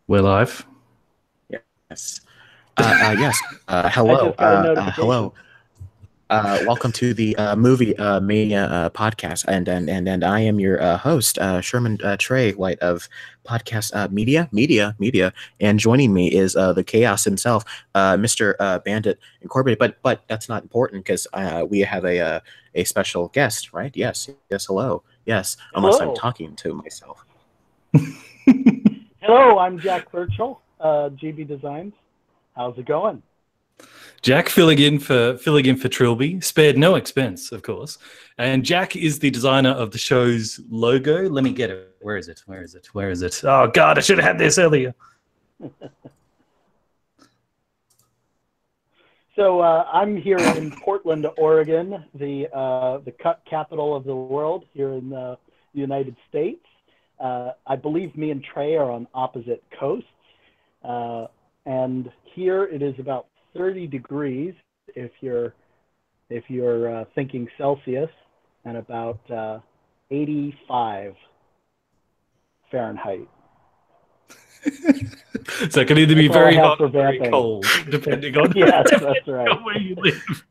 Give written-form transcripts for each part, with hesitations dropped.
We're live. Yes. Yes. I Hello. just got a notification. Hello. Welcome to the movie Mania podcast, and I am your host, Sherman Trey White of podcast Media, and joining me is the Chaos himself, Mr. Bandit Incorporated. But that's not important because we have a special guest, right? Yes. Hello. Yes. Unless I'm Hello. talking to myself. Hello, I'm Jack Birchall, GB Designs. How's it going? Jack filling in for Trilby, spared no expense, of course. And Jack is the designer of the show's logo. Let me get it. Where is it? Oh God, I should have had this earlier. So I'm here in Portland, Oregon, the cut capital of the world here in the United States. I believe me and Trey are on opposite coasts, and here it is about 30 degrees if you're thinking Celsius, and about 85 Fahrenheit. So it can either be very hot or very vamping. cold, depending on Yes, that's right. where you live.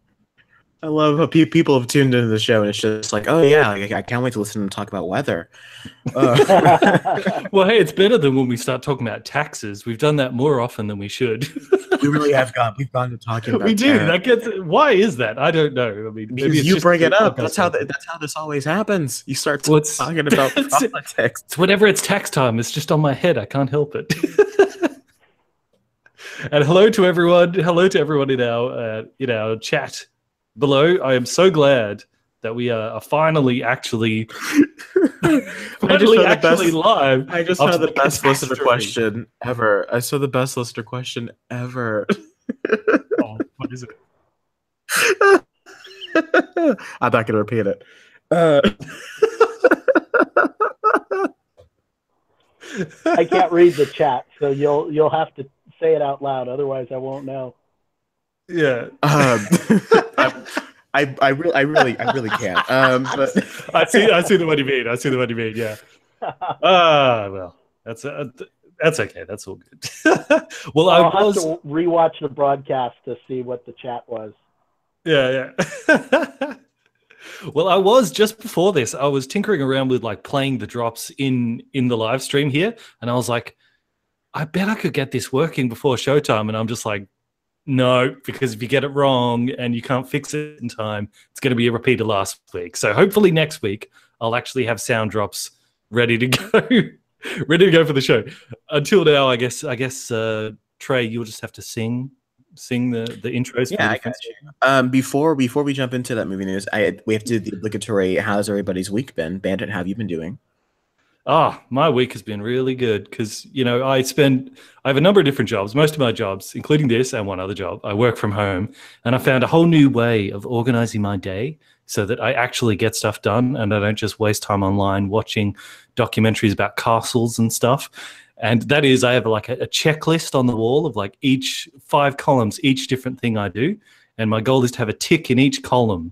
I love how people have tuned into the show, and it's just like, oh yeah, I can't wait to listen and talk about weather. Well, hey, it's better than when we start talking about taxes. We've done that more often than we should. We really have gone. We've gone to talking about. We do. That gets. Why is that? I don't know. I mean, because you bring it up. That's how this always happens. You start talking about politics. It's whenever it's tax time. It's just on my head. I can't help it. And hello to everyone. Hello to everyone in our chat below. I am so glad that we are finally actually live. I just had the best listener question ever. I saw the best listener question ever. Oh, what is it? I'm not gonna repeat it. I can't read the chat, so you'll have to say it out loud. Otherwise, I won't know. Yeah. I really can't. But I see the one you mean. Yeah. Well, that's okay. That's all good. Well, I'll have to rewatch the broadcast to see what the chat was. Yeah. Well, I was just before this. I was tinkering around with like playing the drops in the live stream here, and I was like, I bet I could get this working before Showtime, and I'm just like, no, because if you get it wrong and you can't fix it in time, it's going to be a repeat of last week. So hopefully next week I'll actually have sound drops ready to go, for the show. Until now, I guess Trey, you'll just have to sing the intros. Yeah, I got you. Before we jump into that movie news, we have to do the obligatory. How's everybody's week been? Bandit, how have you been doing? My week has been really good because, I have a number of different jobs. Most of my jobs, including this and one other job, I work from home. And I found a whole new way of organizing my day so that I actually get stuff done and I don't just waste time online watching documentaries about castles and stuff. And that is, I have like a checklist on the wall of like each 5 columns, each different thing I do. And my goal is to have a tick in each column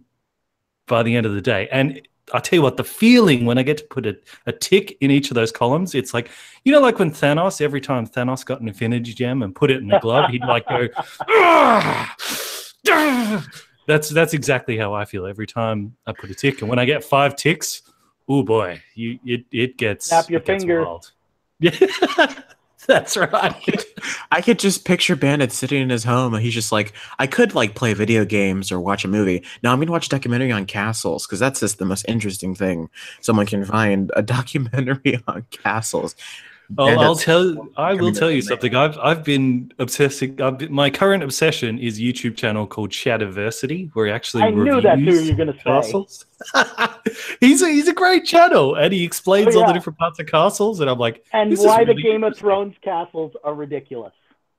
by the end of the day. And I'll tell you what, the feeling when I get to put a tick in each of those columns, it's like, like when Thanos, every time Thanos got an Infinity Gem and put it in the glove, he'd like go, that's exactly how I feel every time I put a tick. And when I get 5 ticks, oh boy, it gets snap your fingers. Yeah. That's right. I could just picture Bandit sitting in his home and he's just like, I could like play video games or watch a movie. Now I'm going to watch a documentary on castles because that's just the most interesting thing someone can find, a documentary on castles. I will tell you something. I've been obsessing. My current obsession is a YouTube channel called Shadiversity, where he actually knew that's who you're going to castles. He's a great channel, and he explains all the different parts of castles. And I'm like, and why the Game of Thrones castles are ridiculous.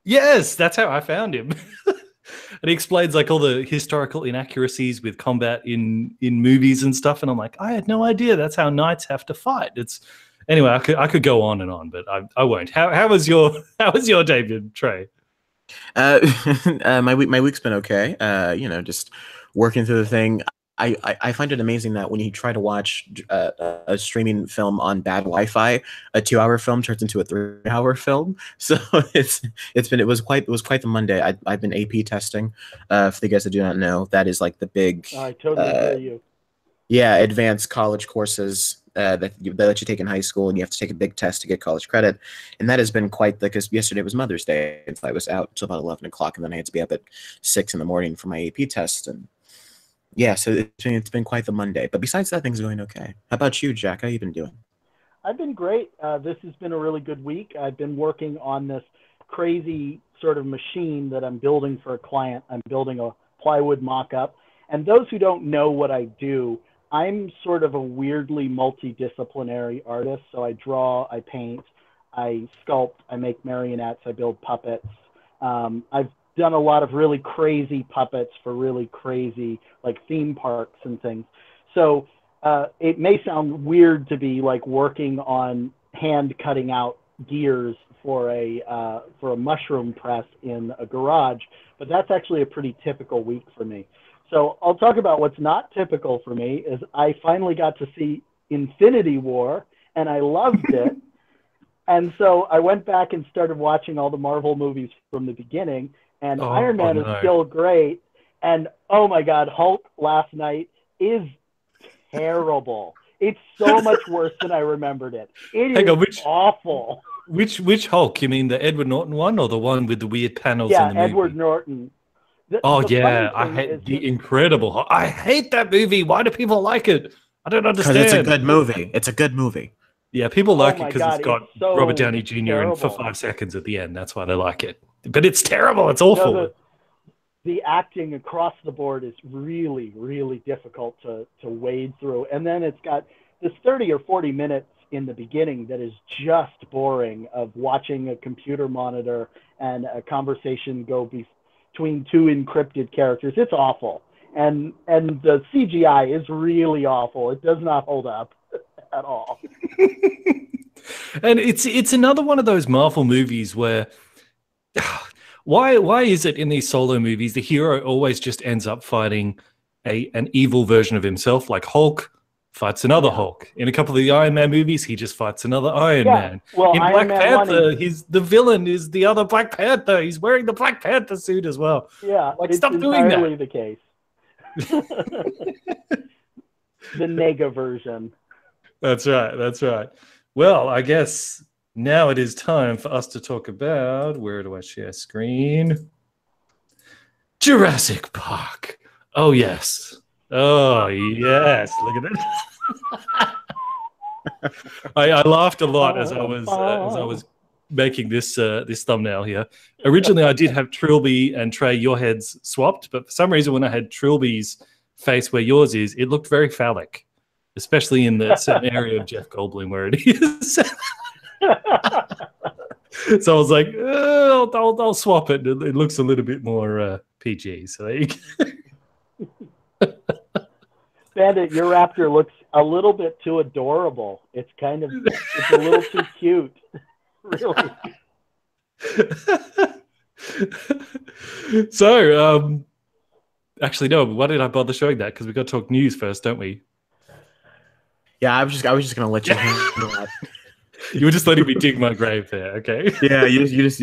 Yes, that's how I found him. And he explains like all the historical inaccuracies with combat in movies and stuff. And I'm like, I had no idea that's how knights have to fight. Anyway, I could go on and on, but I won't. How was your day, Trey? My week's been okay. Just working through the thing. I find it amazing that when you try to watch a streaming film on bad Wi-Fi, a 2-hour film turns into a 3-hour film. So it was quite the Monday. I've been AP testing. For the guys that do not know, that is like the big I totally feel you. yeah, advanced college courses that you take in high school, and you have to take a big test to get college credit. And that has been quite because yesterday was Mother's Day, and so I was out till about 11 o'clock, and then I had to be up at 6 in the morning for my AP test. And yeah, so it's been quite the Monday. But besides that, things are going okay. How about you, Jack? How you been doing? I've been great. This has been a really good week. I've been working on this crazy sort of machine that I'm building for a client. I'm building a plywood mock-up. And those who don't know what I do, I'm sort of a weirdly multidisciplinary artist. So I draw, I paint, I sculpt, I make marionettes, I build puppets. I've done a lot of really crazy puppets for really crazy like theme parks and things. So it may sound weird to be like working on hand cutting out gears for a mushroom press in a garage, but that's actually a pretty typical week for me. So I'll talk about what's not typical for me is I finally got to see Infinity War and I loved it. And so I went back and started watching all the Marvel movies from the beginning, and Iron Man is still great. And oh my God, Hulk last night is terrible. It's so much worse than I remembered it. It is awful. Which Hulk? You mean the Edward Norton one or the one with the weird panels in the movie? Yeah, Edward Norton. I hate the Incredible Hulk. I hate that movie. Why do people like it? I don't understand. Because it's a good movie. It's a good movie. Yeah, people like it because it's got Robert Downey Jr. in for 5 seconds at the end. That's why they like it. But it's terrible. It's awful. No, the acting across the board is really, really difficult to wade through. And then it's got this 30 or 40 minutes in the beginning that is just boring of watching a computer monitor and a conversation go between two encrypted characters. It's awful. And the CGI is really awful. It does not hold up at all. And it's another one of those Marvel movies where why is it in these solo movies the hero always just ends up fighting an evil version of himself? Like Hulk fights another Hulk. In a couple of the Iron Man movies, he just fights another Iron Man. Well, in Black Panther, the villain is the other Black Panther. He's wearing the Black Panther suit as well. Yeah, like stop doing that. It's entirely the case. The nega version. That's right. Well, I guess now it is time for us to talk about, where do I share screen? Jurassic Park. Oh, yes. Look at it. I laughed a lot as I was making this thumbnail here. Originally, I did have Trilby and Trey, your heads swapped, but for some reason, when I had Trilby's face where yours is, it looked very phallic, especially in the certain area of Jeff Goldblum where it is. So I was like, I'll swap it. It looks a little bit more PG. So there you go. Bandit, your raptor looks a little bit too adorable. It's a little too cute. Really. So, actually, no. Why did I bother showing that? Because we got to talk news first, don't we? Yeah, I was just gonna let you handle that. You were just letting me dig my grave there, okay? Yeah, you just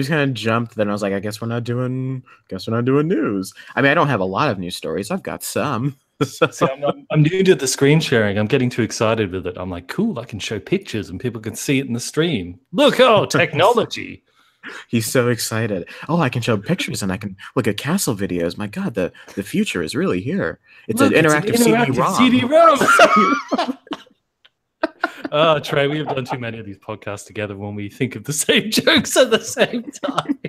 kind of jumped. Then I was like, I guess we're not doing news. I mean, I don't have a lot of news stories. I've got some. So I'm new to the screen sharing. I'm getting too excited with it. I'm like, cool, I can show pictures and people can see it in the stream. Look, technology. He's so excited. Oh, I can show pictures and I can look at castle videos. My God, the future is really here. It's an interactive CD-ROM. Oh, Trey, we have done too many of these podcasts together when we think of the same jokes at the same time.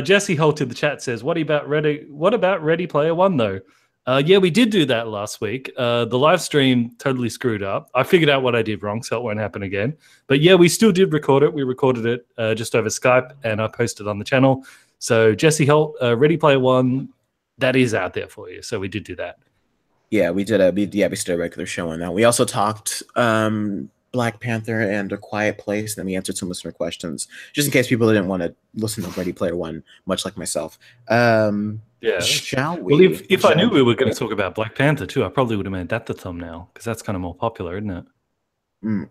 Jesse Holt in the chat says, what about Ready Player One, though? Yeah, we did do that last week. The live stream totally screwed up. I figured out what I did wrong, so it won't happen again. But yeah, we still did record it. We recorded it just over Skype, and I posted on the channel. So Jesse Holt, Ready Player One, that is out there for you. So we did do that. Yeah, we did a regular show on that. We also talked Black Panther and A Quiet Place, and then we answered some listener questions, just in case people didn't want to listen to Ready Player One, much like myself. Yeah. Shall we? Well, if I knew we were going to talk about Black Panther too, I probably would have made that the thumbnail because that's kind of more popular, isn't it? Mm.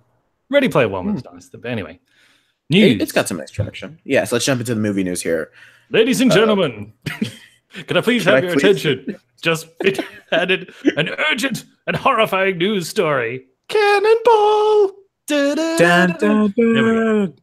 Ready Player One was nice, but anyway. News. It's got some nice traction. Yes, let's jump into the movie news here. Ladies and gentlemen, can I please have your attention? Just added an urgent and horrifying news story. Cannonball! There we go.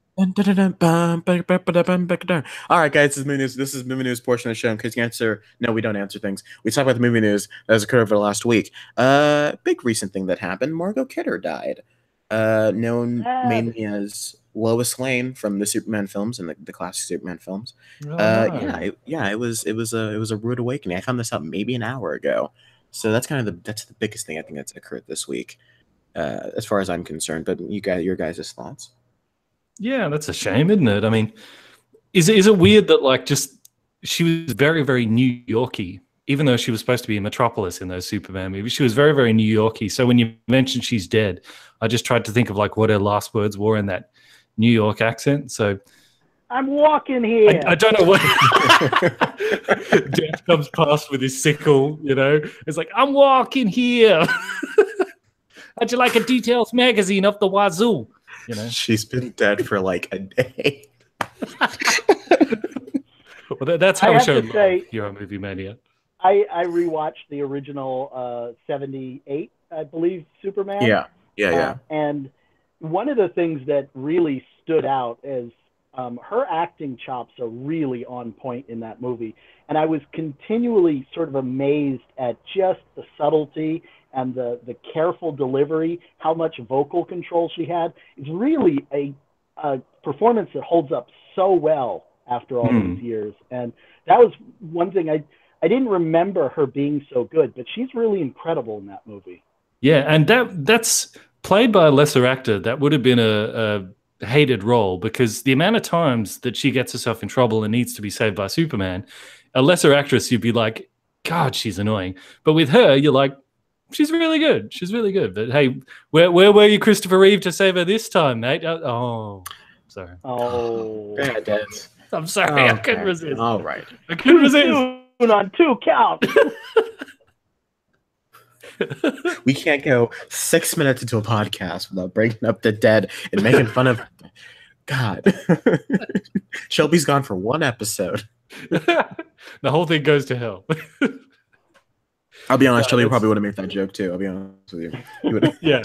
All right, guys, this is movie news portion of the show. In case you answer, no, we don't answer things. We talk about the movie news that has occurred over the last week. Big recent thing that happened: Margot Kidder died. Known mainly as Lois Lane from the Superman films and the classic Superman films. It was a rude awakening. I found this out maybe an hour ago, so that's the biggest thing I think that's occurred this week, as far as I'm concerned. But your guys' thoughts? Yeah, that's a shame, isn't it? I mean, is it weird that like just she was very, very New Yorky, even though she was supposed to be a metropolis in those Superman movies. She was very, very New Yorky. So when you mentioned she's dead, I just tried to think of like what her last words were in that New York accent. So I'm walking here. I don't know what Death comes past with his sickle, you know. It's like, I'm walking here. How'd you like a Details magazine up the wazoo? You know, she's been dead for like a day. Well, that's how we showed Hero Movie Mania. I rewatched the original 78, I believe, Superman. Yeah. And one of the things that really stood out is her acting chops are really on point in that movie. And I was continually sort of amazed at just the subtlety and the careful delivery, how much vocal control she had. It's really a performance that holds up so well after all these years. And that was one thing I didn't remember her being so good, but she's really incredible in that movie. Yeah, and that's played by a lesser actor. That would have been a hated role because the amount of times that she gets herself in trouble and needs to be saved by Superman, a lesser actress, you'd be like, God, she's annoying. But with her, you're like, she's really good. She's really good. But hey, where were you, Christopher Reeve, to save her this time, mate? Oh, sorry. Oh, bad Dad. I'm sorry. I couldn't resist. All right. I couldn't resist. On 2 counts. We can't go 6 minutes into a podcast without breaking up the dead and making fun of God. Shelby's gone for one episode. The whole thing goes to hell. I'll be honest, Shelby probably would have made that joke too. I'll be honest with you. Yeah.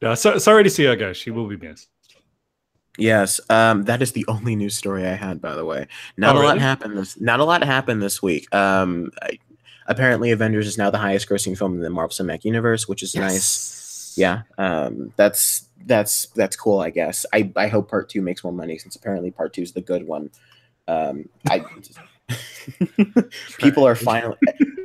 No, sorry to see her go. She will be missed. Yes, that is the only news story I had, by the way. Not a lot happened this week. Apparently, Avengers is now the highest grossing film in the Marvel Cinematic Universe, which is nice. Yeah, that's cool, I guess. I hope Part 2 makes more money since apparently Part 2 is the good one. People are finally.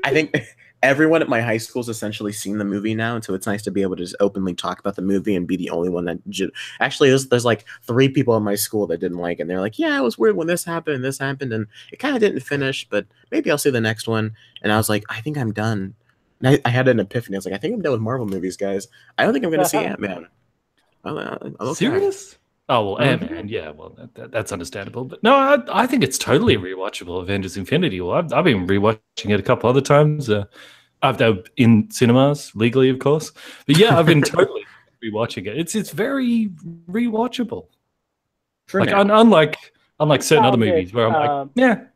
I think everyone at my high school has essentially seen the movie now, and so it's nice to be able to just openly talk about the movie and be the only one that actually there's like 3 people in my school that didn't like it. And they're like, yeah, it was weird when this happened and it kind of didn't finish, but maybe I'll see the next one. And I was like, I think I'm done. And I had an epiphany. I was like, I think I'm done with Marvel movies, guys. I don't think I'm going to see Ant-Man. I'm okay. Serious? Oh, well, Ant-Man, yeah, well, that's understandable. But no, I think it's totally rewatchable, Avengers Infinity War. I've been rewatching it a couple other times. I've in cinemas, legally, of course. But yeah, I've been totally rewatching it. It's very rewatchable. Like, unlike certain other movies where I'm like, yeah.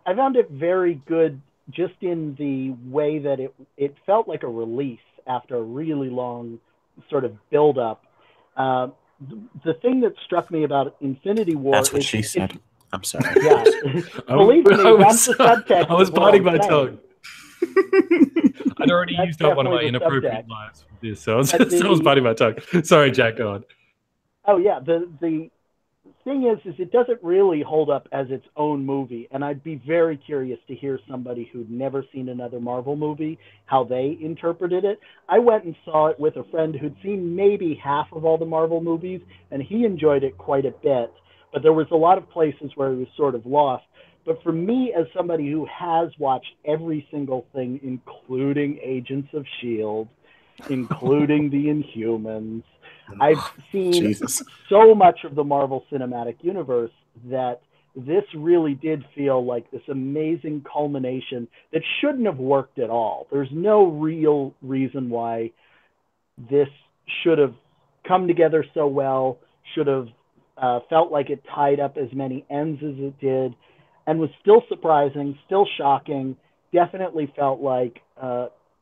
I found it very good just in the way that it felt like a release after a really long sort of build-up. The thing that struck me about Infinity War That's what she said. I'm sorry. Yeah. Believe me, that's the subtext. I was biting my tongue. I'd already used up one of my inappropriate lines for this, so I was biting my tongue. Sorry, Jack, go on. Oh, yeah. The thing is it doesn't really hold up as its own movie, and I'd be very curious to hear somebody who'd never seen another Marvel movie, how they interpreted it. I went and saw it with a friend who'd seen maybe half of all the Marvel movies, and he enjoyed it quite a bit, but there was a lot of places where he was sort of lost. But for me, as somebody who has watched every single thing, including Agents of S.H.I.E.L.D., including the Inhumans, I've seen so much of the Marvel Cinematic Universe that this really did feel like this amazing culmination that shouldn't have worked at all. There's no real reason why this should have come together so well, should have felt like it tied up as many ends as it did, and was still surprising, still shocking, definitely felt like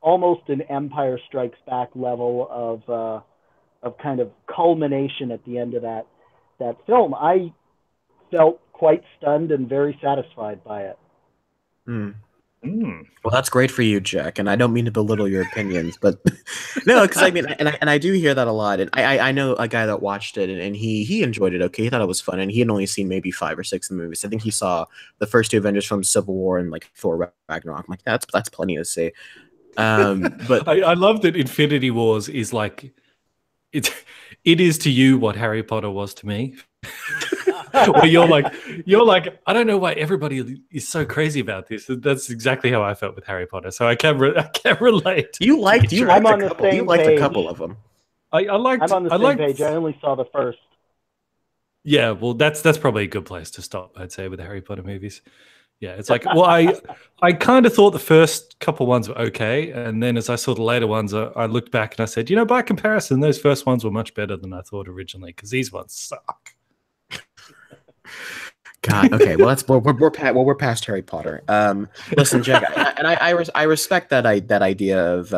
almost an Empire Strikes Back level of kind of culmination at the end of that film. I felt quite stunned and very satisfied by it. Well, that's great for you, Jack, and I don't mean to belittle your opinions, but no, because I mean, and I do hear that a lot, and I know a guy that watched it, and he enjoyed it. Okay, he thought it was fun, and he had only seen maybe 5 or 6 of the movies. I think he saw the first 2 Avengers films, Civil War, and like Thor Ragnarok. I'm like, that's plenty to see. But I love that Infinity Wars is like it is to you what Harry Potter was to me. Where you're like, I don't know why everybody is so crazy about this. That's exactly how I felt with Harry Potter. So I can relate. You liked a couple of them. I'm on the same page. I only saw the first. Yeah, well, that's probably a good place to stop, I'd say, with the Harry Potter movies. Yeah, it's like, well, I kind of thought the first couple ones were okay, and then as I saw the later ones, I looked back and I said, by comparison, those first ones were much better than I thought originally, because these ones suck. God, okay. Well, we're past Harry Potter. Listen, Jack, I respect that idea of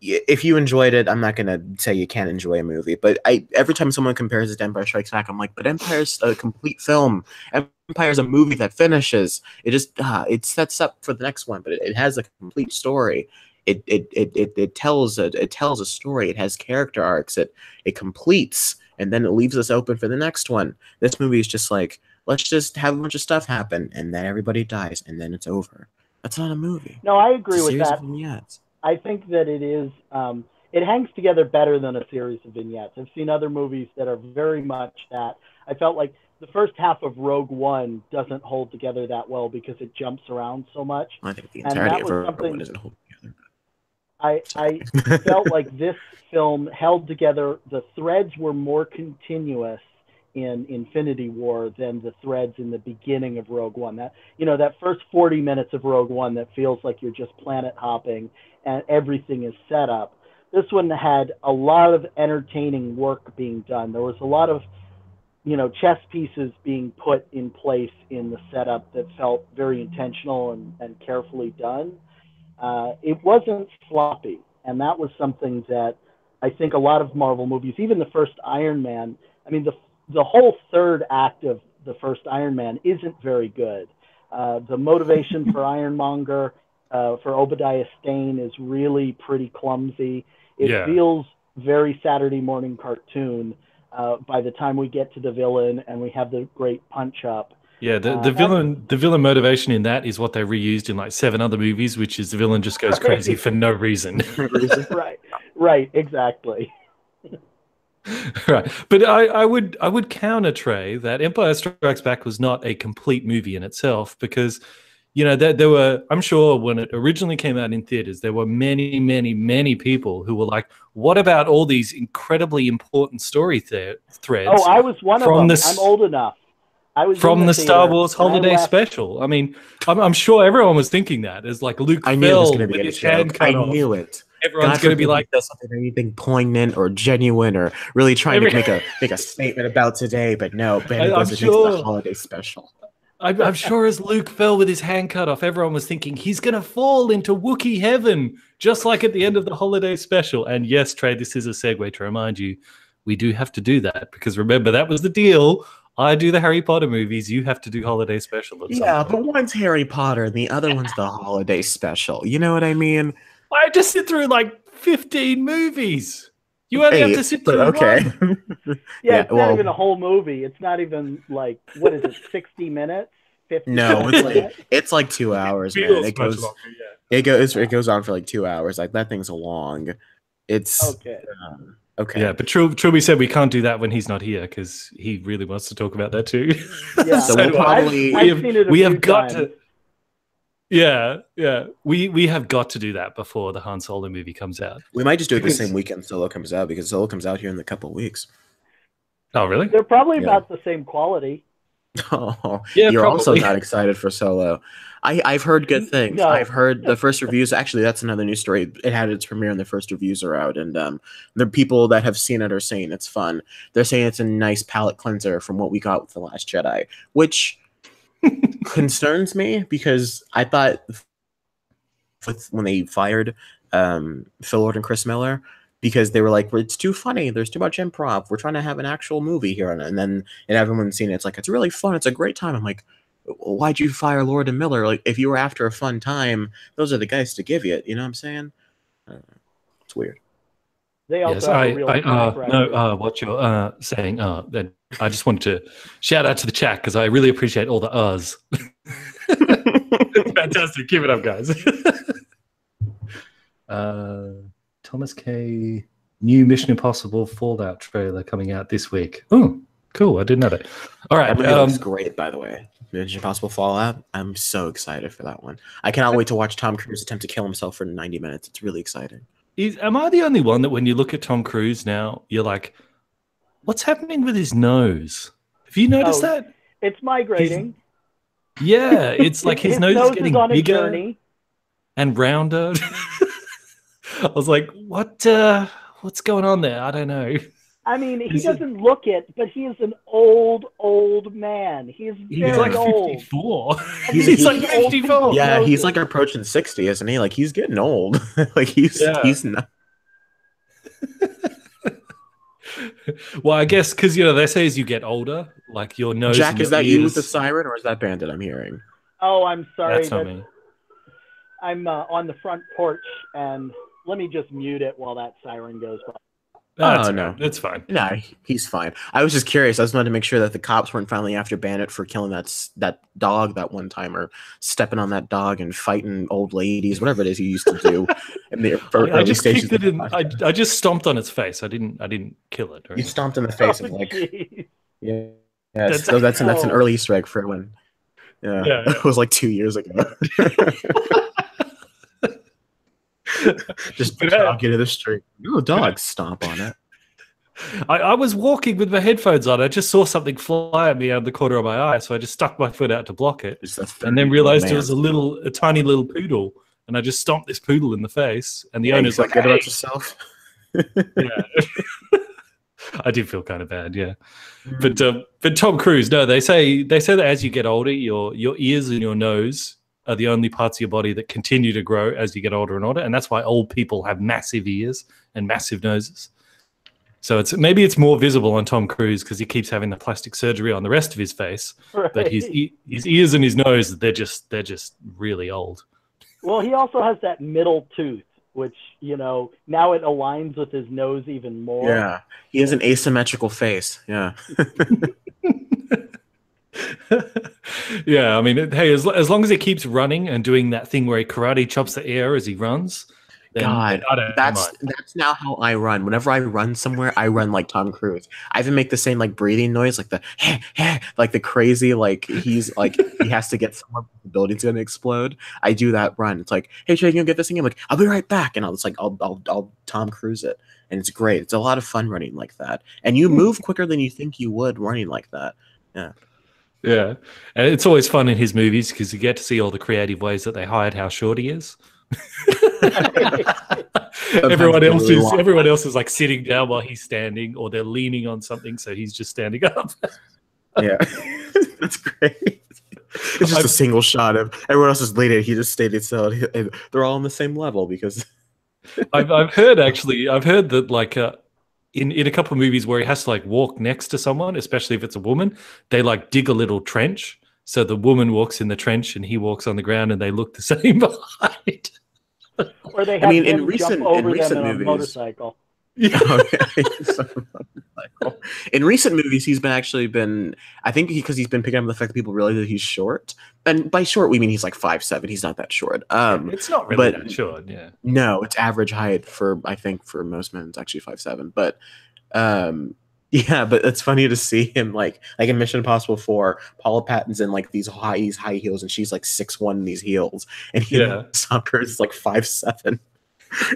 if you enjoyed it, I'm not gonna say you can't enjoy a movie, but every time someone compares it to Empire Strikes Back, I'm like, but Empire's a complete film. Empire's a movie that finishes. It just it sets up for the next one, but it has a complete story. It tells a story. It has character arcs. It completes. And then it leaves us open for the next one. This movie is just like, let's just have a bunch of stuff happen, and then everybody dies, and then it's over. That's not a movie. No, I agree with that. I think that it is. It hangs together better than a series of vignettes. I've seen other movies that are very much that. I felt like the first half of Rogue One doesn't hold together that well because it jumps around so much. I think the entirety of Rogue One doesn't hold together. I felt like this film held together. The threads were more continuous in Infinity War than the threads in the beginning of Rogue One. That first 40 minutes of Rogue One that feels like you're just planet hopping and everything is set up. This one had a lot of entertaining work being done. There was a lot of chess pieces being put in place in the setup that felt very intentional and carefully done. It wasn't sloppy, and that was something that I think a lot of Marvel movies, even the first Iron Man, I mean, the whole third act of the first Iron Man isn't very good. The motivation for Ironmonger, for Obadiah Stane, is really pretty clumsy. It feels very Saturday morning cartoon by the time we get to the villain and we have the great punch-up. Yeah, the villain motivation in that is what they reused in like 7 other movies, which is the villain just goes crazy for no reason. Right, exactly. Right, but I would counter, Trey, that Empire Strikes Back was not a complete movie in itself, because there were, I'm sure when it originally came out in theaters, there were many people who were like, what about all these incredibly important story threads? Oh, I was one of them. I'm old enough. From the Star Wars Holiday Special. I mean, I'm sure everyone was thinking that. It's like Luke Bell with his hand cut off. I knew it. Everyone's going to be like, "That's something anything poignant or genuine or really trying to make a statement about today." But no, Ben goes against the Holiday Special. I'm sure as Luke fell with his hand cut off, everyone was thinking he's going to fall into Wookiee heaven, just like at the end of the Holiday Special. And yes, Trey, this is a segue to remind you, we do have to do that, because remember, that was the deal. I do the Harry Potter movies. You have to do Holiday Special. But one's Harry Potter and the other one's the Holiday Special. You know what I mean? I just sit through like 15 movies. You only have to sit through one. It's not even a whole movie. It's not even like, what is it, 60 minutes? 50 minutes? It's like 2 hours, man. It goes on for like 2 hours. Like, that thing's long. It's okay. Okay. Yeah, but Truby said we can't do that when he's not here because he really wants to talk about that too. Yeah, so we'll probably we have got to. Yeah. We have got to do that before the Han Solo movie comes out. We might just do it the same weekend Solo comes out, because Solo comes out here in a couple of weeks. Oh, really? They're probably about the same quality. Oh, Yeah, you're also probably. not excited for Solo. I've heard good things. No. I've heard the first reviews. Actually, that's another news story. It had its premiere, and the first reviews are out. And the people that have seen it are saying it's fun. They're saying it's a nice palate cleanser from what we got with The Last Jedi, which concerns me because I thought when they fired Phil Lord and Chris Miller, because they were like, it's too funny, there's too much improv, we're trying to have an actual movie here, and then everyone's seen it, it's like, it's really fun, it's a great time. I'm like, why'd you fire Lord and Miller? Like, if you were after a fun time, those are the guys to give you it, you know what I'm saying? It's weird. They also Yes, have a real track record. no, what you're saying. Then I just wanted to shout out to the chat because I really appreciate all the uhs. It's fantastic. Keep it up, guys. Thomas K. New Mission Impossible Fallout trailer coming out this week. Oh, cool. I didn't know that. All right. That movie looks great, by the way. Mission Impossible Fallout. I'm so excited for that one. I cannot wait to watch Tom Cruise attempt to kill himself for 90 minutes. It's really exciting. Am I the only one that when you look at Tom Cruise now, you're like, what's happening with his nose? Have you noticed that? It's migrating. Yeah, it's like his nose is getting on bigger a journey. and rounder. I was like, what's going on there? I don't know. I mean, he doesn't look it, but he is an old man. He's very old. 54. He's like 54. Yeah, he's like approaching 60, isn't he? Like, he's getting old. Like, he's not. Well, I guess because, they say as you get older, like your nose. Jack, is that ears... you with the siren, or is that Bandit I'm hearing? Oh, I'm sorry. That's not me. I'm on the front porch, and let me just mute it while that siren goes by. No, it's fine. No, he's fine. I was just curious. I just wanted to make sure that the cops weren't finally after Bandit for killing that dog that one time, or stepping on that dog and fighting old ladies, whatever it is he used to do. In the early stations. I just stomped on its face. I didn't kill it. You stomped in the face of like, yeah. So that's an early Easter egg for everyone. Yeah. It was like 2 years ago. Just dog into the street. No dog, stomp on it. I was walking with my headphones on. I just saw something fly at me out of the corner of my eye, so I just stuck my foot out to block it, and then realized it was a tiny little poodle, and I just stomped this poodle in the face. And the owner's like, "Get about yourself." Yeah. I did feel kind of bad, yeah. But Tom Cruise, no, they say that as you get older, your ears and your nose are the only parts of your body that continue to grow as you get older and older, and that's why old people have massive ears and massive noses. So maybe it's more visible on Tom Cruise because he keeps having the plastic surgery on the rest of his face, right. But his ears and his nose, they're just really old. Well, he also has that middle tooth, which now it aligns with his nose even more. Yeah, he has an asymmetrical face. Yeah. Yeah, I mean, hey, as long as he keeps running and doing that thing where he karate chops the air as he runs, then that's now how I run. Whenever I run somewhere, I run like Tom Cruise. I even make the same like breathing noise, like the like the crazy, like he's like he has to get somewhere, the building's gonna explode. I do that run. It's like, hey, Trey, you get this thing? I'm like, I'll be right back, and I'll Tom Cruise it, and it's great. It's a lot of fun running like that, and you move quicker than you think you would running like that. Yeah. Yeah, and it's always fun in his movies because you get to see all the creative ways that they hide how short he is. Everyone else is like sitting down while he's standing, or they're leaning on something, so he's just standing up. Yeah, that's great. It's just a single shot of everyone else is leaning. He just stayed still. They're all on the same level because I've heard that like. In a couple of movies where he has to like walk next to someone, especially if it's a woman, they like dig a little trench. So the woman walks in the trench and he walks on the ground and they look the same behind. Or they have him jump over them in a motorcycle. Yeah. In recent movies, he's been I think because he's been picking up on the fact that people realize that he's short. And by short, we mean he's like 5'7". He's not that short. It's not really that short, yeah. No, it's average height for most men. It's actually 5'7". But yeah, but it's funny to see him like in Mission Impossible 4, Paula Patton's in like these high heels, and she's like 6'1" in these heels, and Tom Cruise is like 5'7".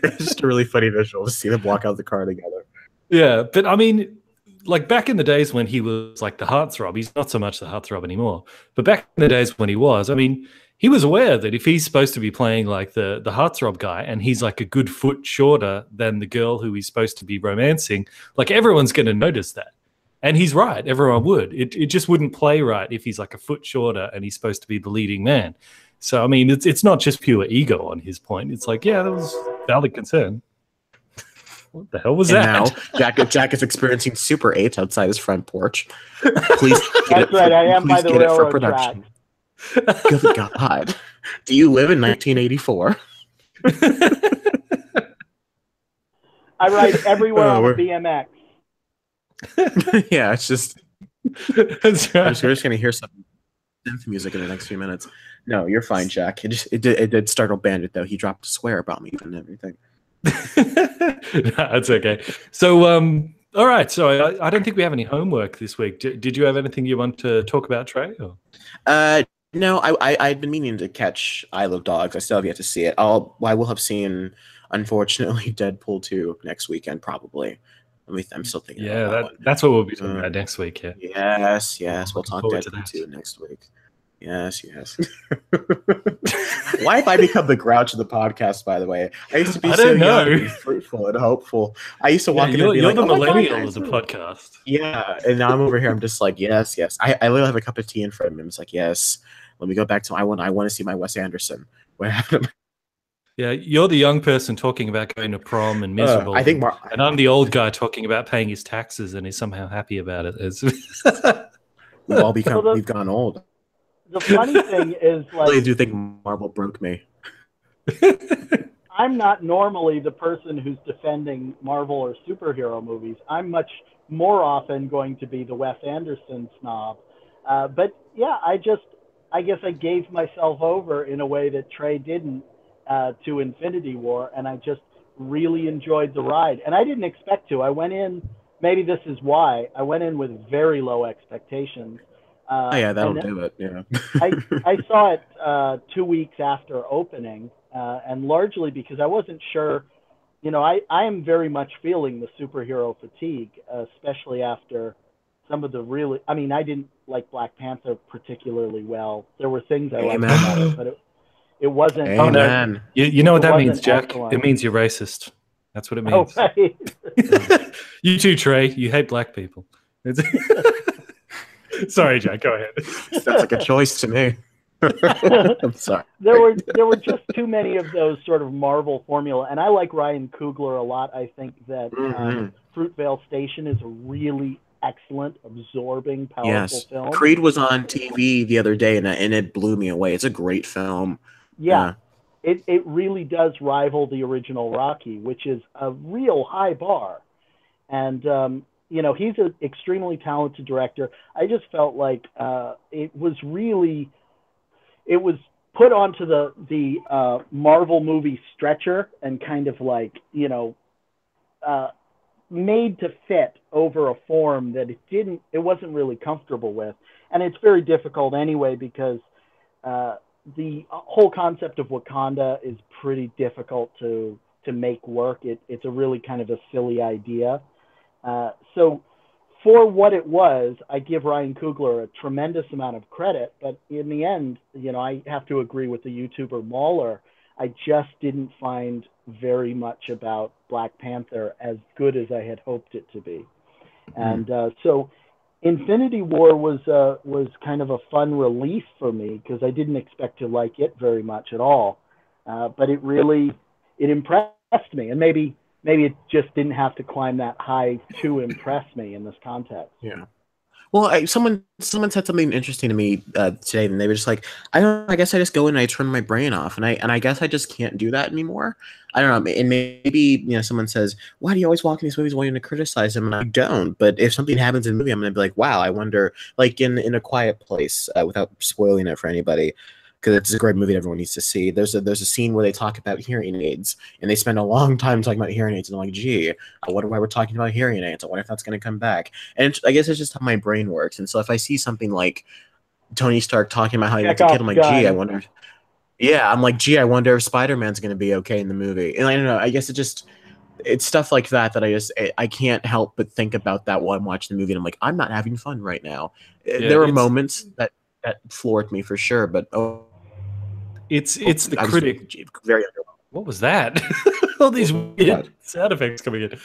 It's just a really funny visual to see them walk out of the car together. Yeah, but I mean, like back in the days when he was like the heartthrob, he's not so much the heartthrob anymore. But back in the days when he was, I mean, he was aware that if he's supposed to be playing like the heartthrob guy and he's like a good foot shorter than the girl who he's supposed to be romancing, like everyone's going to notice that. And he's right, everyone would. It just wouldn't play right if he's like a foot shorter and he's supposed to be the leading man. So, I mean, it's not just pure ego on his point. It's like, yeah, that was valid concern. What the hell was and that? now Geahk is experiencing Super 8 outside his front porch. Please That's right. I am by the railroad track. Good God. Do you live in 1984? I ride everywhere on a BMX. Yeah, it's just... That's right. I'm just going to hear some synth music in the next few minutes. No, you're fine, Geahk. It did startle Bandit, though. He dropped a swear about me and everything. That's okay. So, all right. So I don't think we have any homework this week. Did you have anything you want to talk about, Trey? Or? No, I'd been meaning to catch Isle of Dogs. I still have yet to see it. I will have seen, unfortunately, Deadpool 2 next weekend, probably. I'm still thinking about that. That's what we'll be talking about next week. Yeah. Yes. We'll talk Deadpool 2 next week. Yes. Why have I become the grouch of the podcast, by the way? I used to be so young and fruitful and hopeful. I used to walk in and be you're like, the millennial of the podcast. Yeah, and now I'm over here. I'm just like, yes. I literally have a cup of tea in front of me. I'm just like, yes. Let me go back to I want to see my Wes Anderson. What happened? Yeah, you're the young person talking about going to prom and miserable. I think and I'm the old guy talking about paying his taxes and he's somehow happy about it. We've gone old. The funny thing is, like, I do think Marvel broke me. I'm not normally the person who's defending Marvel or superhero movies. I'm much more often going to be the Wes Anderson snob. But yeah, I guess I gave myself over in a way that Trey didn't to Infinity War, and I just really enjoyed the ride. And I didn't expect to. I went in, maybe this is why, I went in with very low expectations. That'll do it. Yeah. I saw it 2 weeks after opening, and largely because I wasn't sure. You know, I am very much feeling the superhero fatigue, especially after some of the really. I mean, I didn't like Black Panther particularly well. There were things I liked about it, but it wasn't. Amen. Oh, no. You know what that means, Geahk? Excellent. It means you're racist. That's what it means. Oh, right. You too, Trey. You hate black people. Sorry, Geahk. Go ahead. That's like a choice to me. I'm sorry. There were just too many of those sort of Marvel formula, and I like Ryan Coogler a lot. I think that Fruitvale Station is a really excellent, absorbing, powerful film. Creed was on TV the other day, and it blew me away. It's a great film. Yeah. It really does rival the original Rocky, which is a real high bar. And you know, he's an extremely talented director. I just felt like it was put onto the Marvel movie stretcher and kind of like, you know, made to fit over a form that it wasn't really comfortable with. And it's very difficult anyway because the whole concept of Wakanda is pretty difficult to make work. It's a really kind of a silly idea. So for what it was, I give Ryan Coogler a tremendous amount of credit, but in the end, you know, I have to agree with the YouTuber Mauler. I just didn't find very much about Black Panther as good as I had hoped it to be. And so Infinity War was kind of a fun relief for me because I didn't expect to like it very much at all. But it impressed me, and maybe it just didn't have to climb that high to impress me in this context. Yeah. Well, someone said something interesting to me today, and they were just like, I guess I just go in and I turn my brain off, and I guess I just can't do that anymore. I don't know. And maybe, you know, someone says, why do you always walk in these movies wanting to criticize them? And I don't. But if something happens in a movie, I'm going to be like, wow, I wonder, like in A Quiet Place, without spoiling it for anybody, because it's a great movie that everyone needs to see. There's a scene where they talk about hearing aids, and they spend a long time talking about hearing aids, and I'm like, gee, I wonder why we're talking about hearing aids. I wonder if that's going to come back. And I guess it's just how my brain works. And so if I see something like Tony Stark talking about how he wants to kid, I'm like, gee, I wonder. Yeah, I'm like, gee, I wonder if Spider-Man's going to be okay in the movie. And I don't know. I guess it just, it's stuff like that I can't help but think about that while I'm watching the movie, and I'm like, I'm not having fun right now. Yeah, There are moments that floored me for sure, but it's the I was critic. very underwhelmed. What was that? All these weird sound effects coming in.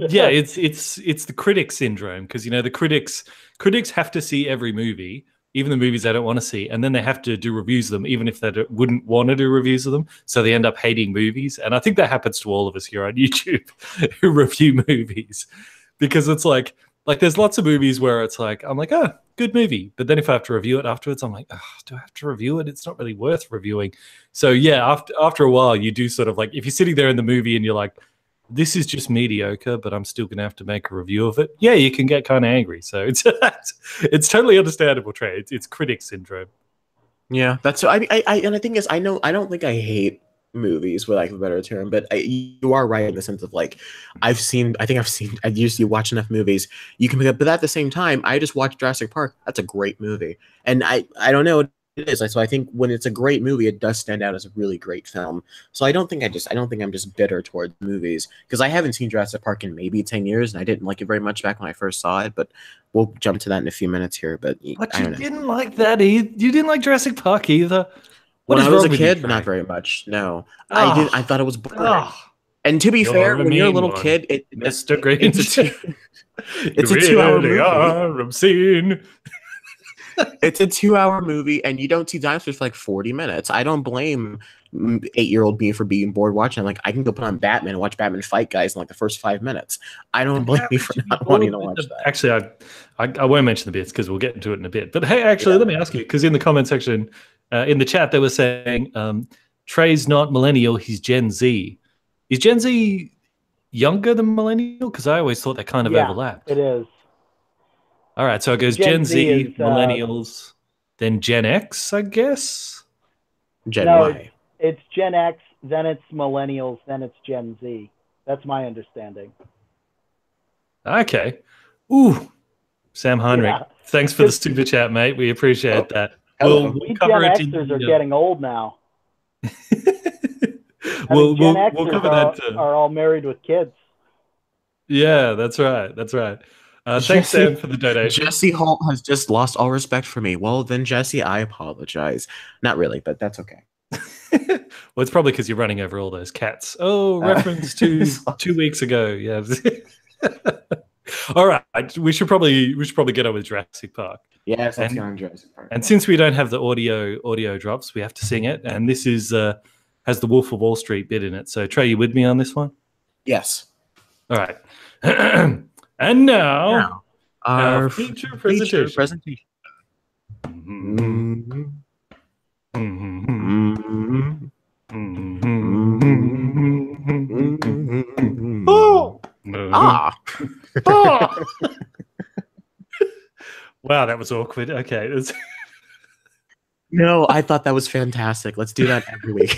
Yeah, it's the critic syndrome, because the critics have to see every movie, even the movies they don't want to see, and then they have to do reviews of them, even if they wouldn't want to do reviews of them. So they end up hating movies, and I think that happens to all of us here on YouTube who review movies, because it's like there's lots of movies where it's like, I'm like, oh, good movie, but then if I have to review it afterwards, I'm like, oh, do I have to review it? It's not really worth reviewing. So yeah, after a while, you do sort of like, if you're sitting there in the movie and you're like, this is just mediocre, but I'm still going to have to make a review of it. Yeah, you can get kind of angry. So it's totally understandable, Trey. It's critic syndrome. Yeah, that's and the thing is, I don't think I hate movies, for lack of a better term, but you are right in the sense of like, I usually watch enough movies you can pick up, but at the same time, I just watched Jurassic Park. That's a great movie, and I don't know what it is. So I think when it's a great movie, it does stand out as a really great film. So I don't think I'm just bitter towards movies, because I haven't seen Jurassic Park in maybe 10 years, and I didn't like it very much back when I first saw it, but we'll jump to that in a few minutes here. But I don't know. Didn't like that either. You didn't like Jurassic Park either. When I was a kid, not very much. No, I did. I thought it was boring. And to be fair, when you're a little kid, Mr. Green, it's a 2-hour movie. Obscene. It's a 2-hour movie, and you don't see dinosaurs for like 40 minutes. I don't blame 8-year-old me for being bored watching. Like, I can go put on Batman and watch Batman fight guys in like the first 5 minutes. I don't blame you for not wanting to watch that. Actually, I won't mention the bits because we'll get into it in a bit. But hey, actually, let me ask you, because in the comment section, in the chat, they were saying Trey's not millennial, he's Gen Z. Is Gen Z younger than millennial? Because I always thought they kind of overlapped. It is. All right, so it goes Gen Z, millennials, then Gen X, I guess? Gen Y. It's Gen X, then it's millennials, then it's Gen Z. That's my understanding. Okay. Ooh, Sam Heinrich, thanks for the super chat, mate. We appreciate that. We'll cover Gen Xers are getting old now. we'll cover that too. Are all married with kids. Yeah, that's right. Thanks, Sam, for the donation. Jesse Holt has just lost all respect for me. Well, then, Jesse, I apologize. Not really, but that's okay. Well, it's probably because you're running over all those cats. Oh, reference to 2 weeks ago. Yeah. All right, we should probably get on with Jurassic Park. Yes, let's get on Jurassic Park. And since we don't have the audio drops, we have to sing it. And this is has the Wolf of Wall Street bit in it. So, Trey, you with me on this one? Yes. All right. And now our feature presentation. Oh! Wow, that was awkward. Okay. No, I thought that was fantastic. Let's do that every week.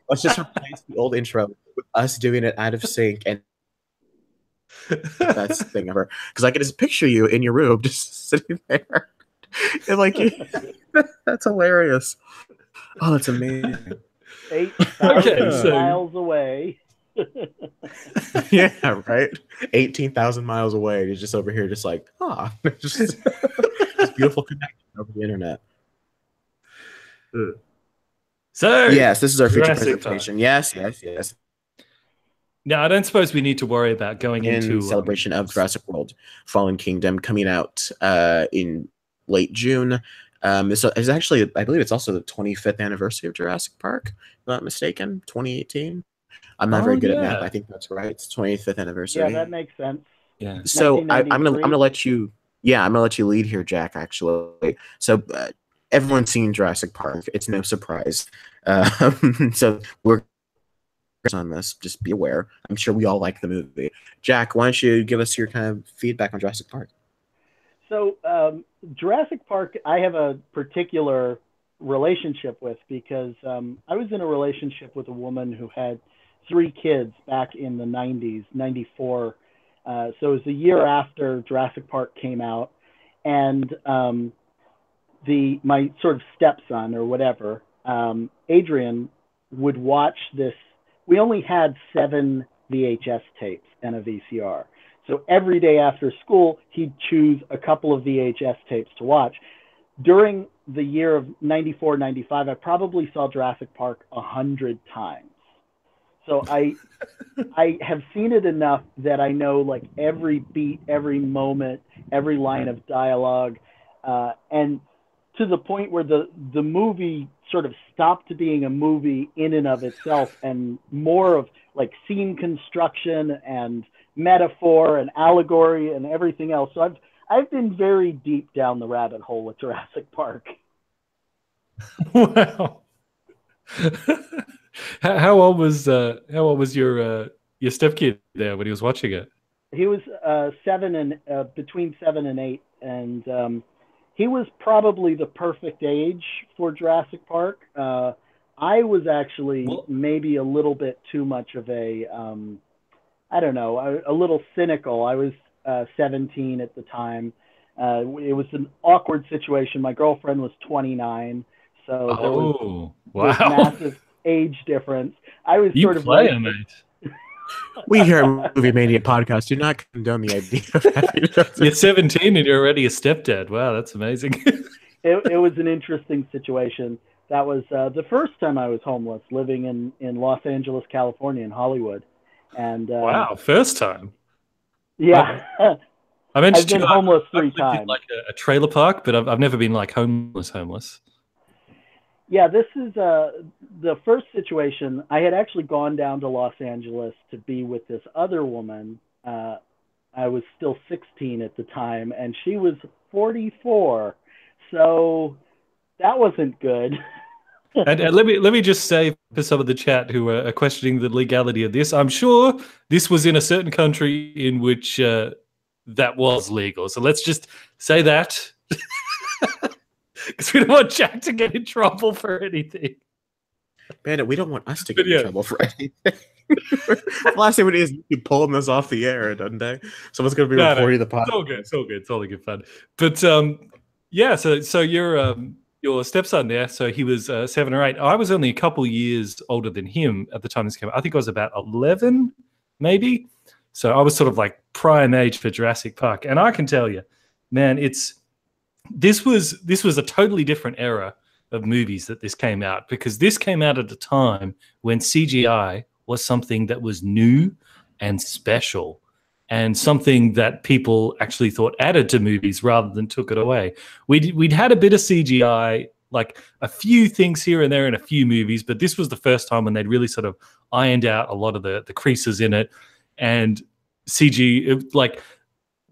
Let's just replace the old intro with us doing it out of sync, and that's the thing ever. Because I can just picture you in your room just sitting there. And like, that's hilarious. Oh, that's amazing. 8,000 miles away. Yeah, right. 18,000 miles away. You're just over here, just like, just this beautiful connection over the internet. So yes, this is our feature presentation. Yes. Now, I don't suppose we need to worry about going into celebration of Jurassic World: Fallen Kingdom coming out in late June. It's actually, I believe it's also the 25th anniversary of Jurassic Park, if I'm not mistaken, 2018. I'm not very good at math. I think that's right. It's 25th anniversary. Yeah, that makes sense. Yeah. So I'm gonna let you. Yeah, I'm gonna let you lead here, Jack. Actually, so everyone's seen Jurassic Park. It's no surprise. So we're on this. Just be aware. I'm sure we all like the movie. Jack, why don't you give us your kind of feedback on Jurassic Park? So Jurassic Park, I have a particular relationship with because I was in a relationship with a woman who had 3 kids back in the 90s, 94. So it was a year after Jurassic Park came out, and my sort of stepson or whatever, Adrian, would watch this. We only had 7 VHS tapes and a VCR. So every day after school, he'd choose a couple of VHS tapes to watch. During the year of 94, 95, I probably saw Jurassic Park 100 times. So I have seen it enough that I know like every beat, every moment, every line of dialogue, and to the point where the movie sort of stopped being a movie in and of itself and more of like scene construction and metaphor and allegory and everything else. So I've been very deep down the rabbit hole with Jurassic Park. Wow. How old was your stepkid there when he was watching it? He was between 7 and 8, and he was probably the perfect age for Jurassic Park. I was actually maybe a little bit too much of a a little cynical. I was 17 at the time. It was an awkward situation. My girlfriend was 29, so there was this massive age difference. I was sort of like, mate. We here at Movie Mania podcast do not condone the idea of having You're 17 and you're already a stepdad. Wow, that's amazing. It was an interesting situation. That was the first time I was homeless, living in Los Angeles, California, in Hollywood. And wow, first time. Yeah. I've been homeless 3 times. Like a trailer park, but I've never been like homeless. Yeah, this is the first situation. I had actually gone down to Los Angeles to be with this other woman. I was still 16 at the time, and she was 44. So that wasn't good. And let me just say for some of the chat who are questioning the legality of this, I'm sure this was in a certain country in which that was legal. So let's just say that. Because we don't want Jack to get in trouble for anything. Bandit, we don't want us to get in trouble for anything. The last thing we need is you pulling this off the air, doesn't they? Someone's going to be recording the podcast. It's all good. It's all good. It's all good fun. But yeah, so your stepson there, so he was 7 or 8. I was only a couple years older than him at the time this came out. I think I was about 11, maybe. So I was sort of like prime age for Jurassic Park. And I can tell you, man, this was a totally different era of movies that this came out, because this came out at a time when CGI was something that was new and special and something that people actually thought added to movies rather than took it away. We'd had a bit of CGI, like a few things here and there in a few movies, but this was the first time when they'd really sort of ironed out a lot of the creases in it. And CG, like,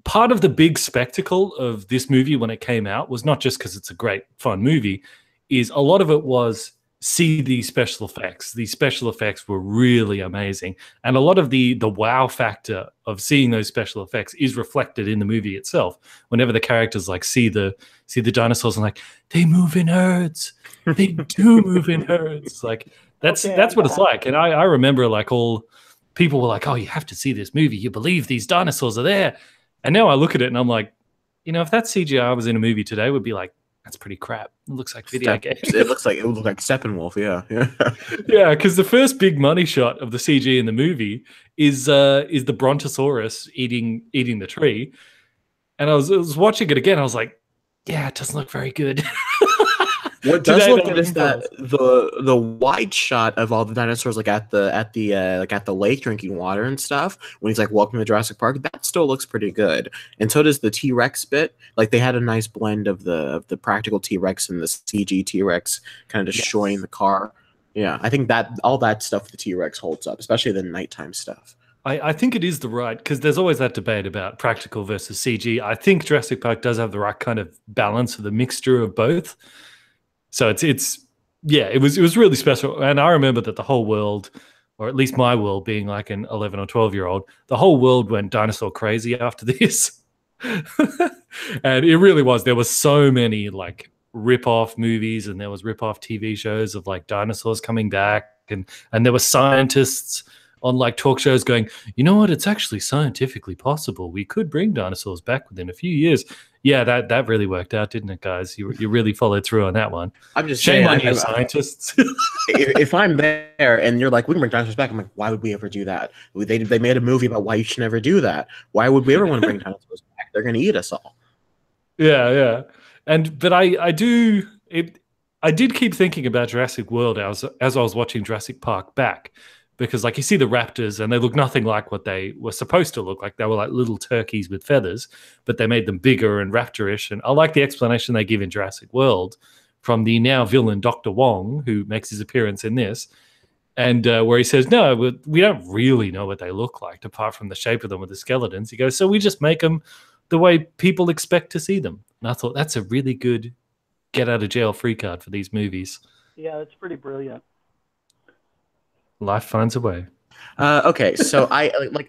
part of the big spectacle of this movie when it came out was not just because it's a great, fun movie, is a lot of it was see these special effects. These special effects were really amazing. And a lot of the wow factor of seeing those special effects is reflected in the movie itself. Whenever the characters like see the dinosaurs and like, they move in herds. They do move in herds. Like that's what it's like. And I remember like all people were like, oh, you have to see this movie. You believe these dinosaurs are there. And now I look at it and I'm like, you know, if that CGI was in a movie today, would be like, that's pretty crap. It looks like video games. It would look like Steppenwolf, yeah. Yeah, because the first big money shot of the CG in the movie is the Brontosaurus eating the tree. And I was watching it again. I was like, yeah, it doesn't look very good. What does look good is that the wide shot of all the dinosaurs, like at the lake drinking water and stuff, when he's like, "Welcome to Jurassic Park," that still looks pretty good. And so does the T-Rex bit. Like they had a nice blend of the practical T-Rex and the CG T-Rex, kind of destroying the car. Yeah, I think that all that stuff the T-Rex holds up, especially the nighttime stuff. I think it is the right, because there's always that debate about practical versus CG. I think Jurassic Park does have the right kind of balance of the mixture of both. So it was really special. And I remember that the whole world, or at least my world being like an 11 or 12-year-old, the whole world went dinosaur crazy after this. And it really was. There were so many like rip-off movies, and there was rip-off TV shows of like dinosaurs coming back, and there were scientists on like talk shows going, you know what, it's actually scientifically possible. We could bring dinosaurs back within a few years. Yeah, that really worked out, didn't it, guys? You really followed through on that one. I'm just Shame saying, on you, scientists. if I'm there and you're like, we can bring dinosaurs back, I'm like, why would we ever do that? They made a movie about why you should never do that. Why would we ever want to bring dinosaurs back? They're going to eat us all. Yeah. But I did keep thinking about Jurassic World as I was watching Jurassic Park back, because like you see the raptors and they look nothing like what they were supposed to look like. They were like little turkeys with feathers, but they made them bigger and raptorish. And I like the explanation they give in Jurassic World from the now villain Dr. Wong, who makes his appearance in this, and where he says, no, we don't really know what they look like apart from the shape of them with the skeletons. He goes, so we just make them the way people expect to see them. And I thought that's a really good get out of jail free card for these movies. Yeah, it's pretty brilliant. Life finds a way. Okay, so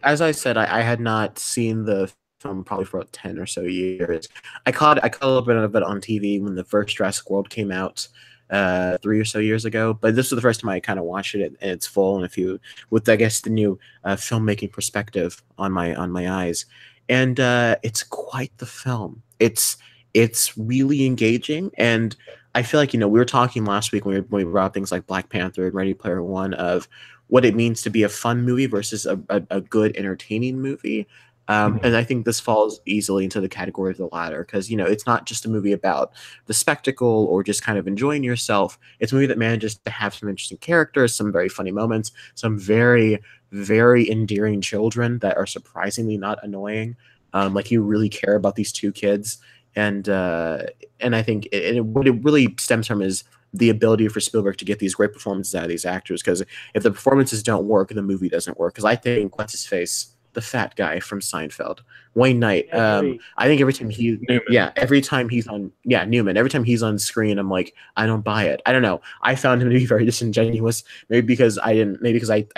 as I said, I had not seen the film probably for about 10 or so years. I caught a little bit of it on TV when the first Jurassic World came out 3 or so years ago, but this was the first time I kind of watched it in its full, and with I guess the new filmmaking perspective on my eyes, and it's quite the film. It's really engaging, and I feel like, we were talking last week when we brought up things like Black Panther and Ready Player One of what it means to be a fun movie versus a good entertaining movie. And I think this falls easily into the category of the latter, because it's not just a movie about the spectacle or just kind of enjoying yourself. It's a movie that manages to have some interesting characters, some very funny moments, some very, very endearing children that are surprisingly not annoying. Like, you really care about these two kids. And I think what it really stems from is the ability for Spielberg to get these great performances out of these actors. Because if the performances don't work, the movie doesn't work. Because I think, what's his face, the fat guy from Seinfeld, Wayne Knight. I think every time he's on, Newman. Every time he's on screen, I'm like, I don't buy it. I don't know. I found him to be very disingenuous. Maybe because I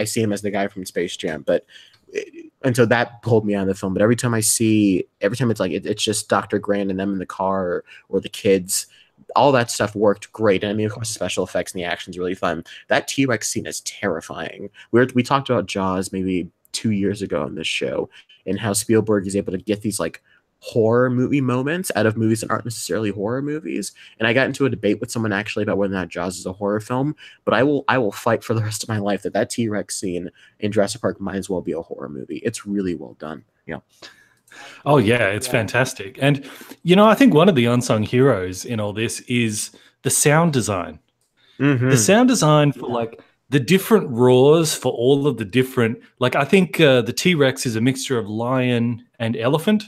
see him as the guy from Space Jam, and so that pulled me out of the film. But every time it's like it's just Dr. Grant and them in the car or the kids, all that stuff worked great. And I mean, of course, the special effects and the action's really fun. That T-Rex scene is terrifying. We talked about Jaws maybe 2 years ago on this show, and how Spielberg is able to get these like horror movie moments out of movies that aren't necessarily horror movies. And I got into a debate with someone actually about whether or not Jaws is a horror film, but I will fight for the rest of my life that T-Rex scene in Jurassic Park might as well be a horror movie. It's really well done. Yeah. Oh yeah, it's fantastic. And I think one of the unsung heroes in all this is the sound design. Mm-hmm. The sound design for like the different roars for all of the different, like, I think the T-Rex is a mixture of lion and elephant.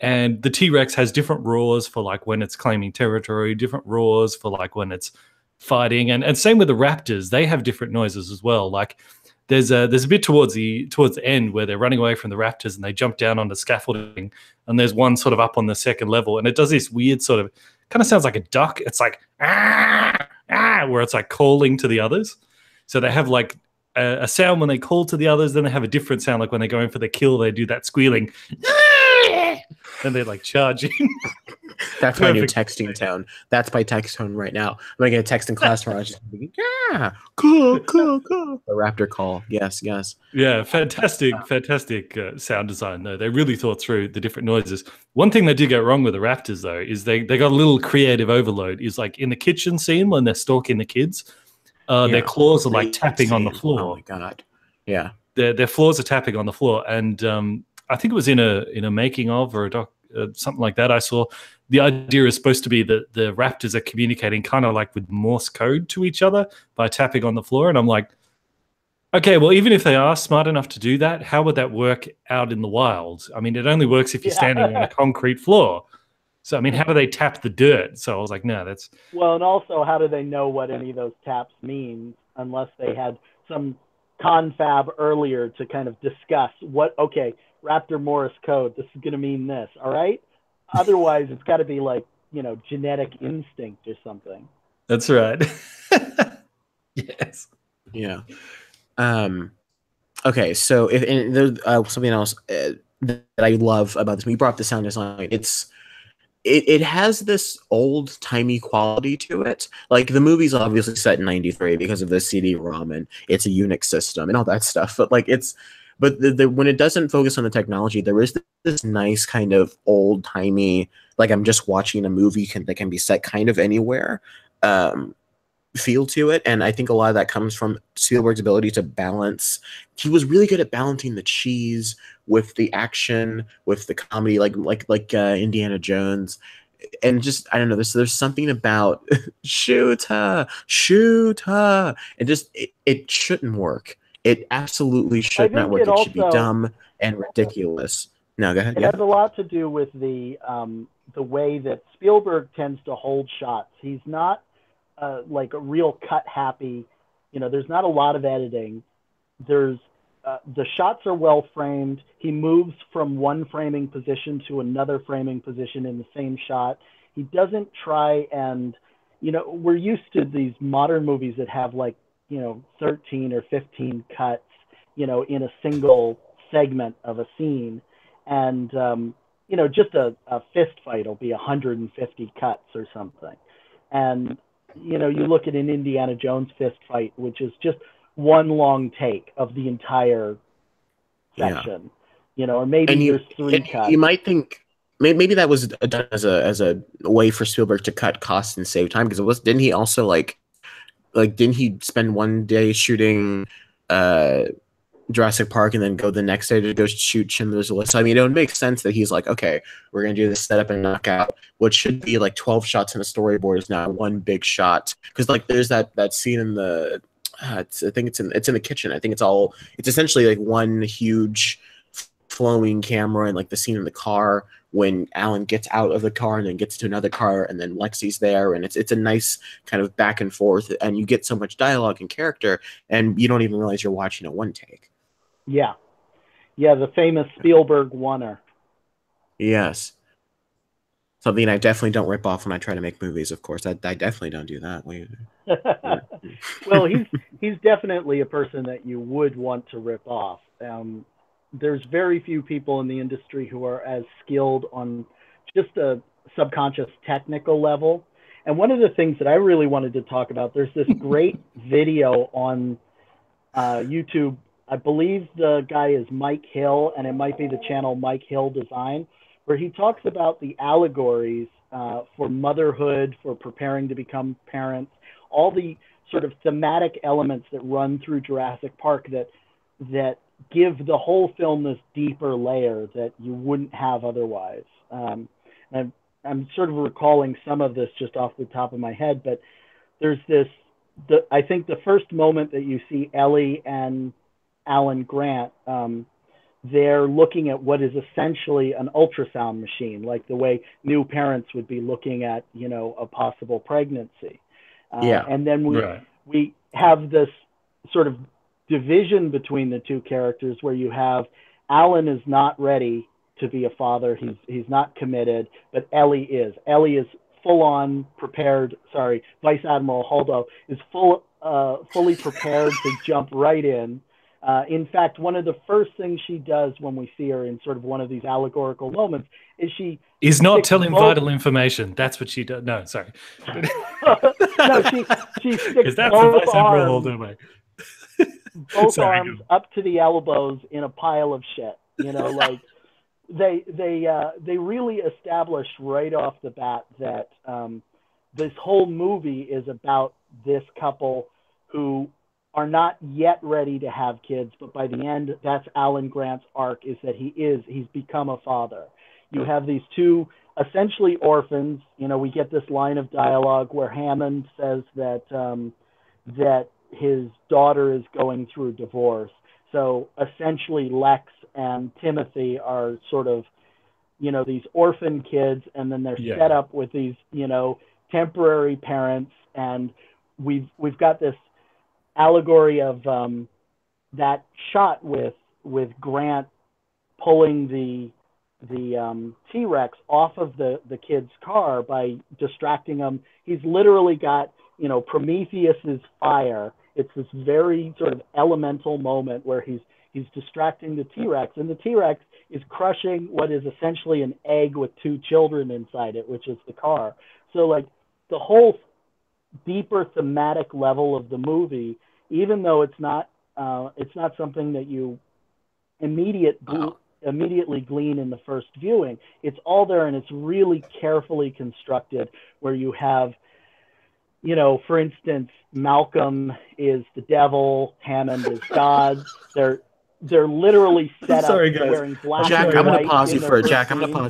And the T-Rex has different roars for like when it's claiming territory, different roars for like when it's fighting, and same with the raptors. They have different noises as well. Like there's a bit towards the end where they're running away from the raptors and they jump down on the scaffolding, and there's one sort of up on the second level, and it does this weird sort of, kind of sounds like a duck. It's like where it's like calling to the others. So they have like a sound when they call to the others, then they have a different sound like when they're going for the kill. They do that squealing. And they're like charging. That's my new texting tone. That's my text tone right now. I'm gonna get a text in class tomorrow. Just thinking, cool. The raptor call. Yes. Yeah, fantastic sound design though. They really thought through the different noises. One thing they did get wrong with the raptors though is they got a little creative overload. Is like in the kitchen scene when they're stalking the kids, their claws are like tapping on the floor. Oh my god! Yeah, their claws are tapping on the floor, and I think it was in a making of or a doc, something like that. I saw the idea is supposed to be that the raptors are communicating kind of like with Morse code to each other by tapping on the floor. And I'm like, okay, well, even if they are smart enough to do that, how would that work out in the wild? I mean, it only works if you're standing on a concrete floor. So, I mean, how do they tap the dirt? So I was like, no, that's... Well, and also, how do they know what any of those taps mean unless they had some confab earlier to kind of discuss Raptor Morse code, this is going to mean this, all right? Otherwise, it's got to be like, genetic instinct or something. That's right. Yes. Yeah. Okay, so there's something else that I love about this movie. You brought up the sound design. it has this old timey quality to it. Like the movie's obviously set in '93 because of the CD-ROM and it's a Unix system and all that stuff. But like when it doesn't focus on the technology, there is this nice kind of old timey, like I'm just watching a movie that can be set kind of anywhere. Feel to it, and I think a lot of that comes from Spielberg's ability to balance. He was really good at balancing the cheese with the action, with the comedy, like Indiana Jones, and just I don't know. There's something about shoot her, and just it shouldn't work. It absolutely should not work. It should be dumb and ridiculous. No, go ahead. It has a lot to do with the way that Spielberg tends to hold shots. He's not like a real cut happy, there's not a lot of editing. There's the shots are well framed. He moves from one framing position to another framing position in the same shot. He doesn't try and, we're used to these modern movies that have 13 or 15 cuts, in a single segment of a scene. And, just a fist fight will be 150 cuts or something. And, you look at an Indiana Jones fist fight, which is just one long take of the entire section, or maybe there's 3 cuts. You might think maybe that was done as a way for Spielberg to cut costs and save time, because didn't he also didn't he spend one day shooting Jurassic Park and then go the next day to go shoot Schindler's List? I mean, it would make sense that he's like, okay, we're going to do this setup and knockout. What should be 12 shots in a storyboard is now one big shot. Because there's that scene in the, I think it's in the kitchen. I think it's essentially one huge flowing camera, and the scene in the car when Alan gets out of the car and then gets to another car and then Lexi's there, and it's a nice kind of back and forth, and you get so much dialogue and character, and you don't even realize you're watching a one take. Yeah, the famous Spielberg oneer. Yes. Something I definitely don't rip off when I try to make movies, of course. I definitely don't do that. Well, he's definitely a person that you would want to rip off. There's very few people in the industry who are as skilled on just a subconscious technical level. And one of the things that I really wanted to talk about, there's this great video on YouTube. I believe the guy is Mike Hill, and it might be the channel Mike Hill Design, where he talks about the allegories for motherhood, for preparing to become parents, all the sort of thematic elements that run through Jurassic Park that give the whole film this deeper layer that you wouldn't have otherwise. And I'm sort of recalling some of this just off the top of my head, but there's I think the first moment that you see Ellie and Alan Grant, they're looking at what is essentially an ultrasound machine, like the way new parents would be looking at, a possible pregnancy. And then we have this sort of division between the two characters where you have Alan is not ready to be a father. He's not committed, but Ellie is. Ellie is full on prepared. Sorry, Vice Admiral Holdo is fully prepared to jump right in. In fact, one of the first things she does when we see her in sort of one of these allegorical moments is is not telling vital information. That's what she does. No, sorry. No, she sticks both arms, both arms up to the elbows in a pile of shit. They really established right off the bat that this whole movie is about this couple who are not yet ready to have kids, but by the end, that's Alan Grant's arc, is that he's become a father. You have these two essentially orphans. We get this line of dialogue where Hammond says that his daughter is going through a divorce. So essentially Lex and Timothy are sort of, these orphan kids, and then they're set up with these, temporary parents. And we've got this allegory of that shot with Grant pulling the T-Rex off of the kid's car by distracting them. He's literally got, Prometheus's fire. It's this very sort of elemental moment where he's He's distracting the T-Rex, and the T-Rex is crushing what is essentially an egg with two children inside it, which is the car. So like the whole deeper thematic level of the movie, even though it's not something that you immediately glean in the first viewing, it's all there, and it's really carefully constructed, where you have, you know, for instance, Malcolm is the devil, Hammond is God. They're literally set up wearing black Jack, and I'm white. I'm gonna pause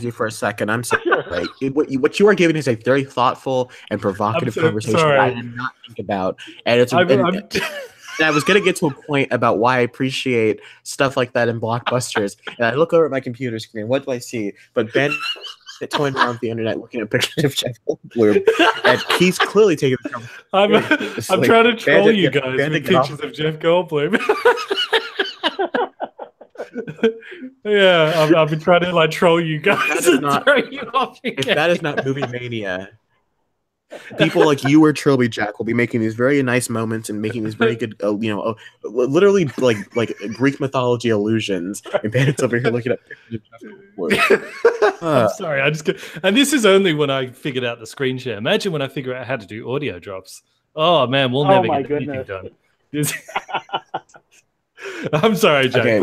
you for a second. I'm sorry. Sure. What you are giving is a very thoughtful and provocative conversation that I did not think about, and it's. And I was gonna get to a point about why I appreciate stuff like that in blockbusters, and I look over at my computer screen. What do I see? But Ben toying around the internet looking at pictures of Jeff Goldblum, and he's clearly taking the I'm trying to troll you guys with pictures of Jeff Goldblum. Yeah, I've been trying to like troll you guys and throw you off your game. If that is not movie mania, people like you or Trilby Jack will be making these very nice moments and making these very good, literally like Greek mythology allusions. And Bandit's over here looking at pictures of Jeff Goldblum. I'm sorry, and this is only when I figured out the screen share. Imagine when I figure out how to do audio drops. Oh man, we'll never get anything done. I'm sorry, Jack. Okay,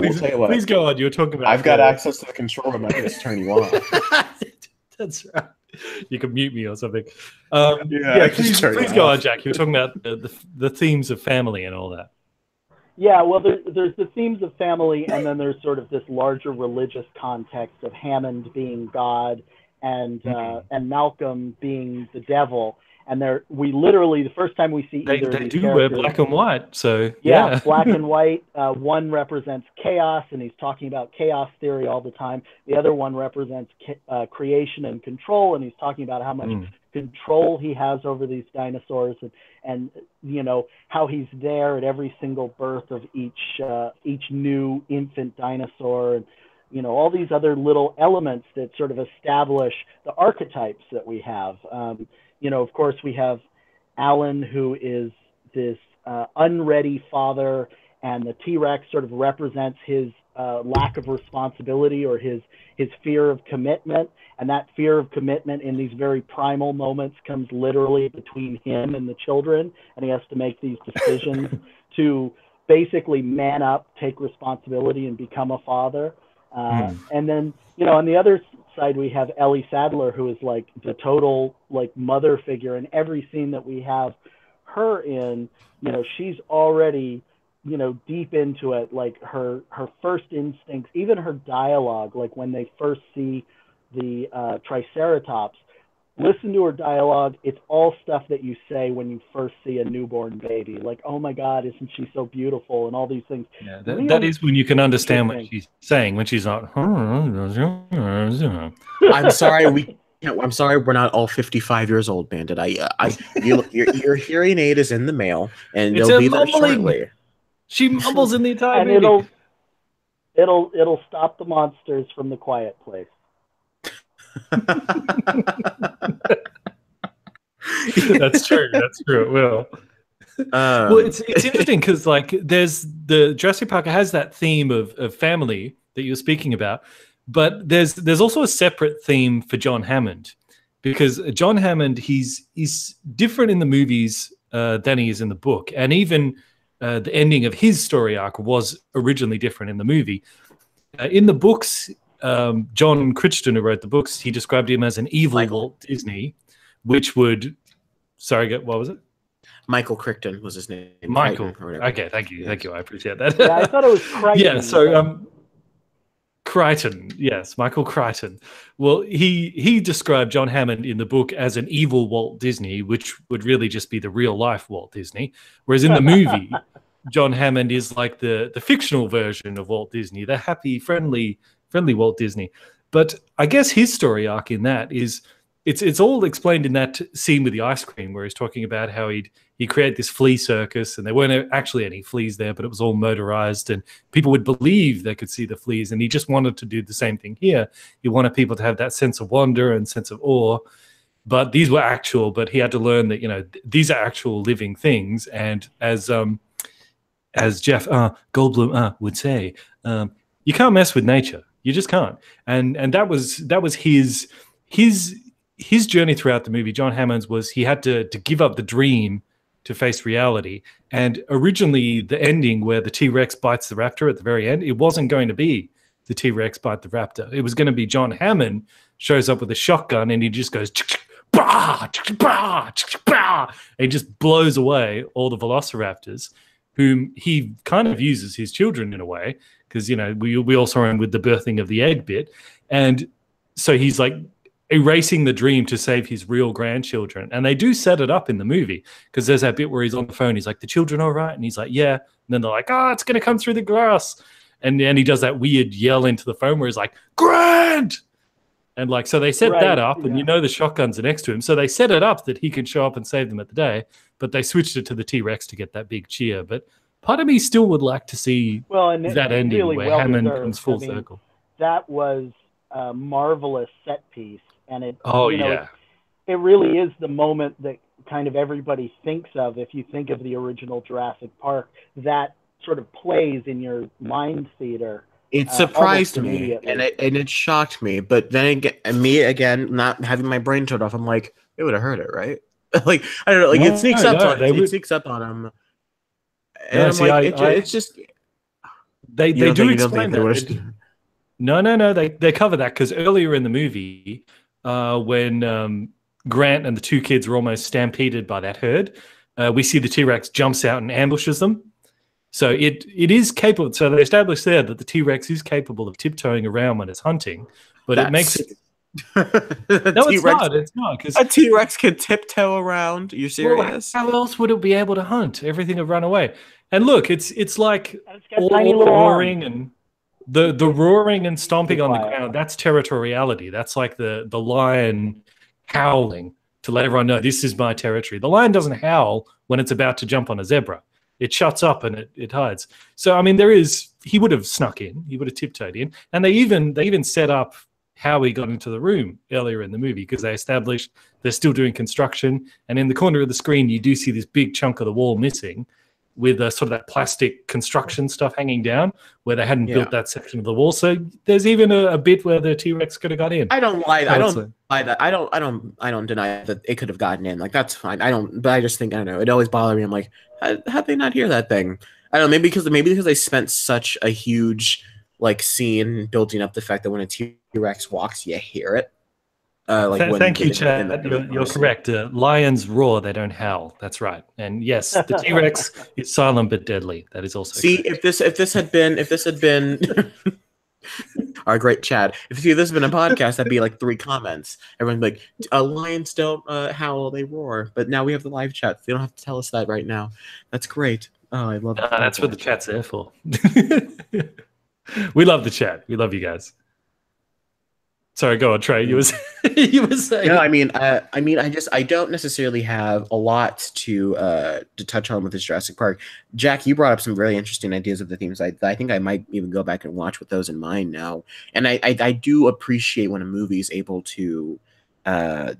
please go on. You were talking about. I've got access to the control room. I can just turn you on. That's right. You can mute me or something. Please go on, Jack. You were talking about the themes of family and all that. Yeah, well, there's the themes of family, and then there's sort of this larger religious context of Hammond being God and Malcolm being the devil. And we literally, the first time we see either of these do wear black and white, so yeah, black and white. One represents chaos, and he's talking about chaos theory all the time. The other one represents creation and control, and he's talking about how much control he has over these dinosaurs, and you know how he's there at every single birth of each new infant dinosaur, and you know all these other little elements that sort of establish the archetypes that we have. You know, of course, we have Alan, who is this unready father, and the T-Rex sort of represents his lack of responsibility or his fear of commitment. And that fear of commitment in these very primal moments comes literally between him and the children. And he has to make these decisions to basically man up, take responsibility, and become a father. And then, you know, on the other side, we have Ellie Sadler, who is like the total like mother figure. In every scene that we have her in, you know, she's already, you know, deep into it. Like her first instincts, even her dialogue, like when they first see the Triceratops, listen to her dialogue. It's all stuff that you say when you first see a newborn baby. Like, oh my God, isn't she so beautiful? And all these things. Yeah, that is when you can understand what she's saying, when she's not. I'm sorry, I'm sorry, we're not all 55 years old, Bandit. Your hearing aid is in the mail, and it'll be there shortly. She mumbles in the entire and movie. It'll stop the monsters from the quiet place. That's true. It will. Well, it's interesting because like there's the Jurassic Park has that theme of family that you're speaking about, but there's also a separate theme for John Hammond, because John Hammond he's different in the movies than he is in the book, and even the ending of his story arc was originally different in the movie. In the books, John Crichton, who wrote the books, he described him as an evil Walt Disney, which would... Sorry, what was it? Michael Crichton was his name. Michael. Okay, thank you. Yes. Thank you. I appreciate that. Yeah, I thought it was Crichton. Yeah, so Crichton. Yes, Michael Crichton. Well, he described John Hammond in the book as an evil Walt Disney, which would really just be the real life Walt Disney. Whereas in the movie, John Hammond is like the fictional version of Walt Disney, the happy, friendly Walt Disney. But I guess his story arc in that is it's all explained in that scene with the ice cream, where he's talking about how he created this flea circus, and there weren't actually any fleas there, but it was all motorized, and people would believe they could see the fleas, and he just wanted to do the same thing here. He wanted people to have that sense of wonder and sense of awe, but these were actual, but he had to learn that, you know, these are actual living things. And as Jeff Goldblum would say, You can't mess with nature. You just can't. And that was his journey throughout the movie. John Hammond's was he had to give up the dream to face reality. And originally, the ending where the T-Rex bites the raptor at the very end, it wasn't going to be the T-Rex bite the raptor. It was going to be John Hammond shows up with a shotgun and he just goes, bah, bah, bah, and he just blows away all the velociraptors, whom he kind of uses his children in a way, because, you know, we all saw him with the birthing of the egg bit. And so he's like erasing the dream to save his real grandchildren. And they do set it up in the movie, because there's that bit where he's on the phone. He's like, the children all right? And he's like, yeah. And then they're like, oh, it's going to come through the glass. And then he does that weird yell into the phone where he's like, Grant! And like, so they set that up, and you know the shotguns are next to him. So they set it up that he can show up and save them at the day, but they switched it to the T-Rex to get that big cheer. But part of me still would like to see that ending really where Hammond comes full circle. That was a marvelous set piece. And it, it really is the moment that kind of everybody thinks of. If you think of the original Jurassic Park, that sort of plays in your mind theater. It surprised me, and it shocked me. But then again, not having my brain turned off, I'm like, it would have hurt it, right? Like, I don't know, like it sneaks up on him. And I'm like, it's just they do explain that. No, they cover that, because earlier in the movie, when Grant and the two kids are almost stampeded by that herd, we see the T-Rex jumps out and ambushes them. So it is capable. So they established there that the T-Rex is capable of tiptoeing around when it's hunting, but it makes it. No, it's not. Because a T-Rex can tiptoe around. Are you serious? Well, how else would it be able to hunt? Everything would run away. And look, it's like all the roaring and the roaring and stomping on the ground. That's territoriality. That's like the lion howling to let everyone know this is my territory. The lion doesn't howl when it's about to jump on a zebra. It shuts up and it hides. So I mean, he would have snuck in, he would have tiptoed in, and they even set up how he got into the room earlier in the movie, because they established they're still doing construction, and in the corner of the screen you do see this big chunk of the wall missing, with sort of that plastic construction stuff hanging down where they hadn't built that section of the wall. So there's even a bit where the T-Rex could have got in. I don't lie. I don't lie that. I don't deny that it could have gotten in. Like, that's fine. But I just think, I don't know. It always bothered me. I'm like, how'd they not hear that thing? I don't know. Maybe because they spent such a huge like scene building up the fact that when a T-Rex walks, you hear it. Thank you, Chad. You're correct. Lions roar; they don't howl. That's right. And yes, the T-Rex is silent but deadly. That is also correct. if this had been our great Chad, if this had been a podcast, that'd be like 3 comments. Everyone's like, "Lions don't howl; they roar." But now we have the live chat. So you don't have to tell us that right now. That's great. Oh, I love. That's what the chat's there for. We love the chat. We love you guys. Sorry, go on, Trey. You were saying. No, I mean, I don't necessarily have a lot to touch on with this Jurassic Park. Jack, you brought up some very interesting ideas of the themes. I think I might even go back and watch with those in mind now. And I do appreciate when a movie is able to go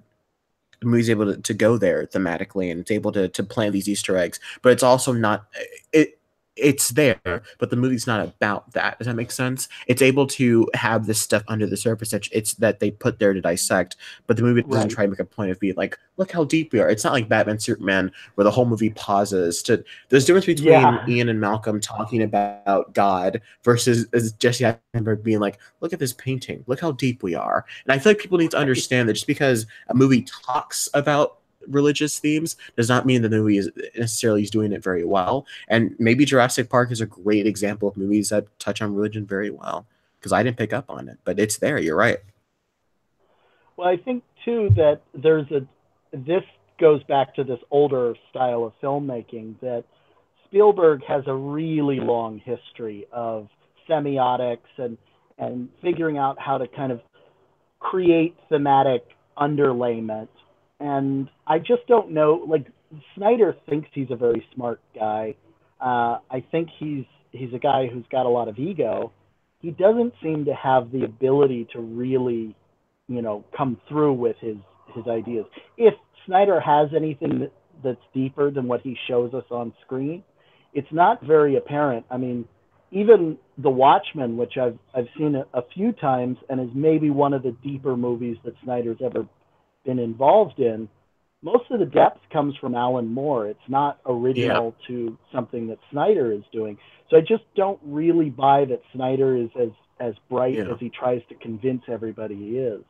there thematically, and it's able to plant these Easter eggs. But it's also not it's there, but the movie's not about that. Does that make sense? It's able to have this stuff under the surface that they put there to dissect, but the movie doesn't try to make a point of being like, look how deep we are. It's not like Batman Superman where the whole movie pauses to. There's a difference between Ian and Malcolm talking about God versus Jesse Eisenberg being like, look at this painting, look how deep we are. And I feel like people need to understand that just because a movie talks about religious themes does not mean the movie is necessarily doing it very well. And maybe Jurassic Park is a great example of movies that touch on religion very well, because I didn't pick up on it, but it's there. You're right. Well, I think too that this goes back to this older style of filmmaking, that Spielberg has a really long history of semiotics and figuring out how to kind of create thematic underlayment. And I just don't know, like, Snyder thinks he's a very smart guy. I think he's a guy who's got a lot of ego. He doesn't seem to have the ability to really, come through with his ideas. If Snyder has anything that's deeper than what he shows us on screen, it's not very apparent. I mean, even The Watchmen, which I've seen a few times and is maybe one of the deeper movies that Snyder's ever been involved in, most of the depth comes from Alan Moore. It's not original to something that Snyder is doing. So I just don't really buy that Snyder is as bright as he tries to convince everybody he is.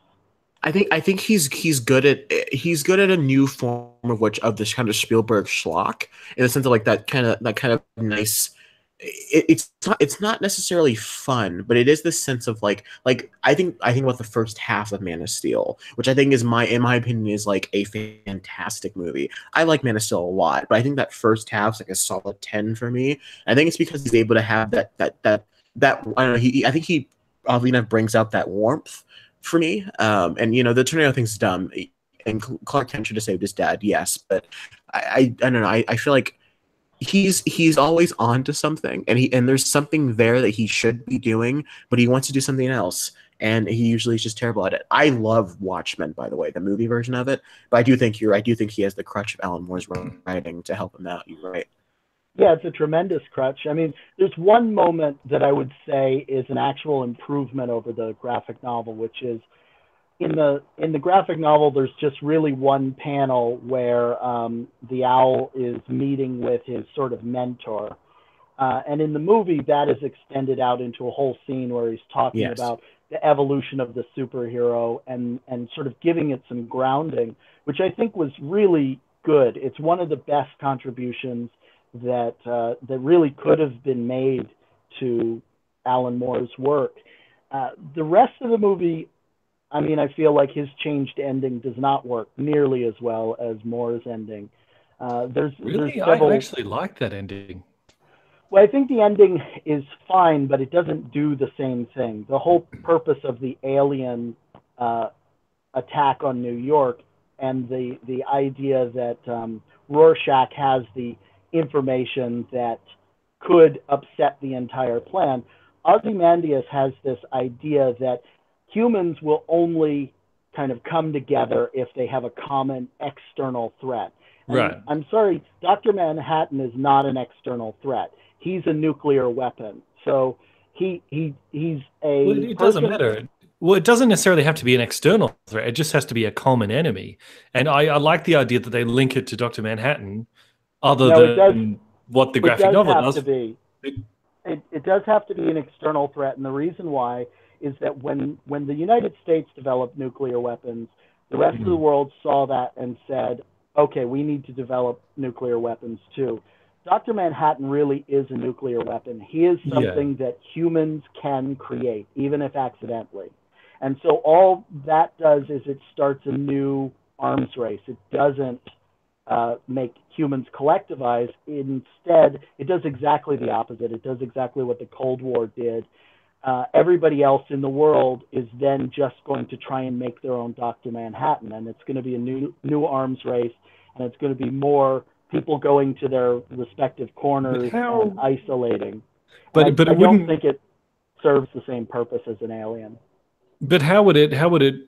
I think he's good at a new form of this kind of Spielberg schlock, in the sense of like that kind of nice. It's not necessarily fun, but it is this sense of like I think about the first half of Man of Steel, which I think in my opinion is like a fantastic movie. I like Man of Steel a lot, but I think that first half's like a solid 10 for me. I think it's because he's able to have that I don't know, I think he oddly enough brings out that warmth for me. And the tornado thing's dumb, and Clark Kent should have saved his dad, yes, but I don't know. I feel like he's always on to something, and there's something there that he should be doing, but he wants to do something else, and he usually is just terrible at it. I love Watchmen, by the way, the movie version of it, but I do think he has the crutch of Alan Moore's writing to help him out. You're right. Yeah, it's a tremendous crutch. I mean, there's one moment that I would say is an actual improvement over the graphic novel, which is in the graphic novel, there's just really one panel where the owl is meeting with his sort of mentor. And in the movie, that is extended out into a whole scene where he's talking about the evolution of the superhero and sort of giving it some grounding, which I think was really good. It's one of the best contributions that really could have been made to Alan Moore's work. The rest of the movie, I mean, I feel like his changed ending does not work nearly as well as Moore's ending. I actually like that ending. Well, I think the ending is fine, but it doesn't do the same thing. The whole purpose of the alien attack on New York and the idea that Rorschach has the information that could upset the entire plan. Ozymandias has this idea that humans will only kind of come together if they have a common external threat. And right. I'm sorry, Dr. Manhattan is not an external threat. He's a nuclear weapon. So he's a Well, it doesn't matter. Well, it doesn't necessarily have to be an external threat. It just has to be a common enemy. And I like the idea that they link it to Dr. Manhattan, than what the graphic novel does. It does have to be an external threat, and the reason why is that when the United States developed nuclear weapons, the rest of the world saw that and said, okay, we need to develop nuclear weapons too. Dr. Manhattan really is a nuclear weapon. He is something that humans can create, even if accidentally. And so all that does is it starts a new arms race. It doesn't make humans collectivize. Instead, it does exactly the opposite. It does exactly what the Cold War did. Everybody else in the world is then just going to try and make their own Dr. Manhattan, and it's going to be a new arms race, and it's going to be more people going to their respective corners and isolating. But I don't think it serves the same purpose as an alien. But how would it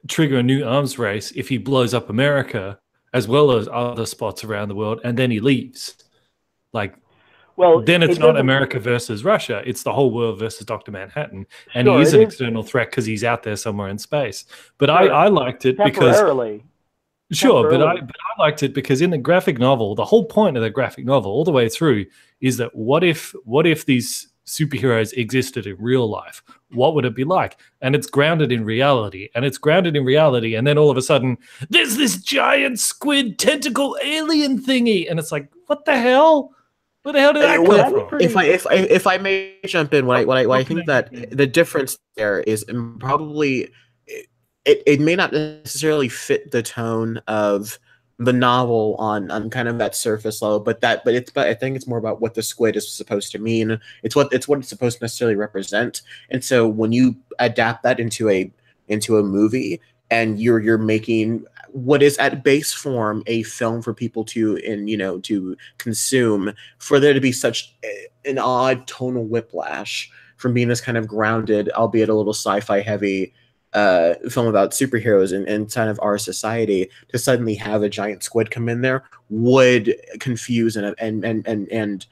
trigger a new arms race if he blows up America as well as other spots around the world, and then he leaves? Then it's not America versus Russia. It's the whole world versus Dr. Manhattan. And he is an external threat because he's out there somewhere in space. But I liked it because... Sure, but I liked it because in the graphic novel, the whole point of the graphic novel all the way through is that what if these superheroes existed in real life? What would it be like? And it's grounded in reality. And then all of a sudden, there's this giant squid tentacle alien thingy. And it's like, what the hell? Where the hell did that come from? If I may jump in, what I think that the difference there is probably... It may not necessarily fit the tone of the novel on kind of that surface level, but I think it's more about what the squid is supposed to mean. It's what it's supposed to necessarily represent. And so when you adapt that into a movie, and you're making what is at base form a film for people to consume, for there to be such an odd tonal whiplash from being this kind of grounded, albeit a little sci-fi heavy film about superheroes and kind of our society, to suddenly have a giant squid come in there would confuse and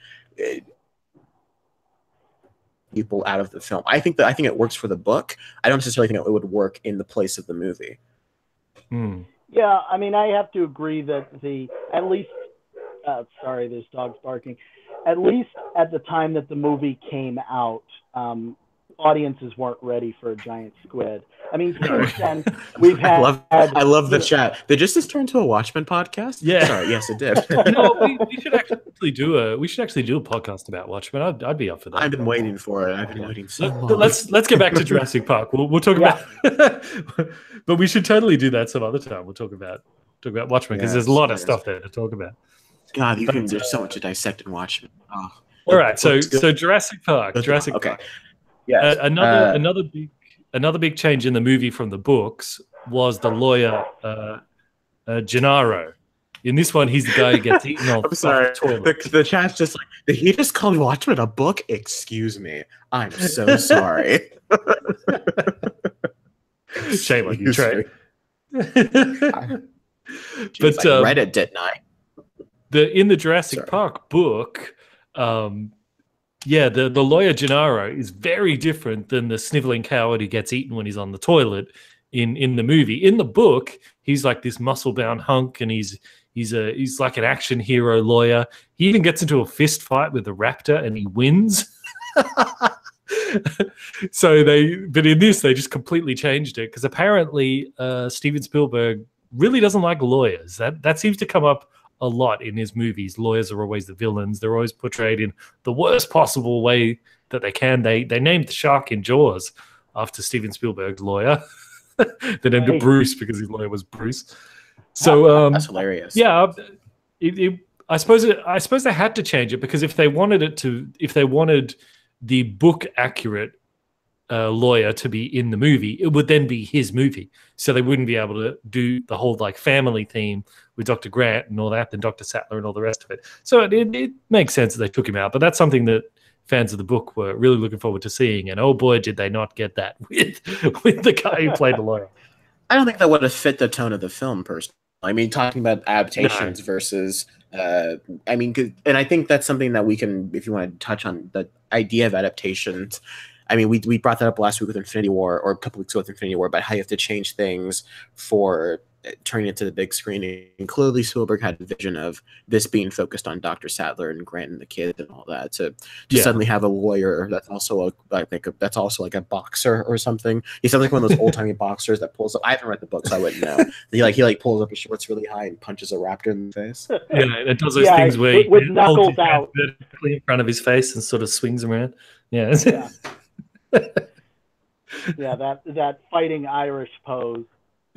people out of the film. I think it works for the book. I don't necessarily think it would work in the place of the movie. Yeah, I mean, I have to agree that at least, sorry, there's dogs barking. At least at the time that the movie came out, audiences weren't ready for a giant squid. I mean, since then we've had. I love the chat. Did this turn to a Watchmen podcast? Yeah. Sorry. Yes, it did. We should actually do a podcast about Watchmen. I'd be up for that. I've been waiting for it. I've been waiting so long. Let's get back to Jurassic Park. We'll talk about, but we should totally do that some other time. We'll talk about Watchmen because there's a lot of stuff there to talk about. God, there's so much to dissect in Watchmen. Oh, all right, so Jurassic Park. Jurassic Park. Yeah. Another big change in the movie from the books was the lawyer Gennaro. In this one, he's the guy who gets eaten on the toilet. The chat's just like, did he just call Watchmen a book? Excuse me. I'm so sorry. Shame on you, Trey. But I read it, didn't I? In the Jurassic Park book, the lawyer Gennaro is very different than the sniveling coward who gets eaten when he's on the toilet in the movie. In the book, he's like this muscle-bound hunk, and he's like an action hero lawyer. He even gets into a fist fight with the raptor, and he wins. But in this, they just completely changed it because apparently Steven Spielberg really doesn't like lawyers. That seems to come up a lot in his movies. Lawyers are always the villains. They're always portrayed in the worst possible way that they can. They named the shark in Jaws after Steven Spielberg's lawyer. They named it Bruce because his lawyer was Bruce. So that's hilarious. Yeah, I suppose they had to change it because if they wanted the book accurate lawyer to be in the movie, it would then be his movie. So they wouldn't be able to do the whole like family theme with Dr. Grant and all that, and Dr. Sattler and all the rest of it. So it makes sense that they took him out. But that's something that fans of the book were really looking forward to seeing. And oh boy, did they not get that with the guy who played the lawyer. I don't think that would have fit the tone of the film personally. I mean, talking about adaptations versus, and I think that's something that we can, if you want to touch on the idea of adaptations. I mean, we brought that up last week with Infinity War, or a couple weeks ago with Infinity War, about how you have to change things for turning it to the big screen. And clearly Spielberg had a vision of this being focused on Dr. Sattler and Grant and the kids and all that. To suddenly have a lawyer that's also that's also like a boxer or something. He sounds like one of those old timey boxers that pulls up. I haven't read the book, so I wouldn't know. He pulls up his shorts really high and punches a raptor in the face. Yeah, it does those things where he with knuckles out vertically in front of his face and sort of swings around. Yeah. Yeah, that fighting Irish pose.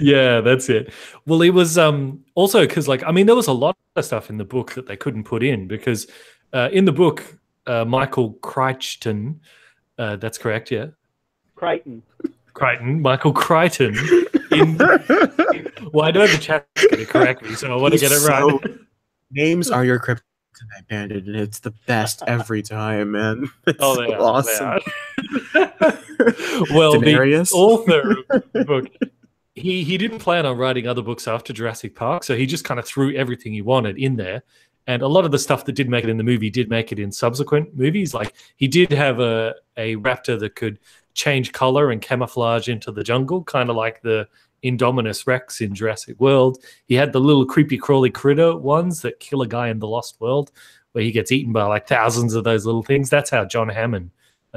Yeah, that's it. Well, it was also because, there was a lot of stuff in the book that they couldn't put in because in the book, Michael Crichton, that's correct, yeah? Crichton, Michael Crichton. Well, I know the chat's going to correct me, so I want to get it right. Names are your kryptonite, Bandit, and it's the best every time, man. It's they are awesome. Well, Denarius? The author of the book, he didn't plan on writing other books after Jurassic Park, so he just kind of threw everything he wanted in there. And a lot of the stuff that did make it in the movie did make it in subsequent movies. Like he did have a raptor that could change color and camouflage into the jungle, kind of like the Indominus Rex in Jurassic World. He had the little creepy crawly critter ones that kill a guy in the Lost World, where he gets eaten by like thousands of those little things. That's how John Hammond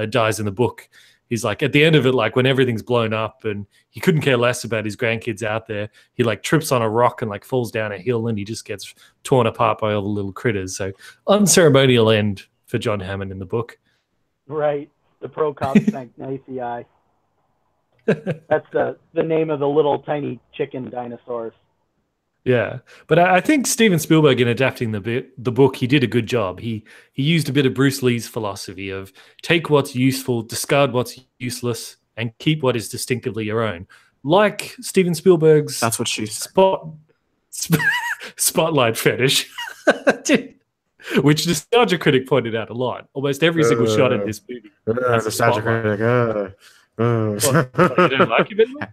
dies in the book. He's like, at the end of it, like when everything's blown up and he couldn't care less about his grandkids out there, he like trips on a rock and like falls down a hill and he just gets torn apart by all the little critters. So unceremonial end for John Hammond in the book. Right. The Procops Magnacii. That's the name of the little tiny chicken dinosaurs. Yeah, but I think Steven Spielberg, in adapting the book, he did a good job. He used a bit of Bruce Lee's philosophy of take what's useful, discard what's useless, and keep what is distinctively your own. Like Steven Spielberg's that's what she spotlight fetish, which Nostalgia Critic pointed out a lot. Almost every single shot in this movie. Nostalgia Critic. You don't like it anymore?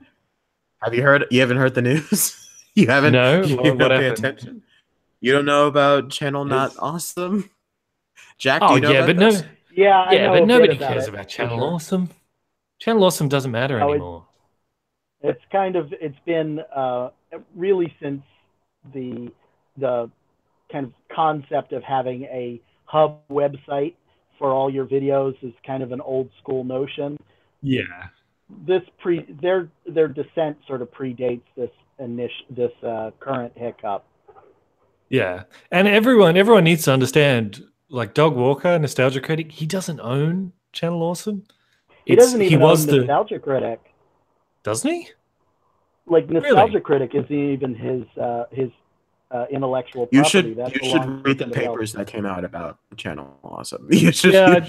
Have you heard? You haven't heard the news? You haven't? No. You don't pay attention. You don't know about Channel Not Awesome? Jack, do you know about this? Yeah, I Yeah, know but a bit nobody about cares it. about For Channel sure. Awesome. Channel Awesome doesn't matter Oh, anymore. it's been really since the the kind of concept of having a hub website for all your videos is kind of an old school notion. Yeah. Their descent sort of predates this current hiccup. Yeah. And everyone needs to understand, like Doug Walker, Nostalgia Critic, he doesn't own Channel Awesome. He doesn't He even own was the Nostalgia Critic. doesn't he? Like Really? Nostalgia Critic isn't even his intellectual You property. should That you should belongs to read the somebody else. papers that came out about Channel Awesome. Yeah,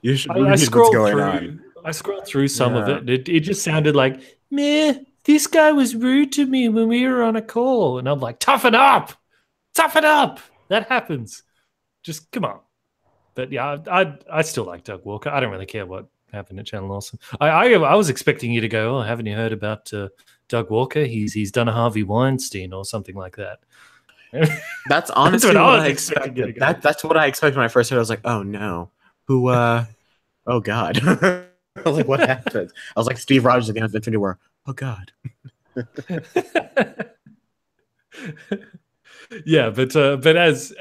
You should I read what's scrolled going on. through. I scrolled through some of Yeah. it. It just sounded like, meh, this guy was rude to me when we were on a call, and I'm like, toughen up, toughen up. That happens. Just come on. But yeah, I still like Doug Walker. I don't really care what happened at Channel Awesome. I was expecting you to go, oh, haven't you heard about Doug Walker? He's done a Harvey Weinstein or something like that. That's honestly what I what was I expecting you to expected. go. That's what I expected when I first heard it. I was like, oh no. Who oh god. I was like, what happened? I was like Steve Rogers again with Infinity War. Oh god. Yeah, but as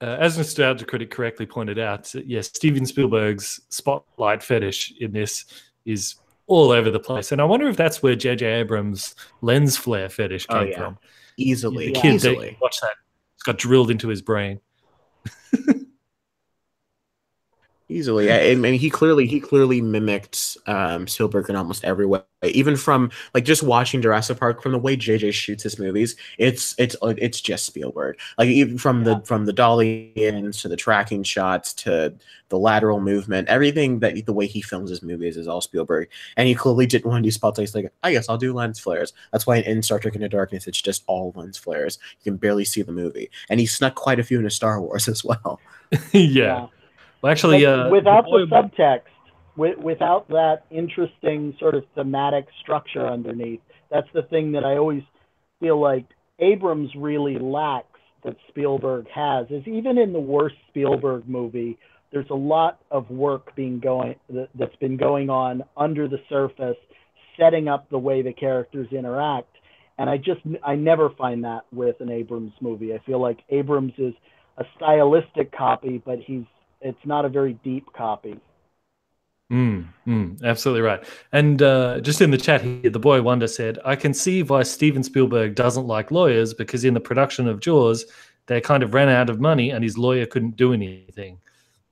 Nostalgia Critic correctly pointed out, yes, Steven Spielberg's spotlight fetish in this is all over the place, and I wonder if that's where J.J. Abrams' lens flare fetish Oh came yeah. from. Easily. The Yeah. kid that Easily. watched that, it's got drilled into his brain. Easily. I mean, he clearly mimicked Spielberg in almost every way. Even from like just watching Jurassic Park, from the way JJ shoots his movies, it's just Spielberg. Like even from the dolly ins to the tracking shots to the lateral movement, everything that the way he films his movies is all Spielberg. And he clearly didn't want to do spotlights. Like, I guess I'll do lens flares. That's why in Star Trek Into Darkness, it's just all lens flares. You can barely see the movie, and he snuck quite a few into Star Wars as well. Yeah. Well, actually, But without the the subtext, without that interesting sort of thematic structure underneath, that's the thing that I always feel like Abrams really lacks that Spielberg has. Is even in the worst Spielberg movie, there's a lot of work that's been going on under the surface, setting up the way the characters interact. And I never find that with an Abrams movie. I feel like Abrams is a stylistic copy, but it's not a very deep copy. Absolutely right. And just in the chat here, the boy Wonder said, I can see why Steven Spielberg doesn't like lawyers, because in the production of Jaws, they kind of ran out of money and his lawyer couldn't do anything.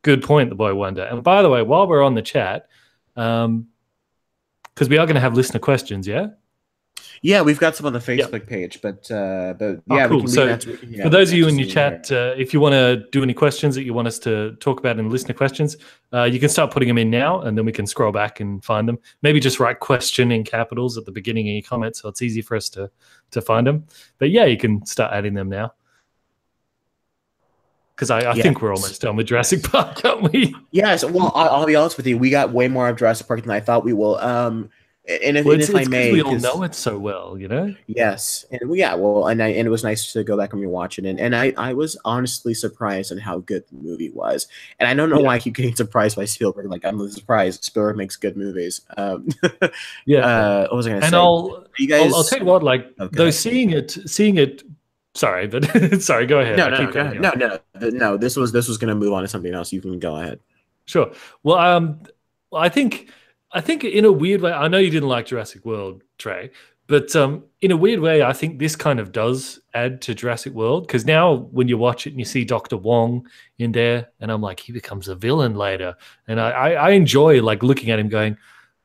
Good point, the boy Wonder. And by the way, while we're on the chat, because we are going to have listener questions, yeah? Yeah, we've got some on the Facebook page, but yeah, cool. So for those of you in your chat, if you want to do any questions that you want us to talk about in listener questions, you can start putting them in now, and then we can scroll back and find them. Maybe just write question in capitals at the beginning of your comments, so it's easy for us to find them. But yeah, you can start adding them now. Because I think we're almost done with Jurassic Park, aren't we? Yes. Well, I'll be honest with you. We got way more of Jurassic Park than I thought we will. If I may, we all know it so well, you know. Yes, and and it was nice to go back and rewatch it, and I was honestly surprised at how good the movie was, and I don't know why I keep getting surprised by Spielberg. Like, I'm surprised Spielberg makes good movies. What was I going to say? And I'll tell you what, like, though seeing it. Sorry, but sorry. Go ahead. No. This was going to move on to something else. You can go ahead. Sure. Well, I think in a weird way, I know you didn't like Jurassic World, Trey, but in a weird way, I think this kind of does add to Jurassic World, because now when you watch it and you see Dr. Wong in there, and I'm like, he becomes a villain later, and I enjoy like looking at him going,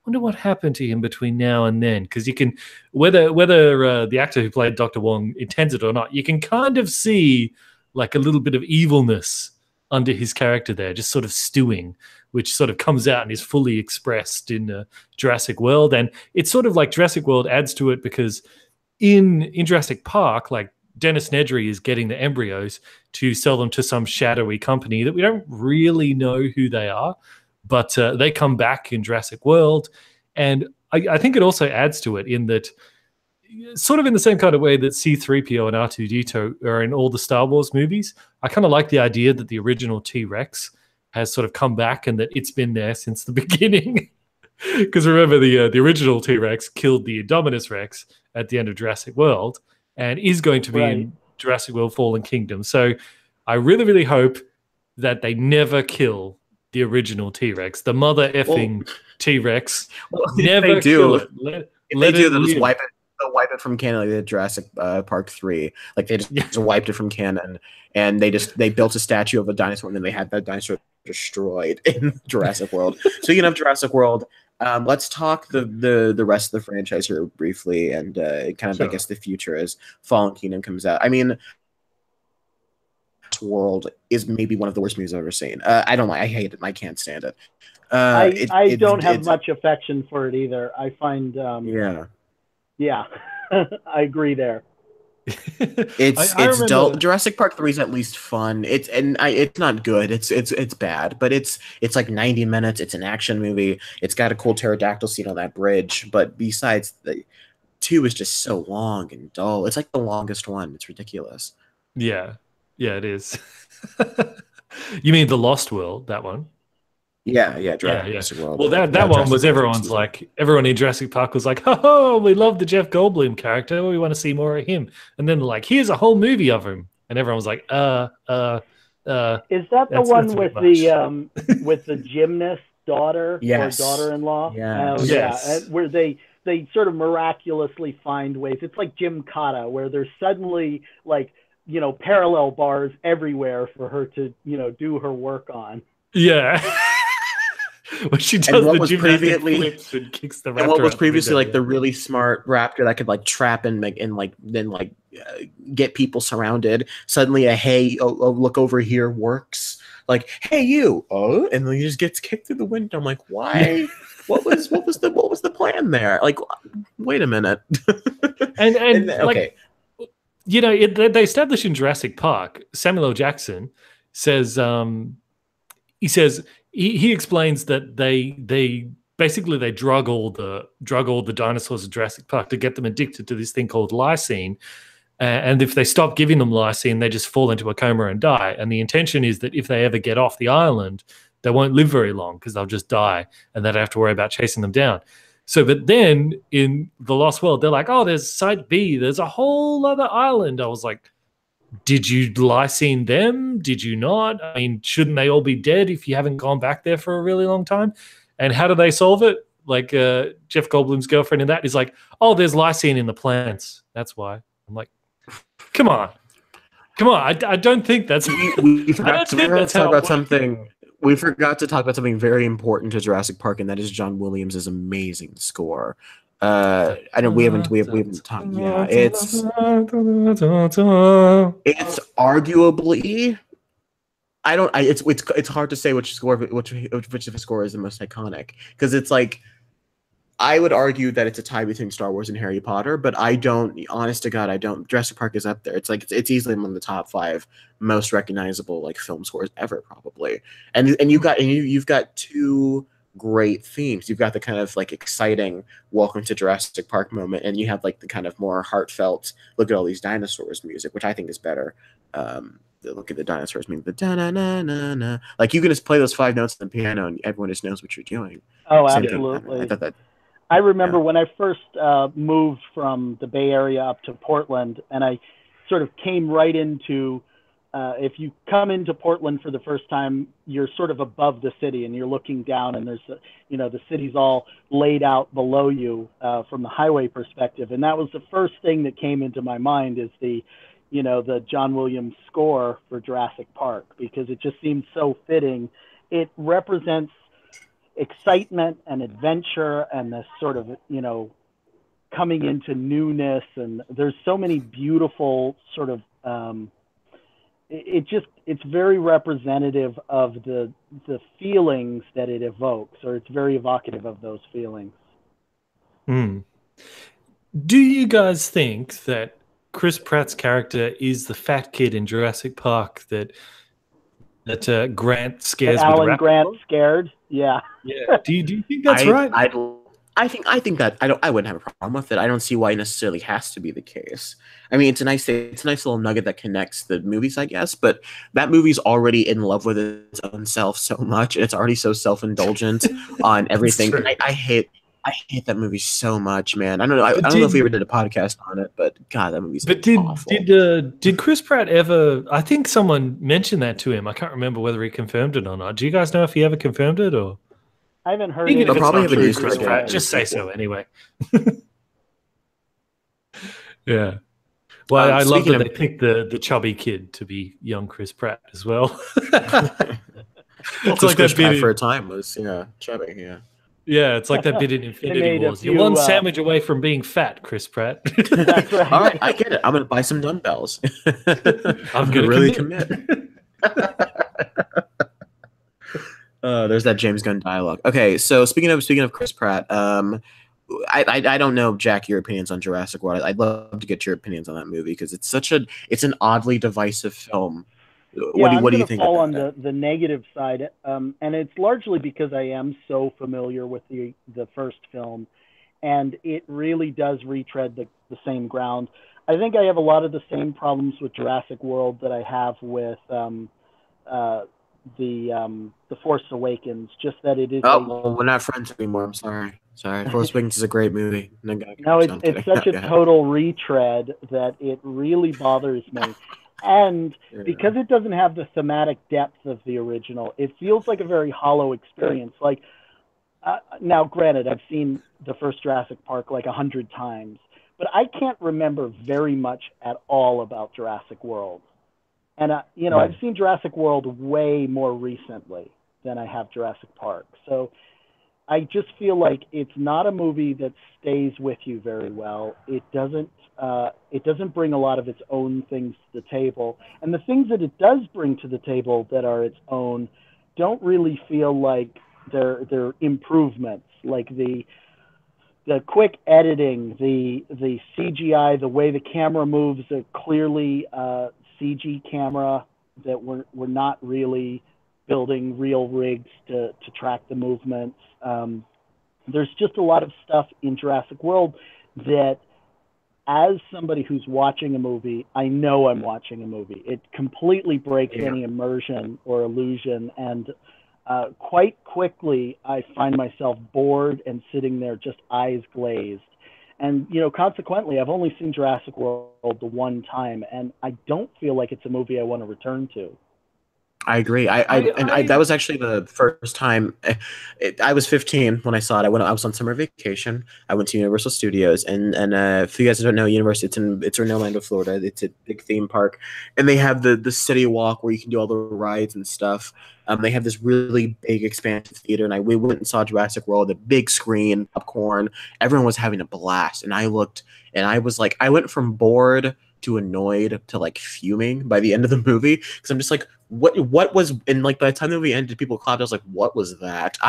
wonder what happened to him between now and then, because you can, whether the actor who played Dr. Wong intends it or not, you can kind of see like a little bit of evilness under his character there, just sort of stewing, which sort of comes out and is fully expressed in Jurassic World. And it's sort of like Jurassic World adds to it, because in Jurassic Park, like, Dennis Nedry is getting the embryos to sell them to some shadowy company that we don't really know who they are, but they come back in Jurassic World. And I think it also adds to it in that, sort of in the same kind of way that C-3PO and R2-D2 are in all the Star Wars movies, I kind of like the idea that the original T-Rex has sort of come back and that it's been there since the beginning. Because remember, the original T-Rex killed the Indominus Rex at the end of Jurassic World and is going to be in Jurassic World Fallen Kingdom. So I really, really hope that they never kill the original T-Rex, the mother effing T-Rex. Never kill it. Let they do, they'll just wipe it. They'll wipe it from canon, like they did Jurassic Park 3. Like they just wiped it from canon, and they built a statue of a dinosaur, and then they had that dinosaur destroyed in Jurassic World. Speaking of Jurassic World, let's talk the rest of the franchise here briefly, and kind of I guess the future as Fallen Kingdom comes out. I mean, World is maybe one of the worst movies I've ever seen. I don't like. I hate it. I can't stand it. I don't have much affection for it either. I find yeah, I agree there. It's dull. Jurassic Park 3 is at least fun. It's not good. It's bad, but it's like 90 minutes. It's an action movie. It's got a cool pterodactyl scene on that bridge. But besides, the 2 is just so long and dull. It's like the longest one. It's ridiculous. Yeah, it is. You mean the Lost World? That one? Yeah, Jurassic World. Well, that one was everyone in Jurassic Park was like, oh, we love the Jeff Goldblum character. We want to see more of him. And then like, here's a whole movie of him. And everyone was like, Is that the one with the gymnast daughter or daughter-in-law? Yes. Where they sort of miraculously find ways. It's like Gymkata, where there's suddenly like, parallel bars everywhere for her to, do her work on. Yeah. When she does the gymnastic flips and kicks the raptor. And what was previously like the really smart raptor that could like trap and get people surrounded. Suddenly look over here works. Like, hey you, and then he just gets kicked through the window. I'm like, why? what was the plan there? Like, wait a minute. and okay. They established in Jurassic Park, Samuel L. Jackson says he explains that they basically drug all the dinosaurs in Jurassic Park to get them addicted to this thing called lysine, and if they stop giving them lysine, they just fall into a coma and die. And the intention is that if they ever get off the island, they won't live very long because they'll just die, and they don't have to worry about chasing them down. So, but then in the Lost World, they're like, oh, there's Site B, there's a whole other island. I was like, did you lysine them? Did you not? I mean, shouldn't they all be dead if you haven't gone back there for a really long time? And how do they solve it? Like Jeff Goldblum's girlfriend in that is like, oh, there's lysine in the plants. That's why. I'm like, come on. I don't think that's. We forgot to talk about something. We forgot to talk about something very important to Jurassic Park, and that is John Williams' amazing score. I know we haven't talked. Yeah, it's arguably. It's hard to say which of his score is the most iconic, because it's like, I would argue that it's a tie between Star Wars and Harry Potter, but I don't. Honest to God, I don't. Jurassic Park is up there. It's like it's easily one of the top 5 most recognizable like film scores ever, probably. And you've got 2 great themes. You've got the kind of like exciting welcome to Jurassic Park moment, and you have like the kind of more heartfelt look at all these dinosaurs music, which I think is better. Look at the dinosaurs, the da-na-na-na-na. Like, you can just play those 5 notes on the piano and everyone just knows what you're doing. Oh, absolutely. I thought that. I remember when I first moved from the Bay Area up to Portland, and I sort of came right into, if you come into Portland for the first time, you're sort of above the city and you're looking down, and there's, the city's all laid out below you from the highway perspective. And that was the first thing that came into my mind is the John Williams score for Jurassic Park, because it just seems so fitting. It represents excitement and adventure and this sort of, coming into newness. And there's so many beautiful sort of, it's very representative of the feelings that it evokes, or it's very evocative of those feelings. Do you guys think that Chris Pratt's character is the fat kid in Jurassic Park that Grant scares? Alan Grant scared? Yeah. Yeah. Do you think that's right? I think that I wouldn't have a problem with it. I don't see why it necessarily has to be the case. I mean, it's a nice little nugget that connects the movies, I guess. But that movie's already in love with its own self so much, and it's already so self-indulgent on everything. And I hate that movie so much, man. I don't know. I don't know if we ever did a podcast on it, but God, that movie's awful. Did Chris Pratt ever? I think someone mentioned that to him. I can't remember whether he confirmed it or not. Do you guys know if he ever confirmed it or? I haven't heard. Even if it's probably not have a true, news Chris story Pratt, about it. just say so anyway. Yeah. Well, I love that they picked the chubby kid to be young Chris Pratt as well. It's like Chris Pratt for a time was chubby, yeah. Yeah, it's like that bit in Infinity Wars. You're one sandwich away from being fat, Chris Pratt. That's right. All right, I get it. I'm gonna buy some dumbbells. I'm gonna really commit. There's that James Gunn dialogue. Okay, so speaking of Chris Pratt, I don't know, Jack, your opinions on Jurassic World. I'd love to get your opinions on that movie because it's an oddly divisive film. What do you think? Fall on the negative side, and it's largely because I am so familiar with the first film, and it really does retread the same ground. I think I have a lot of the same problems with Jurassic World that I have with the Force Awakens. Just that it is. Well, we're not friends anymore. I'm sorry. Force Awakens is a great movie. No, it's such a total retread that it really bothers me. And because it doesn't have the thematic depth of the original, it feels like a very hollow experience. Like, now, granted, I've seen the first Jurassic Park like 100 times, but I can't remember very much at all about Jurassic World. And, I've seen Jurassic World way more recently than I have Jurassic Park. So I just feel like it's not a movie that stays with you very well. It doesn't bring a lot of its own things to the table. And the things that it does bring to the table that are its own don't really feel like they're improvements. Like the quick editing, the CGI, the way the camera moves, a clearly CG camera that we're not really building real rigs to track the movements. There's just a lot of stuff in Jurassic World that, as somebody who's watching a movie, I know I'm watching a movie. It completely breaks any immersion or illusion, and quite quickly I find myself bored and sitting there just eyes glazed. And, consequently, I've only seen Jurassic World the one time, and I don't feel like it's a movie I want to return to. I agree. That was actually the first time. I was 15 when I saw it. I was on summer vacation. I went to Universal Studios, and if you guys don't know, Universal, it's in Orlando, Florida. It's a big theme park, and they have the city walk where you can do all the rides and stuff. They have this really big, expansive theater, and we went and saw Jurassic World, a big screen, popcorn. Everyone was having a blast, and I looked, and I was like, I went from bored to annoyed to like fuming by the end of the movie because I'm just like, what was, and like by the time the movie ended, people clapped. I was like, what was that?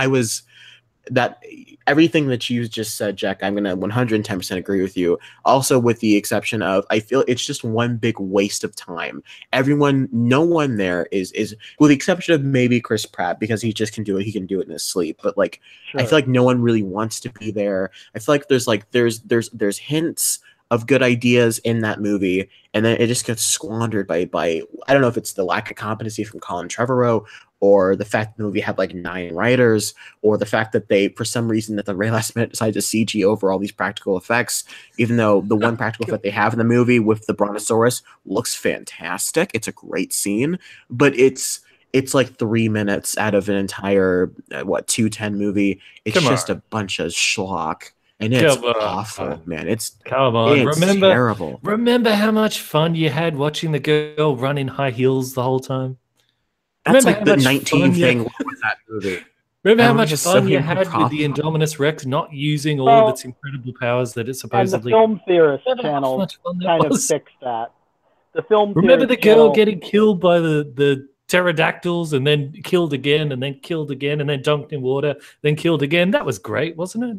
Everything that you just said, Jack, I'm gonna 110% agree with you. Also, with the exception of, I feel it's just one big waste of time. No one there is, with the exception of maybe Chris Pratt, because he just can do it. He can do it in his sleep. But like, sure. I feel like no one really wants to be there. I feel like there's hints of good ideas in that movie, and then it just gets squandered by I don't know if it's the lack of competency from Colin Trevorrow, or the fact the movie had like 9 writers, or the fact that they, for some reason, at the very last minute, decided to CG over all these practical effects, even though the one practical effect they have in the movie with the Brontosaurus looks fantastic. It's a great scene, but it's like 3 minutes out of an entire 2:10 movie. It's just a bunch of schlock. And it's awful, man. It's terrible. Remember how much fun you had watching the girl run in high heels the whole time? That's like the 19 thing with that movie. Remember how much fun you had with the Indominus Rex not using all of its incredible powers that it supposedly... And the Film Theorist channel kind of fixed that. Remember the girl getting killed by the pterodactyls, and then killed again, and then killed again, and then dunked in water, then killed again? That was great, wasn't it?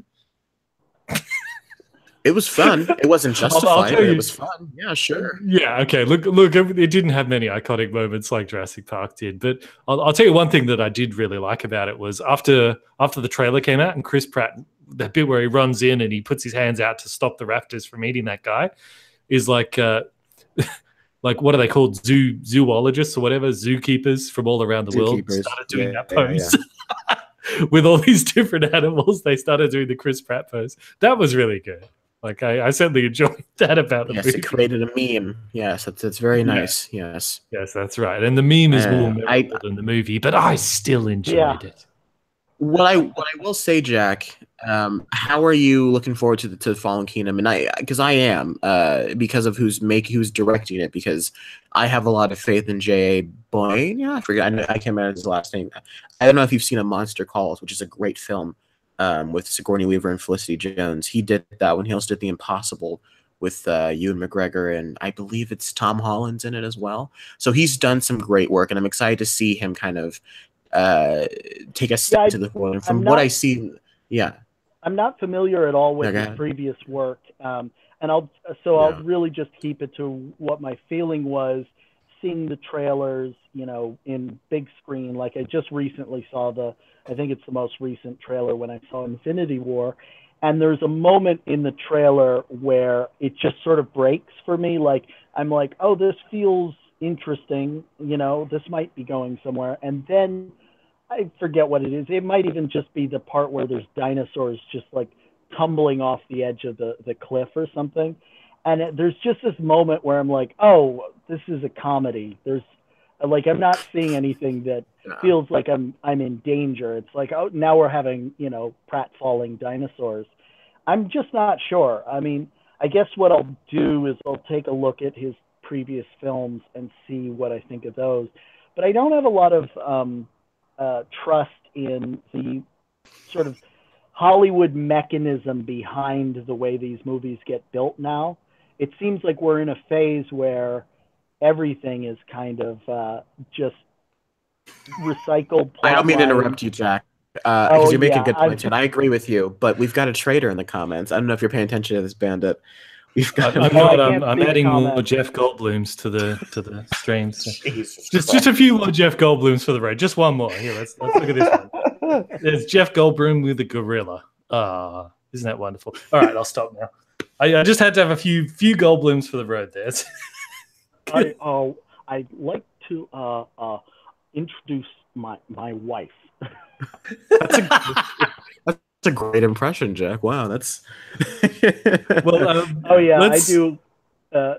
It was fun. It wasn't justified, but it was fun. Yeah, sure. Yeah, okay. Look, it didn't have many iconic moments like Jurassic Park did, but I'll tell you one thing that I did really like about it was after the trailer came out and Chris Pratt that bit where he runs in and he puts his hands out to stop the raptors from eating that guy is like like what are they called, zoologists or whatever, zookeepers from all around the world started doing that pose. With all these different animals, they started doing the Chris Pratt pose. That was really good. Like I certainly enjoyed that about the movie. It created a meme. Yes, it's very nice. Yes, that's right. And the meme is more memorable than the movie, but I still enjoyed it. What I will say, Geahk, how are you looking forward to the Fallen Kingdom? And I am because of who's directing it, because I have a lot of faith in J.A. Boyne. Yeah, I can't remember his last name. I don't know if you've seen A Monster Calls, which is a great film with Sigourney Weaver and Felicity Jones. He did that when he also did The Impossible with Ewan McGregor, and I believe it's Tom Holland's in it as well. So he's done some great work, and I'm excited to see him kind of take a step to the forward. And from what I see, I'm not familiar at all with his previous work, and I'll really just keep it to what my feeling was seeing the trailers, in big screen. Like I just recently saw I think it's the most recent trailer when I saw Infinity War, and there's a moment in the trailer where it just sort of breaks for me. Like I'm like, oh, this feels interesting, this might be going somewhere. And then I forget what it is. It might even just be the part where there's dinosaurs just like tumbling off the edge of the cliff or something. And there's just this moment where I'm like, oh, this is a comedy. There's like, I'm not seeing anything that feels like I'm in danger. It's like, oh, now we're having, pratfalling dinosaurs. I'm just not sure. I mean, I guess what I'll do is I'll take a look at his previous films and see what I think of those. But I don't have a lot of trust in the sort of Hollywood mechanism behind the way these movies get built now. It seems like we're in a phase where everything is kind of just recycled plot. I don't mean to interrupt you, Jack, because you're making good points, and I agree with you. But we've got a traitor in the comments. I don't know if you're paying attention to this, Bandit. I'm adding more Jeff Goldblums to the streams. So. Just a few more Jeff Goldblums for the road. Just one more. Here, let's look at this one. There's Jeff Goldblum with a gorilla. Isn't that wonderful? All right, I'll stop now. I just had to have a few Goldblums for the road there. I'd like to introduce my wife. That's a great impression, Jack. Wow, that's well. I do. Well,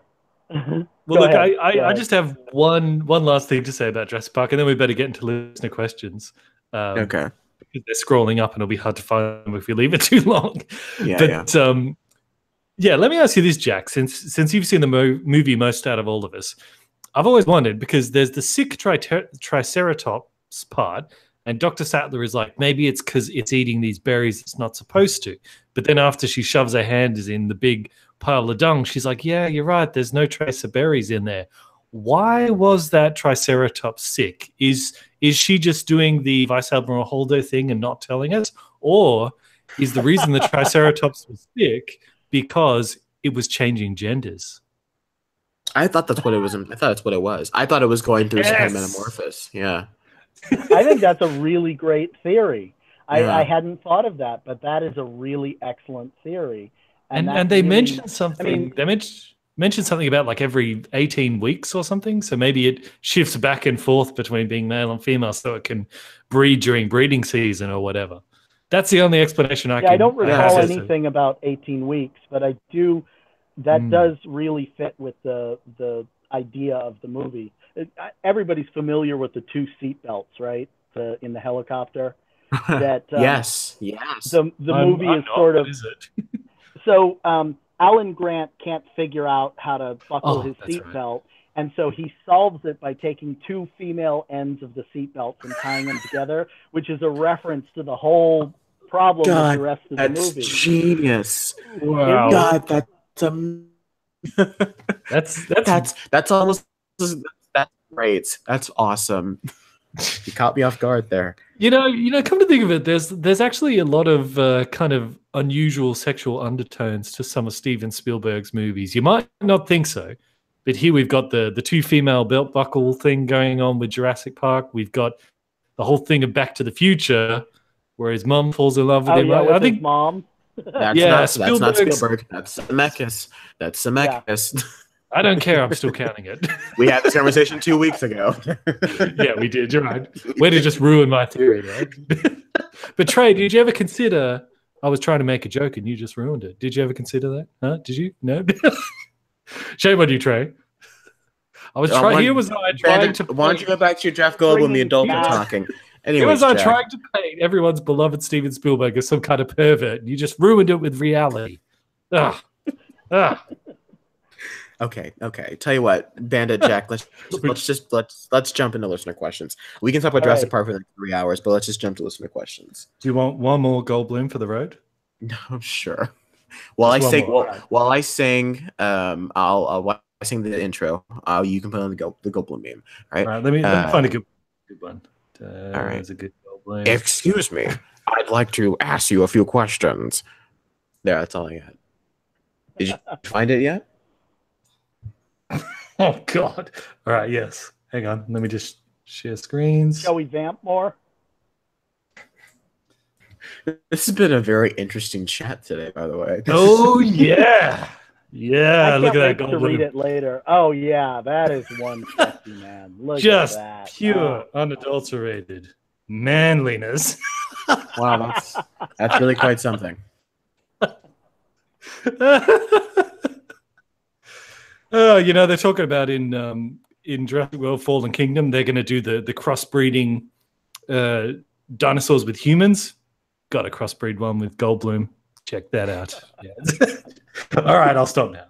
look, I just have one last thing to say about Jurassic Park, and then we better get into listener questions. Okay. Because they're scrolling up, and it'll be hard to find them if we leave it too long. Let me ask you this, Jack. Since you've seen the movie most out of all of us, I've always wondered, because there's the sick Triceratops part. And Dr. Sattler is like, maybe it's because it's eating these berries it's not supposed to. But then after she shoves her hand in the big pile of dung, she's like, yeah, you're right. There's no trace of berries in there. Why was that Triceratops sick? Is she just doing the Vice Admiral Holdo thing and not telling us? Or is the reason the Triceratops was sick because it was changing genders? I thought that's what it was. I thought that's what it was. I thought it was going through some metamorphosis. Yeah. I think that's a really great theory. I hadn't thought of that, but that is a really excellent theory. And they mentioned something. They mentioned something about like every 18 weeks or something. So maybe it shifts back and forth between being male and female, so it can breed during breeding season or whatever. That's the only explanation I can. I don't recall anything about 18 weeks, but I do. That does really fit with the idea of the movie. Everybody's familiar with the two seat belts, right? In the helicopter. That yes. The movie is sort of. So Alan Grant can't figure out how to buckle his seatbelt, and so he solves it by taking two female ends of the seatbelts and tying them together, which is a reference to the whole problem with the rest of the movie. That's genius! Wow, God, that's almost. That's great. That's awesome. You caught me off guard there. You know. Come to think of it, there's actually a lot of kind of unusual sexual undertones to some of Steven Spielberg's movies. You might not think so, but here we've got the two female belt buckle thing going on with Jurassic Park. We've got the whole thing of Back to the Future, where his mom falls in love with Oh him. yeah, I with his think mom. Yeah, That's not Spielberg's. Spielberg. That's Zemeckis. That's Zemeckis. I don't care. I'm still counting it. We had this conversation 2 weeks ago. Yeah, we did. You're right. Way to just ruin my theory, right? But Trey, did you ever consider? I was trying to make a joke and you just ruined it. Did you ever consider that? Huh? Did you? No. Shame on you, Trey. I was trying. Here was I trying to. Why don't you go back to your Jeff Goldblum? The adult are talking. Here Anyways, was I Jack. trying to paint everyone's beloved Steven Spielberg as some kind of pervert, and you just ruined it with reality. Ugh. Ugh. Okay. Tell you what, Bandit Jack, let's jump into listener questions. We can talk about Jurassic Park for like 3 hours, but let's just jump to listener questions. Do you want one more Goldblum for the road? No, sure. While I sing, I'll sing the intro. You can put on the Goldblum meme. All right. All right. Let me find a good one. All right. That's a good Goldblum. Excuse me. I'd like to ask you a few questions. There, that's all I got. Did you find it yet? Oh God! All right, yes. Hang on, let me just share screens. Shall we vamp more? This has been a very interesting chat today, by the way. Oh yeah, yeah. I Look can't at that wait to read it later. Oh yeah, that is one sexy man. Look just at that. pure, unadulterated manliness. Wow, that's really quite something. They're talking about in Jurassic World: Fallen Kingdom, they're going to do the crossbreeding dinosaurs with humans. Got a crossbreed one with Goldblum. Check that out. Yeah. All right, I'll stop now.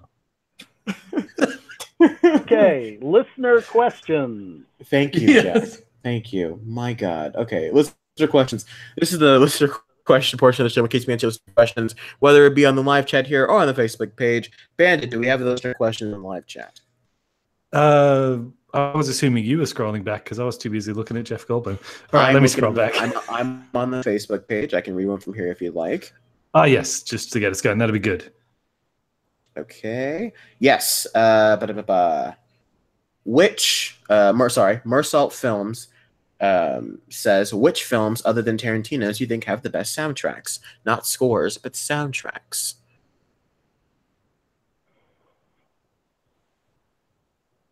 Okay, listener questions. Thank you, Jeff. Thank you. My God. Okay, listener questions. This is the listener question portion of the show in case we answer questions, whether it be on the live chat here or on the Facebook page. Bandit, do we have the listener questions in the live chat? I was assuming you were scrolling back because I was too busy looking at Jeff Goldblum. All right, let me scroll back. I'm on the Facebook page. I can read one from here if you'd like. Yes, just to get us going. That'd be good. Okay. Yes. Which Mersault Films says, which films other than Tarantino's you think have the best soundtracks? Not scores, but soundtracks.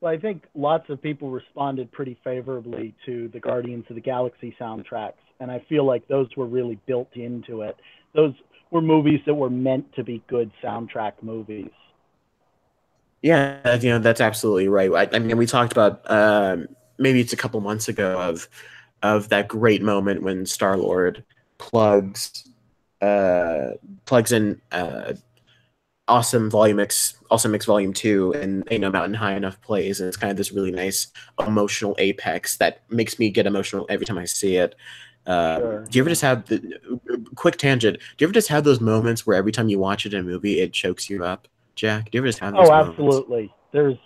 Well, I think lots of people responded pretty favorably to the Guardians of the Galaxy soundtracks, and I feel like those were really built into it. Those were movies that were meant to be good soundtrack movies. Yeah, that's absolutely right. I mean, we talked about maybe it's a couple months ago of that great moment when Star-Lord plugs in Awesome Mix Volume 2 and Mountain High Enough plays, and it's kind of this really nice emotional apex that makes me get emotional every time I see it. Sure. Do you ever just have quick tangent? Do you ever just have those moments where every time you watch it in a movie, it chokes you up, Jack? Do you ever just have those moments? Absolutely. There's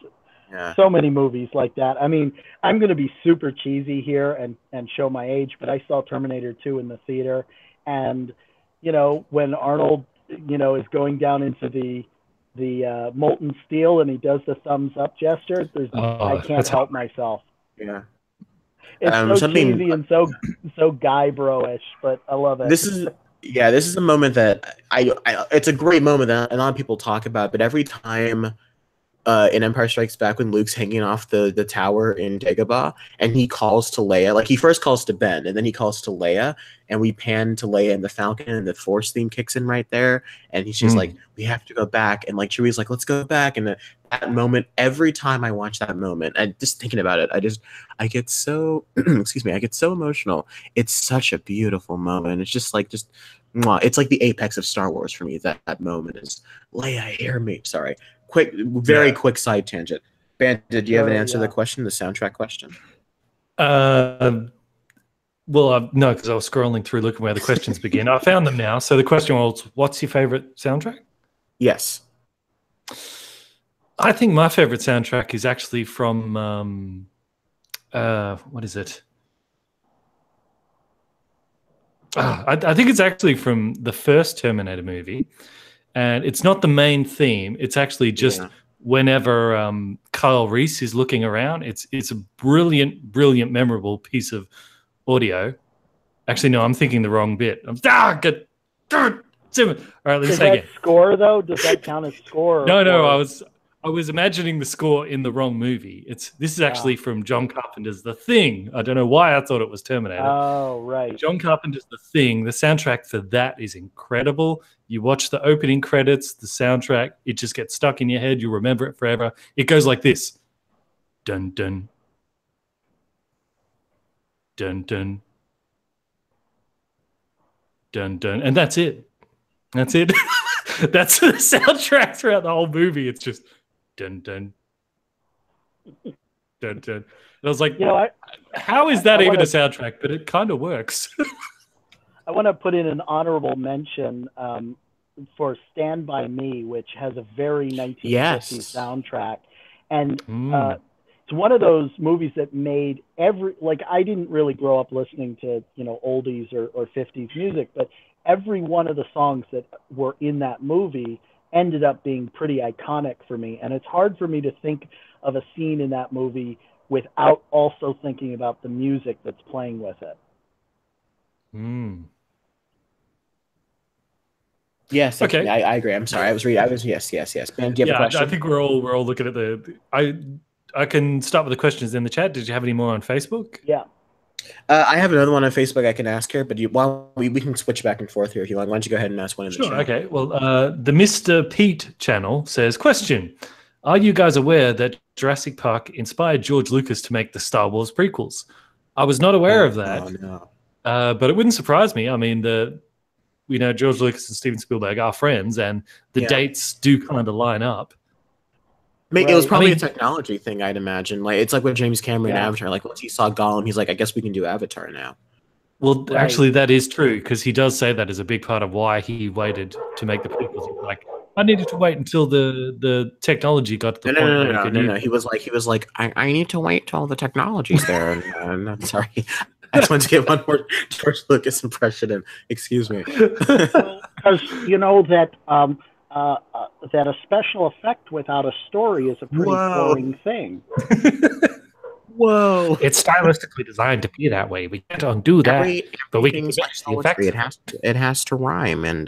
so many movies like that. I mean, I'm going to be super cheesy here and show my age, but I saw Terminator 2 in the theater, and when Arnold is going down into the molten steel and he does the thumbs up gesture, I can't help myself. Yeah. It's so cheesy and so guy bro-ish, but I love it. This is a moment that it's a great moment that a lot of people talk about, but every time in Empire Strikes Back when Luke's hanging off the tower in Dagobah and he calls to Leia, like he first calls to Ben and then he calls to Leia, and we pan to Leia and the Falcon and the Force theme kicks in right there, and she's like, we have to go back, and like Chewie's like, let's go back, and that moment, every time I watch that moment, and just thinking about it, I get so I get so emotional. It's such a beautiful moment. It's just mwah. It's like the apex of Star Wars for me. That moment is Leia, hear me. Sorry. Quick side tangent. Bandit, did you have an answer to the question, the soundtrack question? Well, no, because I was scrolling through looking where the questions begin. I found them now. So the question was, what's your favorite soundtrack? Yes. I think my favorite soundtrack is actually from, what is it? I think it's actually from the first Terminator movie. And it's not the main theme. It's actually just whenever Kyle Reese is looking around, it's a brilliant, memorable piece of audio. Actually, no, I'm thinking the wrong bit. Good. All right, let's Does say that again. score though? Does that count as score? No, or... I was imagining the score in the wrong movie. This is actually from John Carpenter's The Thing. I don't know why I thought it was Terminator. Oh, right. John Carpenter's The Thing. The soundtrack for that is incredible. You watch the opening credits, the soundtrack, it just gets stuck in your head. You remember it forever. It goes like this. Dun dun. Dun dun. Dun dun. And that's it. That's it. That's the soundtrack throughout the whole movie. It's just dun dun. Dun dun. And I was like, how is that even a soundtrack? But it kind of works. I want to put in an honorable mention for Stand By Me, which has a very 1950s soundtrack. And it's one of those movies that made I didn't really grow up listening to, oldies or 50s music, but every one of the songs that were in that movie ended up being pretty iconic for me. And it's hard for me to think of a scene in that movie without also thinking about the music that's playing with it. Yes. Okay. I agree. I'm sorry. I was reading. Yes. Ben, do you have a question? I think we're all looking at I can start with the questions in the chat. Did you have any more on Facebook? Yeah. I have another one on Facebook I can ask here, but while we can switch back and forth here if you like. Why don't you go ahead and ask one in the chat? Okay. Well, the Mr. Pete channel says, question, are you guys aware that Jurassic Park inspired George Lucas to make the Star Wars prequels? I was not aware of that. Oh, no. But it wouldn't surprise me. I mean, George Lucas and Steven Spielberg are friends, and the dates do kind of line up. It was probably a technology thing, I'd imagine. Like it's like with James Cameron and Avatar. Like once he saw Gollum, he's like, I guess we can do Avatar now. Well, actually, that is true because he does say that as a big part of why he waited to make the prequels. He was like, I needed to wait until the technology got to the point. No. He was like, I need to wait till the technology's there. and I'm sorry. I just wanted to get one more George Lucas impression in. Excuse me. Because that a special effect without a story is a pretty boring thing. Whoa! It's stylistically designed to be that way. We can't undo that, but we can change the effects. It has to rhyme, and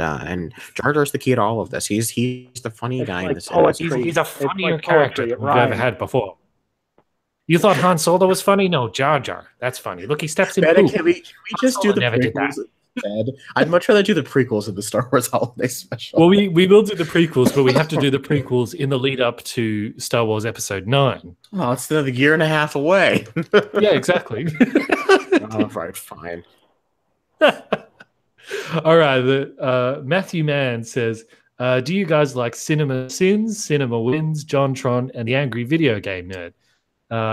Jar Jar's the key to all of this. He's the funny guy in this. He's a funnier character than we've ever had before. You thought Han Solo was funny? No, Jar Jar. That's funny. Look, he steps in poop. Can we just do the prequels? I'd much rather do the prequels of the Star Wars Holiday Special. Well, we will do the prequels, but we have to do the prequels in the lead up to Star Wars Episode 9. Oh, it's another year and a half away. Yeah, exactly. All right, fine. All right. Matthew Mann says, do you guys like Cinema Sins, Cinema Wins, JonTron, and the Angry Video Game Nerd?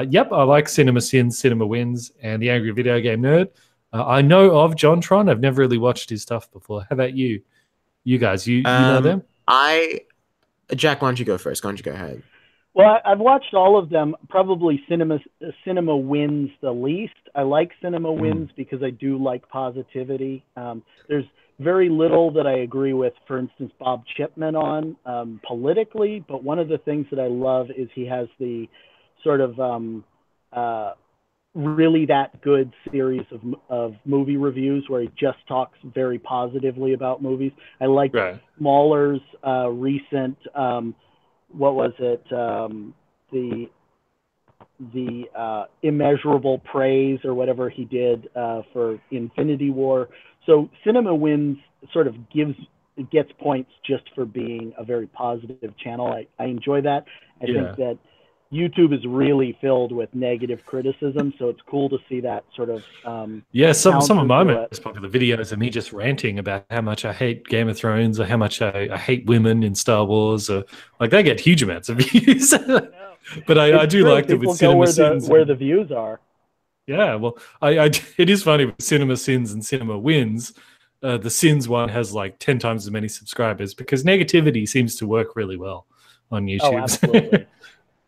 Yep, I like Cinema Sins, Cinema Wins, and the Angry Video Game Nerd. I know of JonTron. I've never really watched his stuff before. How about you? You guys, you know them? Jack, why don't you go first? Why don't you go ahead? Well, I've watched all of them. Probably Cinema Wins the least. I like Cinema Wins because I do like positivity. There's very little that I agree with, for instance, Bob Chipman on politically. But one of the things that I love is he has the sort of really that good series of movie reviews where he just talks very positively about movies. I like Mahler's recent what was it, the Immeasurable Praise or whatever he did for Infinity War. So Cinema Wins sort of gets points just for being a very positive channel. I enjoy that. I think that YouTube is really filled with negative criticism, so it's cool to see that sort of some of my most popular videos are me just ranting about how much I hate Game of Thrones or how much I hate women in Star Wars, or like they get huge amounts of views. But I do like that with Cinema Sins where the views are. Yeah, well, it is funny with Cinema Sins and Cinema Wins. The Sins one has like 10 times as many subscribers because negativity seems to work really well on YouTube. Oh, absolutely.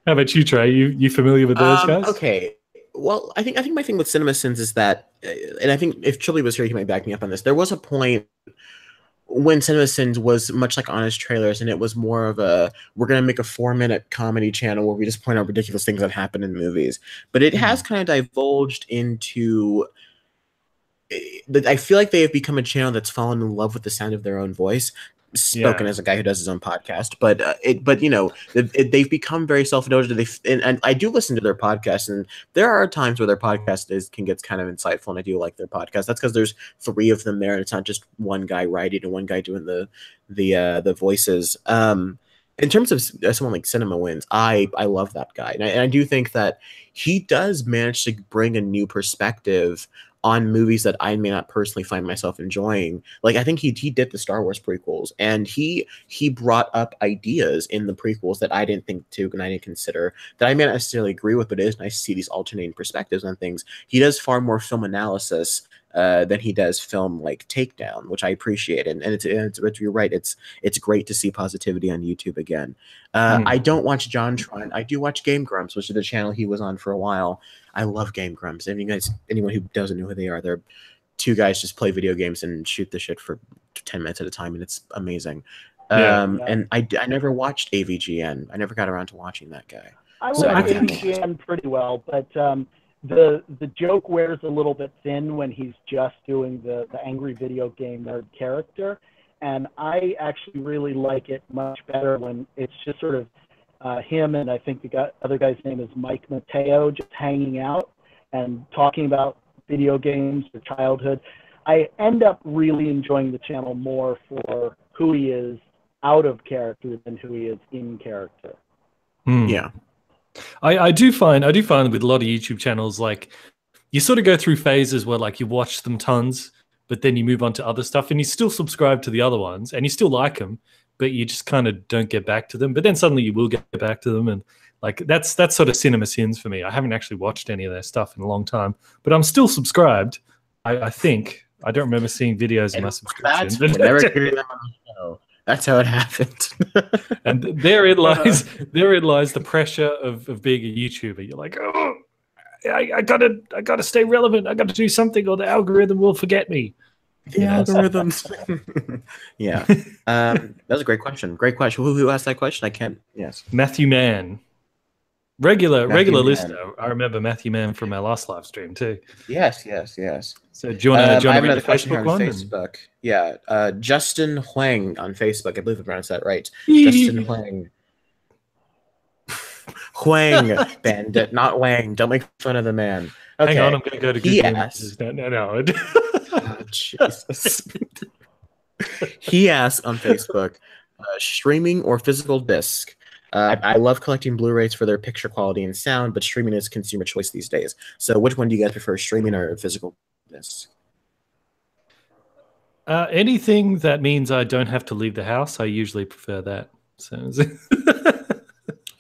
How about you, Trey? You familiar with those guys? Okay. Well, I think my thing with Cinema Sins is that, and I think if Chili was here, he might back me up on this. There was a point when Cinema Sins was much like Honest Trailers, and it was more of we're going to make a 4-minute comedy channel where we just point out ridiculous things that happen in movies. But it has kind of divulged into I feel like they have become a channel that's fallen in love with the sound of their own voice. Spoken as a guy who does his own podcast, but you know, they've become very self-indulgent. And I do listen to their podcast, and there are times where their podcast can get kind of insightful, and I do like their podcast. That's because there's 3 of them there, and it's not just one guy writing and one guy doing the voices. In terms of someone like Cinema Wins, I love that guy, and I do think that he does manage to bring a new perspective on movies that I may not personally find myself enjoying. Like, I think he did the Star Wars prequels, and he brought up ideas in the prequels that I didn't think to and I didn't consider, that I may not necessarily agree with, but it is nice to see these alternating perspectives on things. He does far more film analysis than he does film like takedown, which I appreciate. And you're right, it's great to see positivity on YouTube again. I don't watch JonTron. I do watch Game Grumps, which is the channel he was on for a while. I love Game Grumps. Anyone who doesn't know who they are, they're 2 guys just play video games and shoot the shit for 10 minutes at a time, and it's amazing. And I never watched AVGN. I never got around to watching that guy. I like AVGN pretty well, but the joke wears a little bit thin when he's just doing the angry video game nerd character, and I actually really like it much better when it's just sort of him, and I think the other guy's name is Mike Mateo, just hanging out and talking about video games or childhood. I end up really enjoying the channel more for who he is out of character than who he is in character. Yeah. I do find with a lot of YouTube channels, like, you sort of go through phases where like you watch them tons, but then you move on to other stuff, and you still subscribe to the other ones and you still like them, but you just kind of don't get back to them. But then suddenly you will get back to them, and like that's sort of cinema sins for me. I haven't actually watched any of their stuff in a long time, but I'm still subscribed. I think I don't remember seeing videos in my subscription. But never hearing them on the show. That's how it happened. And therein lies the pressure of being a YouTuber. You're like, oh, I gotta stay relevant. I gotta do something, or the algorithm will forget me. The algorithms. Yeah. That was a great question. Great question. Who asked that question? I can't. Yes. Matthew Mann. Regular listener. I remember Matthew Mann from our last live stream too. Yes. So do you want to I have read another the question Facebook here on one? Facebook. Yeah. Justin Huang on Facebook. I believe I pronounced that right. Justin Huang. Huang, Bandit, not Wang. Don't make fun of the man. Okay. Hang on, I'm going to go to Google Images. No. Oh, Jesus. He asks on Facebook, streaming or physical disc? I love collecting Blu-rays for their picture quality and sound, but streaming is consumer choice these days. So which one do you guys prefer, streaming or physical disc? Anything that means I don't have to leave the house, I usually prefer that. So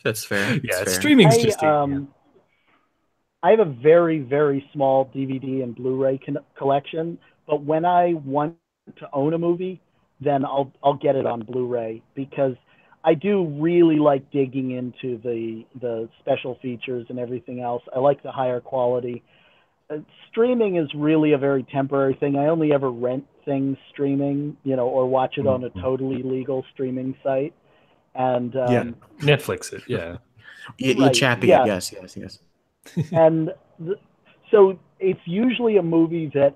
that's fair. Yeah, streaming's just. I have a very, very small DVD and Blu-ray collection, but when I want to own a movie, then I'll get it on Blu-ray, because I do really like digging into the special features and everything else. I like the higher quality. Streaming is really a very temporary thing. I only ever rent things streaming, or watch it on a totally legal streaming site. And Netflix it, yeah. Right, Chappie, yes. And so it's usually a movie that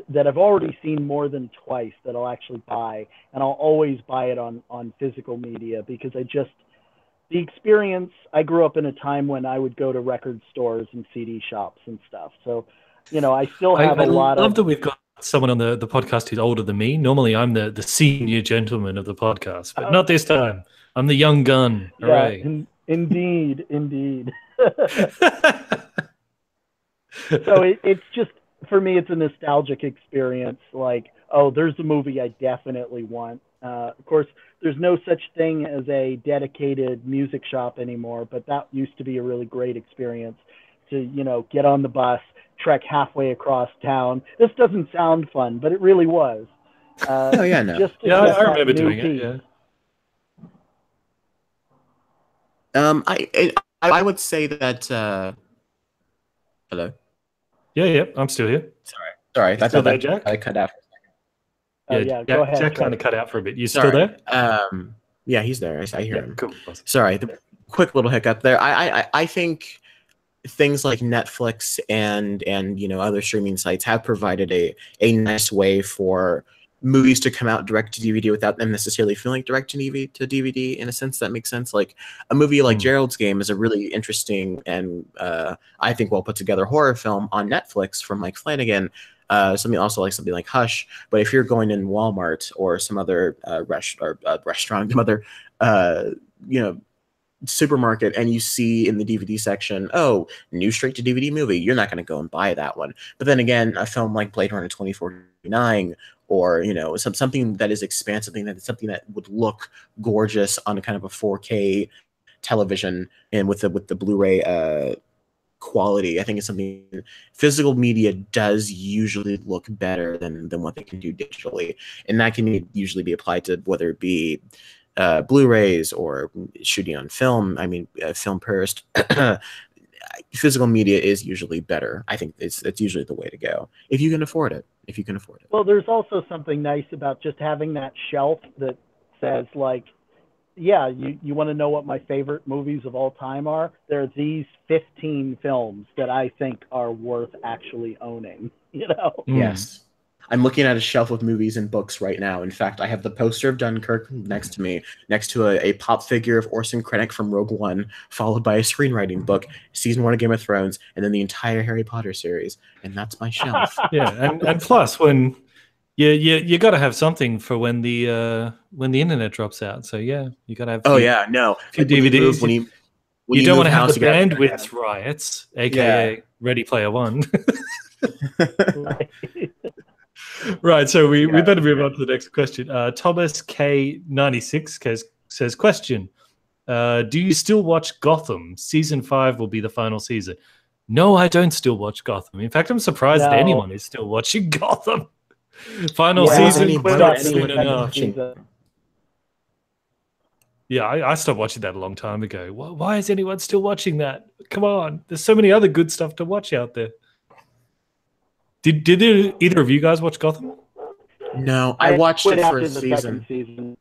that I've already seen more than twice that I'll actually buy, and I'll always buy it on physical media, because the experience, I grew up in a time when I would go to record stores and CD shops and stuff. So, I still have a lot of... I love that we've got someone on the podcast who's older than me. Normally I'm the senior gentleman of the podcast, but not this time. I'm the young gun. Hooray. Yeah, indeed. So it's just, for me, it's a nostalgic experience. Like, oh, there's a movie I definitely want. Of course, there's no such thing as a dedicated music shop anymore, but that used to be a really great experience to, get on the bus, trek halfway across town. This doesn't sound fun, but it really was. No. I remember doing it, yeah. I would say that... hello? Yeah, I'm still here. Sorry. You still there, Jack? I cut out for a second. Yeah, go ahead. Jack kind of cut out for a bit. You still there? Yeah, he's there. I hear him. Cool. Sorry, the quick little hiccup there. I think things like Netflix and other streaming sites have provided a nice way for movies to come out direct to DVD without them necessarily feeling direct to DVD in a sense that makes sense. Like a movie like Gerald's Game is a really interesting and I think well put together horror film on Netflix from Mike Flanagan. Something like Hush, but if you're going in Walmart or some other restaurant, some other supermarket, and you see in the DVD section, oh, new straight to DVD movie, you're not going to go and buy that one. But then again, a film like Blade Runner 2049, or something that is expansive, something that would look gorgeous on a kind of a 4K television and with the Blu-ray quality, I think it's something physical media does usually look better than what they can do digitally, and that can usually be applied to whether it be Blu-rays or shooting on film. I mean, film purist. Physical media is usually better. I think it's usually the way to go if you can afford it. Well, there's also something nice about just having that shelf that says like, yeah, you want to know what my favorite movies of all time are? There are these 15 films that I think are worth actually owning, Yes. I'm looking at a shelf of movies and books right now. In fact, I have the poster of Dunkirk next to me, next to a pop figure of Orson Krennic from Rogue One, followed by a screenwriting book, season 1 of Game of Thrones, and then the entire Harry Potter series. And that's my shelf. Yeah, and plus when you got to have something for when the internet drops out. So yeah, you got to have. Few DVDs. When you don't want to have the you gotta- bandwidth riots, aka Ready Player One. Right, so we better move on to the next question. Thomas K96 says, question, do you still watch Gotham? Season 5 will be the final season. No, I don't still watch Gotham. In fact, I'm surprised that anyone is still watching Gotham. Final season starts soon enough. Yeah, I stopped watching that a long time ago. Why is anyone still watching that? Come on, there's so many other good stuff to watch out there. Did either of you guys watch Gotham? No, I watched it for a season.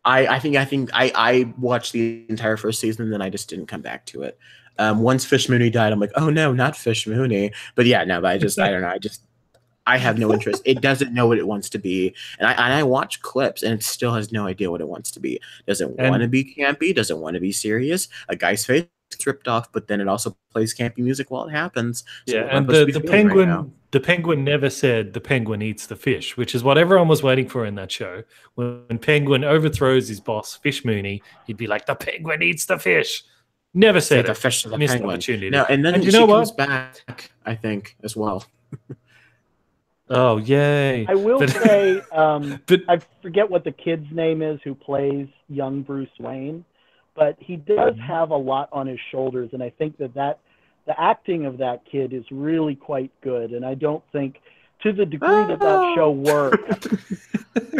I think I watched the entire first season, and then I just didn't come back to it. Once Fish Mooney died, I'm like, oh no, not Fish Mooney. But yeah, no, but I don't know. I have no interest. It doesn't know what it wants to be, and I watch clips, and it still has no idea what it wants to be. Does it want to be campy? Does it want to be serious? A guy's face stripped off, but then it also plays campy music while it happens. So and the penguin never said the penguin eats the fish, which is what everyone was waiting for in that show. When Penguin overthrows his boss, Fish Mooney, he'd be like, the penguin eats the fish. Never said the fish to the missed penguin. Opportunity. No, and then she comes back, I think, as well. Oh, yay. I will say, I forget what the kid's name is who plays young Bruce Wayne, but he does have a lot on his shoulders, and I think that the acting of that kid is really quite good, and I don't think, to the degree that show works,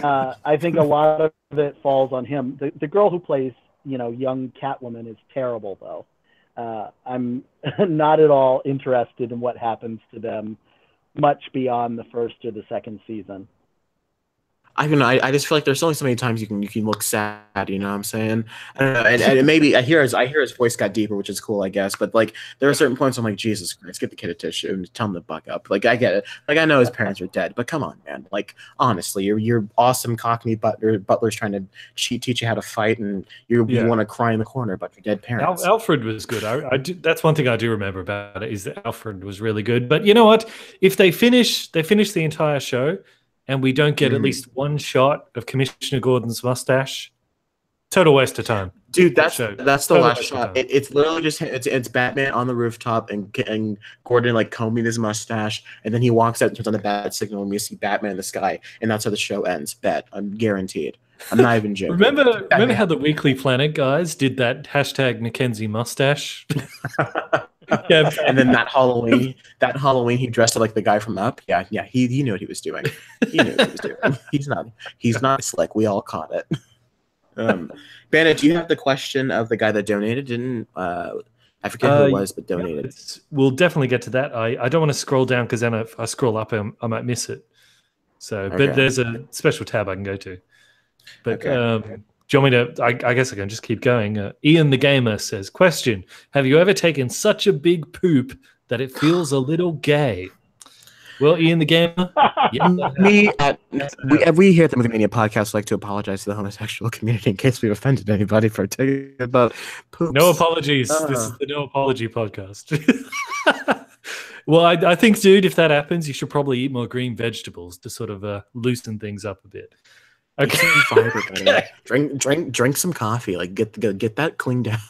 I think a lot of it falls on him. The girl who plays, young Catwoman is terrible, though. I'm not at all interested in what happens to them much beyond the first or the second season. I don't know. I just feel like there's only so many times you can look sad. You know what I'm saying? I don't know. And maybe I hear his voice got deeper, which is cool, I guess. But like, there are certain points I'm like, Jesus Christ, get the kid a tissue and tell him to buck up. Like, I get it. Like, I know his parents are dead, but come on, man. Like, honestly, you're awesome Cockney butler's trying to teach you how to fight, and you want to cry in the corner about your dead parents. Alfred was good. That's one thing I do remember about it, is that Alfred was really good. But you know what? If they finish the entire show, and we don't get at least one shot of Commissioner Gordon's mustache, total waste of time. Dude, that's the last shot. It's literally just it's Batman on the rooftop and Gordon like combing his mustache, and then he walks out and turns on the bat signal, and we see Batman in the sky, and that's how the show ends. Bet, I'm guaranteed. I'm not even joking. Remember how the Weekly Planet guys did that hashtag Mackenzie mustache? Yeah, and then that Halloween, he dressed up like the guy from Up. Yeah, he knew what he was doing. He knew what he was doing. He's not slick. We all caught it. Bandit, do you have the question of the guy that donated? I forget who it was, but donated. We'll definitely get to that. I don't want to scroll down, because then if I scroll up, I might miss it. So, but there's a special tab I can go to. But Do you want me to? I guess I can just keep going. Ian the Gamer says, question, have you ever taken such a big poop that it feels a little gay? Well, Ian the Gamer, yes, we here at the Movie Mania podcast like to apologize to the homosexual community in case we've offended anybody for taking about poops. No apologies. This is the no apology podcast. Well, I think, dude, if that happens, you should probably eat more green vegetables to sort of loosen things up a bit. Okay. Fiber, drink some coffee. Like get that cleaned out.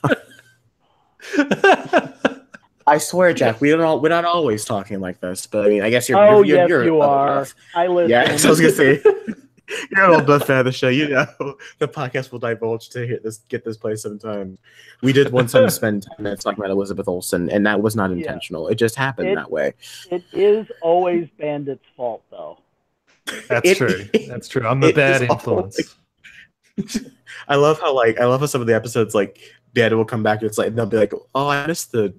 I swear, Jack, we're not always talking like this, but I mean, I guess you're. Oh, you're, yes, you're you are. I listen. Yeah, so I was gonna say, you're an old buff fan of the show. You know, the podcast will divulge to get this place sometime. We did one time spend 10 minutes talking about Elizabeth Olsen, and that was not intentional. It just happened that way. It is always Bandit's fault, though. That's true. That's true. I'm a bad influence. I love how some of the episodes like Bandit will come back and it's like they'll be like, oh, I missed the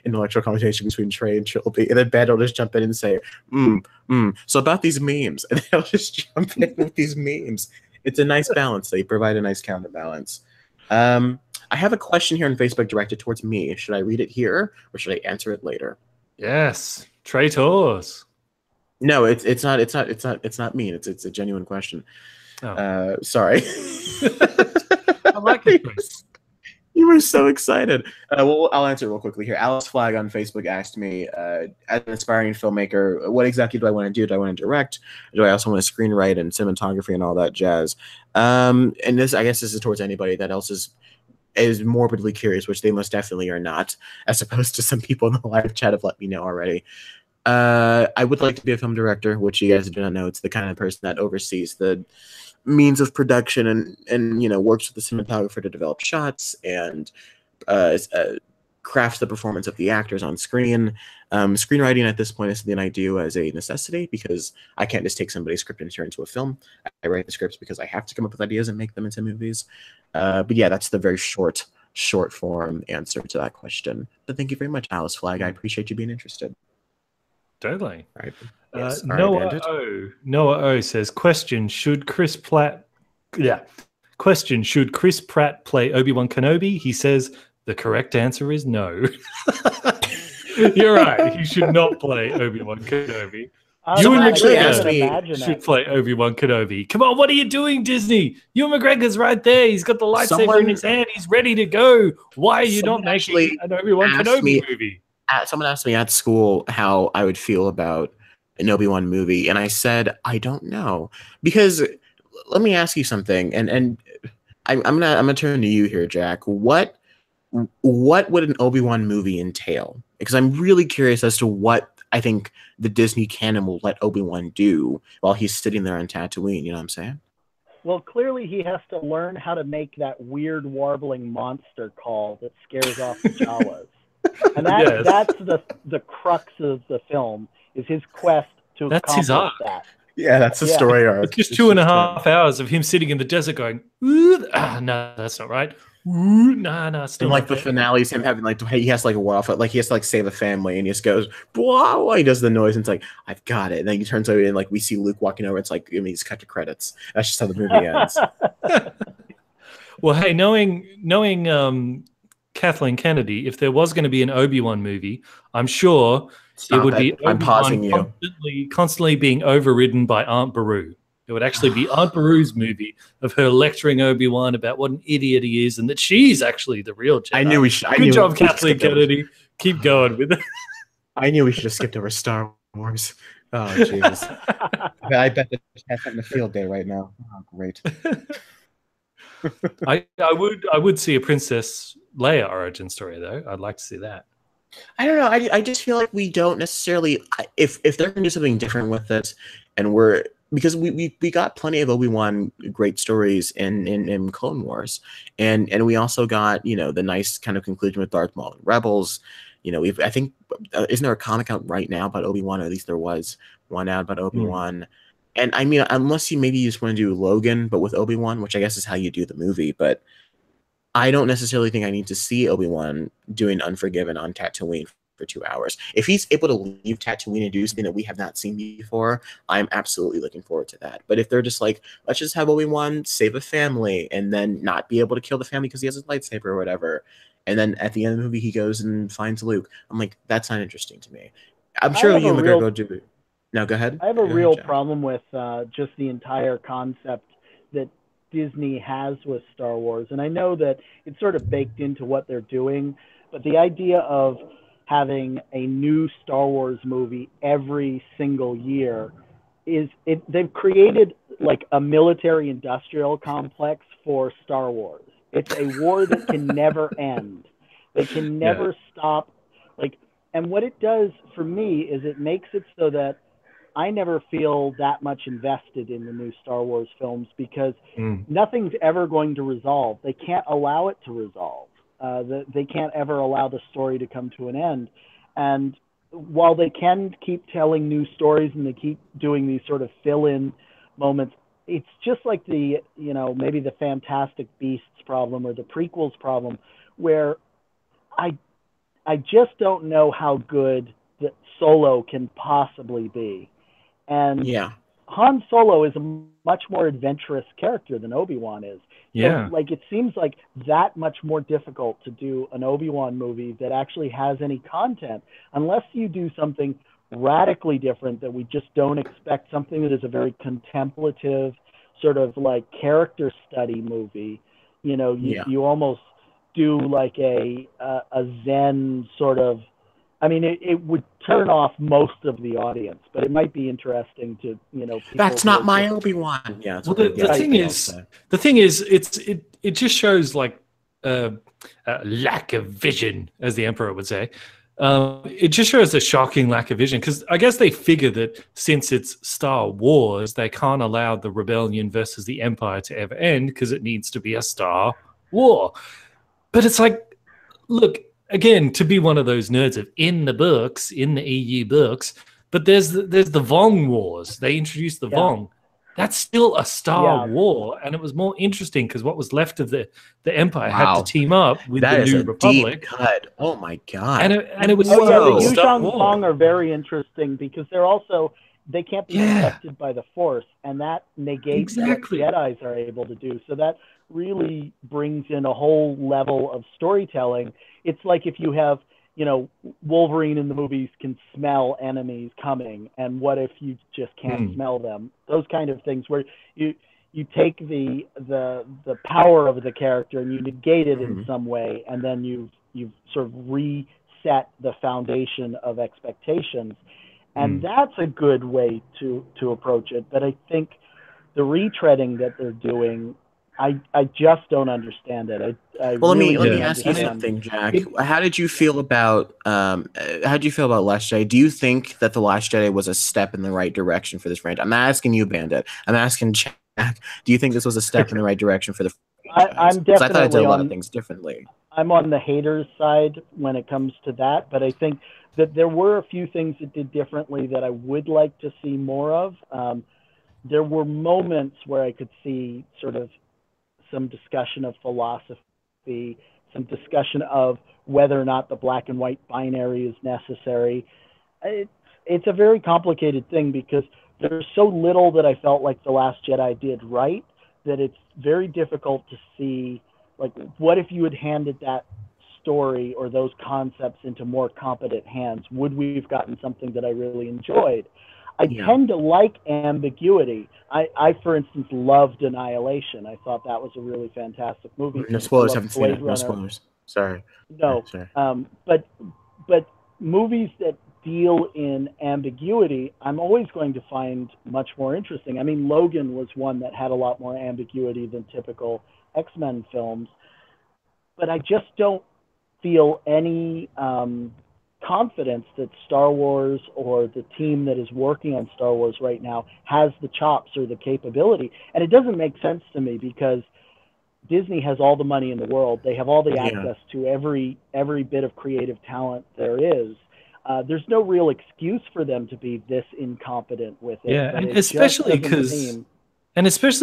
intellectual conversation between Trey and Trilby, and then Bandit will just jump in and say, so about these memes, and they'll just jump in with these memes. It's a nice balance. They provide a nice counterbalance. I have a question here on Facebook directed towards me. Should I read it here or should I answer it later? Yes, traitors. No, it's not mean. It's a genuine question. Oh. Sorry. I like it. You were so excited. Well, I'll answer real quickly here. Alice Flag on Facebook asked me, as an aspiring filmmaker, what exactly do I want to do? Do I want to direct? Do I also want to screenwrite and cinematography and all that jazz? And this, I guess, this is towards anybody that else is morbidly curious, which they most definitely are not, as opposed to some people in the live chat have let me know already. I would like to be a film director, which you guys do not know. It's the kind of person that oversees the means of production and works with the cinematographer to develop shots and crafts the performance of the actors on screen. Screenwriting at this point is something I do as a necessity because I can't just take somebody's script and turn it into a film. I write the scripts because I have to come up with ideas and make them into movies. But yeah, that's the very short form answer to that question. But thank you very much, Alice Flag. I appreciate you being interested. Totally. Right. Yes. Noah O says, question, should Chris Pratt play Obi-Wan Kenobi? He says the correct answer is no. You're right. He should not play Obi-Wan Kenobi. Ewan McGregor should play Obi-Wan Kenobi. Come on, what are you doing, Disney? Ewan McGregor's right there. He's got the lightsaber in his hand. He's ready to go. Why are you not making an Obi-Wan Kenobi movie? Someone asked me at school how I would feel about an Obi-Wan movie, and I said I don't know, because let me ask you something, and I'm gonna turn to you here, Jack. What would an Obi-Wan movie entail? Because I'm really curious as to what I think the Disney canon will let Obi-Wan do while he's sitting there on Tatooine. You know what I'm saying? Well, clearly he has to learn how to make that weird warbling monster call that scares off the Jawas. And that's the crux of the film, is his quest to accomplish that. Yeah, that's the story arc. It's just 2.5 hours of him sitting in the desert going, no, that's not right. No, still. And like the finale is him having he has a war off, he has to save a family, and he just goes, blah, he does the noise, and it's like, I've got it. And then he turns over and we see Luke walking over. It's like, he's cut to credits. That's just how the movie ends. Well, hey, knowing Kathleen Kennedy, if there was going to be an Obi-Wan movie, I'm sure it would be I'm pausing you. Constantly being overridden by Aunt Beru. It would actually be Aunt Beru's movie of her lecturing Obi-Wan about what an idiot he is and that she's actually the real Jedi. I knew we should. Good job, Kathleen Kennedy. Keep going with it. I knew we should have skipped over Star Wars. Oh, Jesus. I bet that that's having a field day right now. Oh, great. I would see a Princess Leia origin story, though. I'd like to see that. I don't know. I just feel like we don't necessarily, if they're going to do something different with it, and because we got plenty of Obi-Wan great stories in Clone Wars, and we also got the nice kind of conclusion with Darth Maul and Rebels. I think isn't there a comic out right now about Obi-Wan? Or at least there was one out about Obi-Wan. And I mean, unless you just want to do Logan, but with Obi-Wan, which I guess is how you do the movie, but I don't necessarily think I need to see Obi-Wan doing Unforgiven on Tatooine for 2 hours. If he's able to leave Tatooine and do something that we have not seen before, I'm absolutely looking forward to that. But if they're just like, let's just have Obi-Wan save a family and then not be able to kill the family because he has his lightsaber or whatever, and then at the end of the movie he goes and finds Luke, I'm like, that's not interesting to me. I'm sure Ewan McGregor will do it. No, go ahead. I have a real problem with just the entire concept that Disney has with Star Wars. And I know that it's sort of baked into what they're doing, but the idea of having a new Star Wars movie every single year they've created like a military industrial complex for Star Wars. It's a war that can never end. They can never stop. And what it does for me is it makes it so that I never feel that much invested in the new Star Wars films because nothing's ever going to resolve. They can't allow it to resolve. They can't ever allow the story to come to an end. And while they can keep telling new stories and they keep doing these sort of fill-in moments, it's just like maybe the Fantastic Beasts problem or the prequels problem, where I just don't know how good that Solo can possibly be. And Han Solo is a much more adventurous character than Obi-Wan is. So, it seems like that much more difficult to do an Obi-Wan movie that actually has any content, unless you do something radically different that we just don't expect, something that is a very contemplative sort of like character study movie. You almost do like a Zen sort of, I mean, it would turn off most of the audience, but it might be interesting to, that's not my Obi-Wan. Yeah. Well, the thing is, it just shows like lack of vision, as the Emperor would say. It just shows a shocking lack of vision because I guess they figure that since it's Star Wars, they can't allow the rebellion versus the Empire to ever end because it needs to be a Star War. But it's like, look, again, to be one of those nerds of in the books, in the EU books, but there's the Vong Wars. They introduced the Vong. That's still a Star War, and it was more interesting because what was left of the Empire had to team up with the New Republic. Deep cut. Oh my god! And it was the Yuzhong Vong are very interesting because they can't be affected by the Force, and that negates what Jedis are able to do. So that really brings in a whole level of storytelling. It's like if you have, Wolverine in the movies can smell enemies coming, and what if you just can't smell them? Those kind of things where you take the power of the character and you negate it in some way, and then you've sort of reset the foundation of expectations. And that's a good way to approach it. But I think the retreading that they're doing, I just don't understand it. Let me ask you something, Geahk. How did you feel about Last Jedi? Do you think that The Last Jedi was a step in the right direction for this franchise? I'm not asking you, Bandit. I'm asking Geahk. Do you think this was a step in the right direction for the franchise? I'm definitely. I thought I did a lot of things differently. I'm on the haters' side when it comes to that, but I think that there were a few things it did differently that I would like to see more of. There were moments where I could see sort of some discussion of philosophy, some discussion of whether or not the black and white binary is necessary. It's a very complicated thing because there's so little that I felt like The Last Jedi did right that it's very difficult to see, like, what if you had handed that story or those concepts into more competent hands? Would we have gotten something that I really enjoyed? I tend to like ambiguity. I, for instance, loved Annihilation. I thought that was a really fantastic movie. No spoilers. Haven't seen it. No spoilers. Sorry. No. Sorry. But movies that deal in ambiguity, I'm always going to find much more interesting. I mean, Logan was one that had a lot more ambiguity than typical X-Men films. But I just don't feel any confidence that Star Wars or the team that is working on Star Wars right now has the chops or the capability. And it doesn't make sense to me because Disney has all the money in the world. They have all the access to every bit of creative talent there is. There's no real excuse for them to be this incompetent with it. Yeah, and especially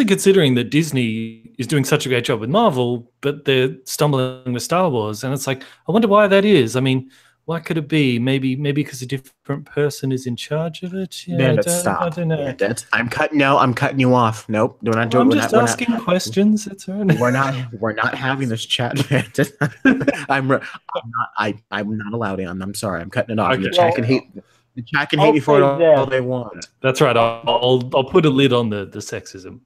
considering that Disney is doing such a great job with Marvel, but they're stumbling with Star Wars. And it's like, I wonder why that is. I mean, What could it be? Maybe because a different person is in charge of it. Yeah, Bandit, I stop. don't know. Bandit. I'm cutting you off. Nope. We're not doing I'm we're just not, we're asking not questions. It's all right. we're not having this chat, Bandit. I'm not allowed in. I'm sorry. I'm cutting it off. Okay. The chat can hate I'll me for it say this. all they want. That's right. I'll put a lid on the sexism.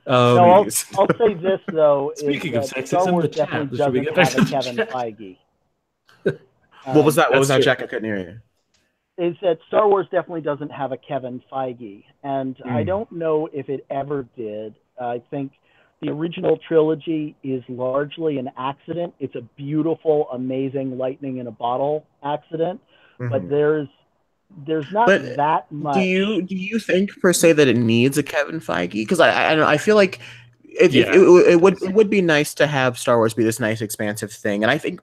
No, Please. I'll say this though. Speaking of is that sexism, Star Wars the chat. definitely Should we doesn't get back have to a the Kevin chat? Feige. What was that? What was that, That's Jack? I couldn't hear you. Is that Star Wars definitely doesn't have a Kevin Feige, and I don't know if it ever did. I think the original trilogy is largely an accident. It's a beautiful, amazing lightning in a bottle accident, but there's not But that much. do you think per se that it needs a Kevin Feige? Because I don't know. I feel like it would be nice to have Star Wars be this nice expansive thing, and I think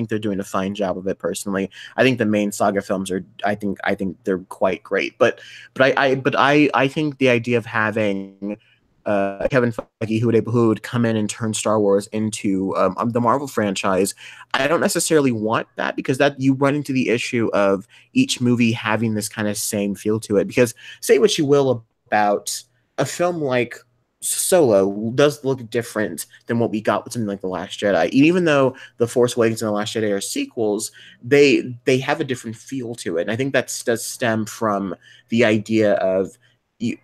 they're doing a fine job of it. Personally, I think the main saga films are I think they're quite great, but I think the idea of having Kevin Feige who would come in and turn Star Wars into the Marvel franchise, I don't necessarily want that, because that you run into the issue of each movie having this kind of same feel to it. Because say what you will about a film like Solo does look different than what we got with something like The Last Jedi. Even though The Force Awakens and The Last Jedi are sequels, they have a different feel to it. And I think that does stem from the idea of,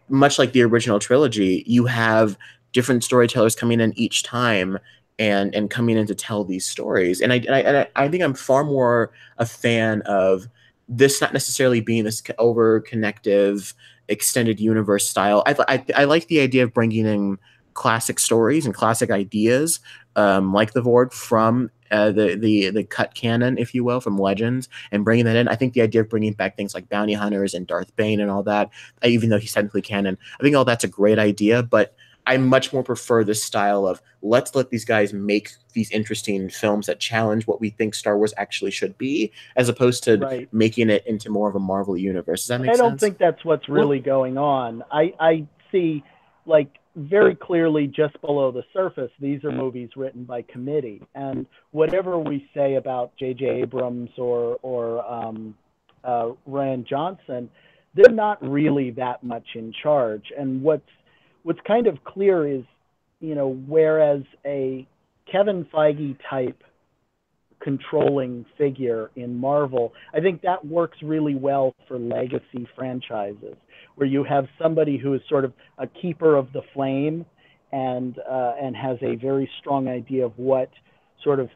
much like the original trilogy, you have different storytellers coming in each time and coming in to tell these stories. And I think I'm far more a fan of this not necessarily being this over connective extended universe style. I like the idea of bringing in classic stories and classic ideas, like the Vorg from the cut canon, if you will, from Legends, and bringing that in. I think the idea of bringing back things like bounty hunters and Darth Bane and all that, even though he's technically canon, I think all that's a great idea. But I much more prefer this style of let's let these guys make these interesting films that challenge what we think Star Wars actually should be, as opposed to making it into more of a Marvel universe. Does that make sense? I don't think that's what's really going on. I see, like, very clearly just below the surface, these are movies written by committee. And whatever we say about J.J. Abrams or Rian Johnson, they're not really that much in charge. And what's kind of clear is, whereas a Kevin Feige type controlling figure in Marvel, I think that works really well for legacy franchises, where you have somebody who is sort of a keeper of the flame and has a very strong idea of what sort of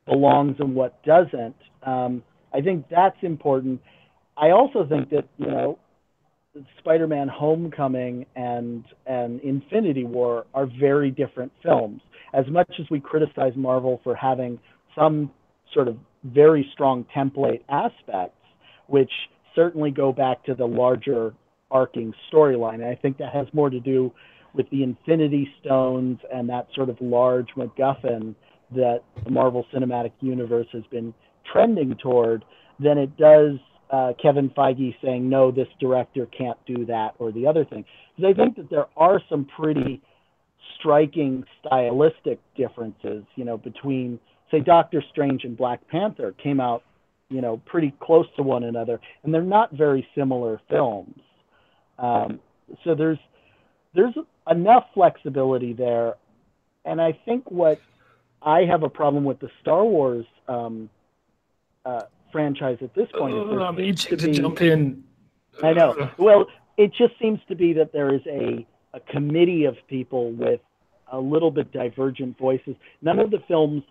belongs and what doesn't. I think that's important. I also think that, Spider-Man Homecoming and Infinity War are very different films. As much as we criticize Marvel for having some sort of very strong template aspects, which certainly go back to the larger arcing storyline, and I think that has more to do with the Infinity Stones and that sort of large MacGuffin that the Marvel Cinematic Universe has been trending toward, than it does Kevin Feige saying, no, this director can't do that or the other thing. Because I think that there are some pretty striking stylistic differences, between, say, Doctor Strange and Black Panther came out, pretty close to one another, and they're not very similar films. So there's enough flexibility there. And I think what I have a problem with the Star Wars franchise at this point is I'm itching to jump in. I know. Well, it just seems to be that there is a committee of people with a little bit divergent voices. None of the films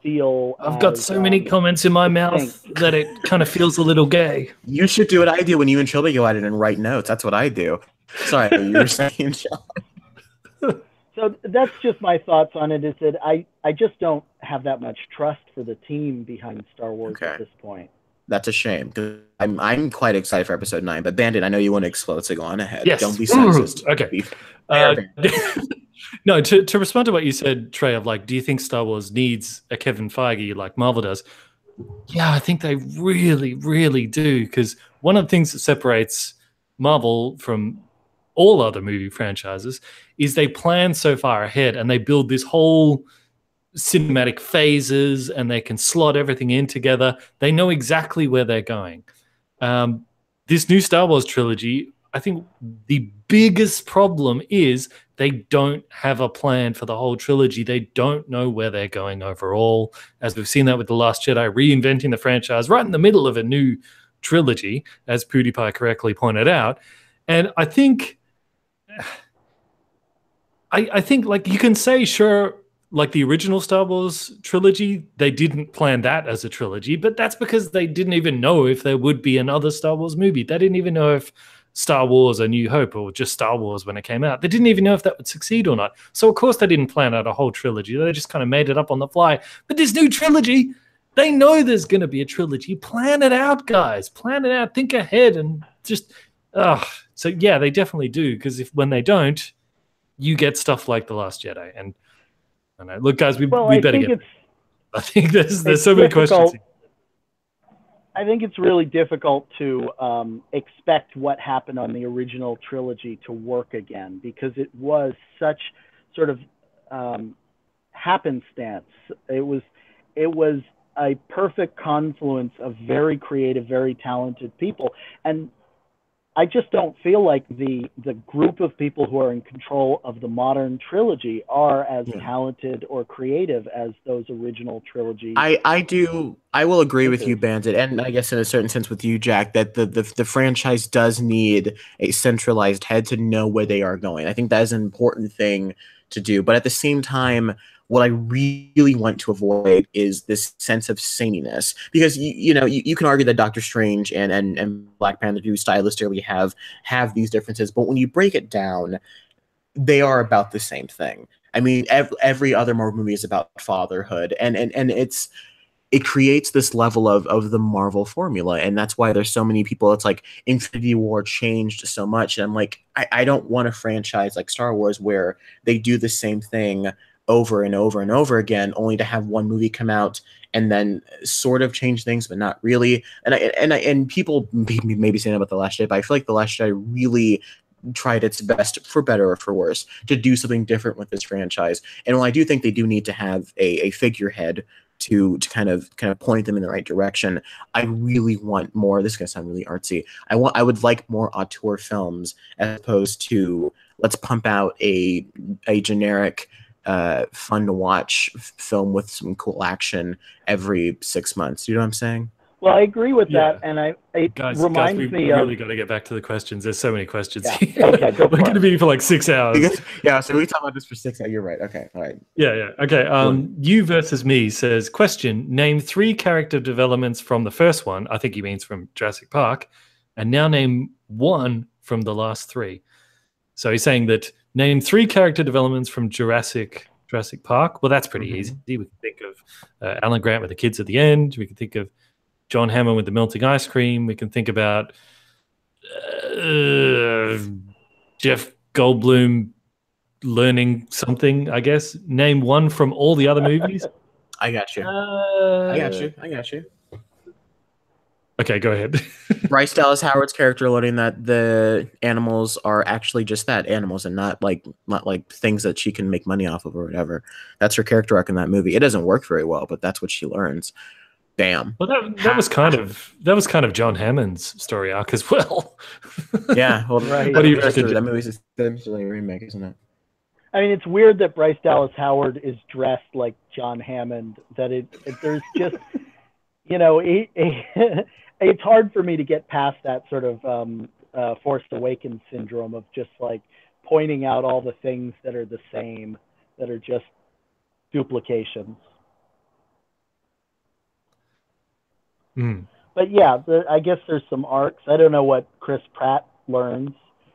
feel. I've got so many comments in my mouth that it kind of feels a little gay. You should do what I do when you and Shelby go at it and write notes. That's what I do. Sorry, you were saying, Sean. So that's just my thoughts on it, is that I just don't have that much trust for the team behind Star Wars at this point. That's a shame, because I'm quite excited for episode 9. But Bandit, I know you want to explode, so go on ahead. Yes. Don't be sexist. Okay. No, to respond to what you said, Trey, of like, do you think Star Wars needs a Kevin Feige like Marvel does? Yeah, I think they really, really do, because one of the things that separates Marvel from all other movie franchises is they plan so far ahead and they build this whole cinematic phases, and they can slot everything in together. They know exactly where they're going. This new Star Wars trilogy, I think the biggest problem is they don't have a plan for the whole trilogy. They don't know where they're going overall, as we've seen that with The Last Jedi, reinventing the franchise right in the middle of a new trilogy, as PewDiePie correctly pointed out. And I think like you can say, sure, like the original Star Wars trilogy, they didn't plan that as a trilogy, but that's because they didn't even know if there would be another Star Wars movie. They didn't even know if Star Wars A New Hope or just Star Wars when it came out. They didn't even know if that would succeed or not. So of course they didn't plan out a whole trilogy. They just kind of made it up on the fly. But this new trilogy, they know there's going to be a trilogy. Plan it out, guys. Plan it out. Think ahead and just so yeah, they definitely do, because when they don't, you get stuff like The Last Jedi. And I know, look, guys, we better get. I think there's so many questions. I think it's really difficult to expect what happened on the original trilogy to work again, because it was such sort of happenstance. It was a perfect confluence of very creative, very talented people, and I just don't feel like the group of people who are in control of the modern trilogy are as talented or creative as those original trilogies. I will agree with you, Bandit, and I guess in a certain sense with you, Jack, that the franchise does need a centralized head to know where they are going. I think that is an important thing to do, but at the same time, what I really want to avoid is this sense of sameness, because you can argue that Doctor Strange and Black Panther do stylistically have these differences, but when you break it down, they are about the same thing. I mean, every other Marvel movie is about fatherhood, and it creates this level of the Marvel formula, and that's why there's so many people. It's like Infinity War changed so much, and I'm like, I don't want a franchise like Star Wars where they do the same thing over and over and over again, only to have one movie come out and then sort of change things, but not really. And people maybe saying about The Last Jedi, but I feel like The Last Jedi really tried its best, for better or for worse, to do something different with this franchise. And while I do think they do need to have a figurehead to kind of point them in the right direction, I really want more. This is gonna sound really artsy. I would like more auteur films, as opposed to let's pump out a generic fun to watch film with some cool action every 6 months. You know what I'm saying? Well, I agree with that, and it reminds me. We really got to get back to the questions. There's so many questions. Yeah. Okay, go for We're going to be for like 6 hours. Yeah, so we talk about this for 6 hours. You're right. Okay, all right. Yeah. Okay. You versus me says, question: name 3 character developments from the first one. I think he means from Jurassic Park, and now name 1 from the last 3. So he's saying that name 3 character developments from Jurassic Park. Well, that's pretty easy. We can think of Alan Grant with the kids at the end. We can think of John Hammond with the melting ice cream. We can think about Jeff Goldblum learning something, I guess. Name 1 from all the other movies. I got you. I got you. Okay, go ahead. Bryce Dallas Howard's character learning that the animals are actually just that, animals, and not like things that she can make money off of or whatever. That's her character arc in that movie. It doesn't work very well, but that's what she learns. Damn. Well, that was kind of John Hammond's story arc as well. Yeah. Well, right. What do you reckon? That movie's essentially a remake, isn't it? I mean, it's weird that Bryce Dallas Howard is dressed like John Hammond. That there's just, it's hard for me to get past that sort of Force Awakens syndrome of just like pointing out all the things that are the same, that are just duplications. But yeah, I guess there's some arcs. I don't know what Chris Pratt learns.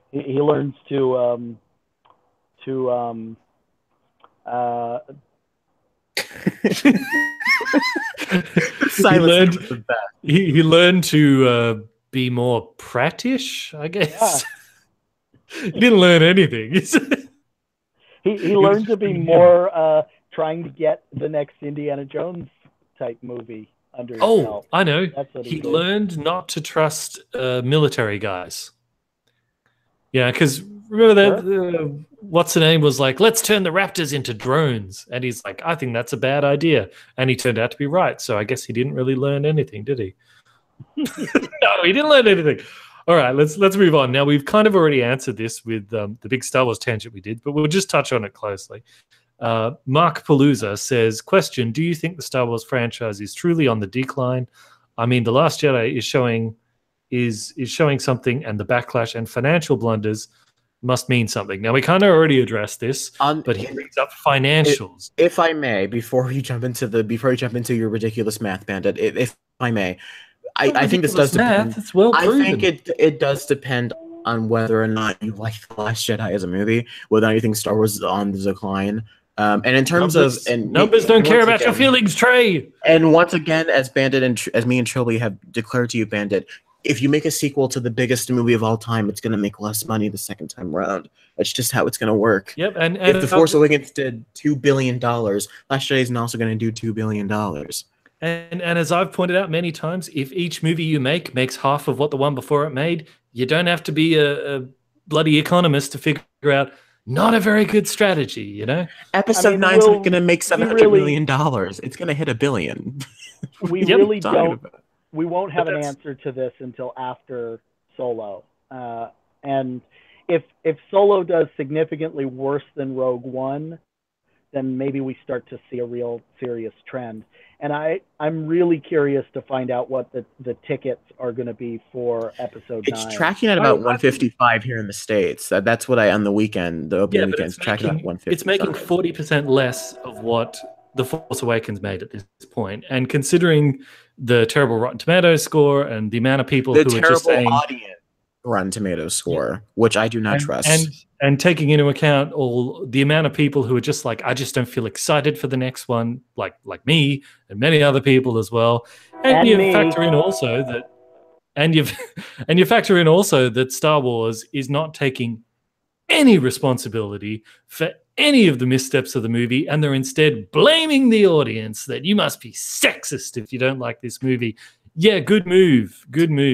He learns to he learned to be more Prattish, I guess. Yeah. He didn't learn anything. he learned to be more trying to get the next Indiana Jones type movie under his belt. I know. He learned not to trust military guys. Yeah, because remember Sure. that what's the name was like, let's turn the raptors into drones, and he's like, I think that's a bad idea, and he turned out to be right. So I guess he didn't really learn anything, did he? No, he didn't learn anything. All right, let's move on. Now we've kind of already answered this with the big Star Wars tangent we did, but we'll just touch on it closely. Mark Palooza says, question, do you think the Star Wars franchise is truly on the decline? I mean, The Last Jedi is showing something, and the backlash and financial blunders must mean something. Now, we kind of already addressed this, but he brings up financials. If I may, before you jump into your ridiculous math, Bandit, if I may, I think this does depend. It's well proven. I think it does depend on whether or not you like The Last Jedi as a movie, whether or not you think Star Wars is on the decline. And in terms numbers don't care about your feelings, Trey. And once again, as Bandit and as me and Trilby have declared to you, Bandit, if you make a sequel to the biggest movie of all time, it's going to make less money the second time around. That's just how it's going to work. Yep. And if The Force Awakens did $2 billion, Last Jedi is also going to do $2 billion. And as I've pointed out many times, if each movie you make makes half of what the one before it made, you don't have to be a bloody economist to figure out not a very good strategy, you know? Episode 9 is going to make $700 million. It's going to hit $1 billion. We really don't. We won't have an answer to this until after Solo. And if Solo does significantly worse than Rogue One, then maybe we start to see a real serious trend. And I'm really curious to find out what the tickets are going to be for Episode 9. It's tracking at about 155 here in the States. That's what on the weekend, the opening weekend, it's tracking at 155. It's making 40% less of what The Force Awakens made at this point. And considering the terrible Rotten Tomatoes score and the amount of people who are just saying... audience Rotten Tomatoes score, which I do not trust. And taking into account all the amount of people who are just like, I just don't feel excited for the next one, like me and many other people as well. And you factor in also that, and you factor in also that Star Wars is not taking any responsibility for any of the missteps of the movie, and they're instead blaming the audience that you must be sexist if you don't like this movie. Yeah, good move,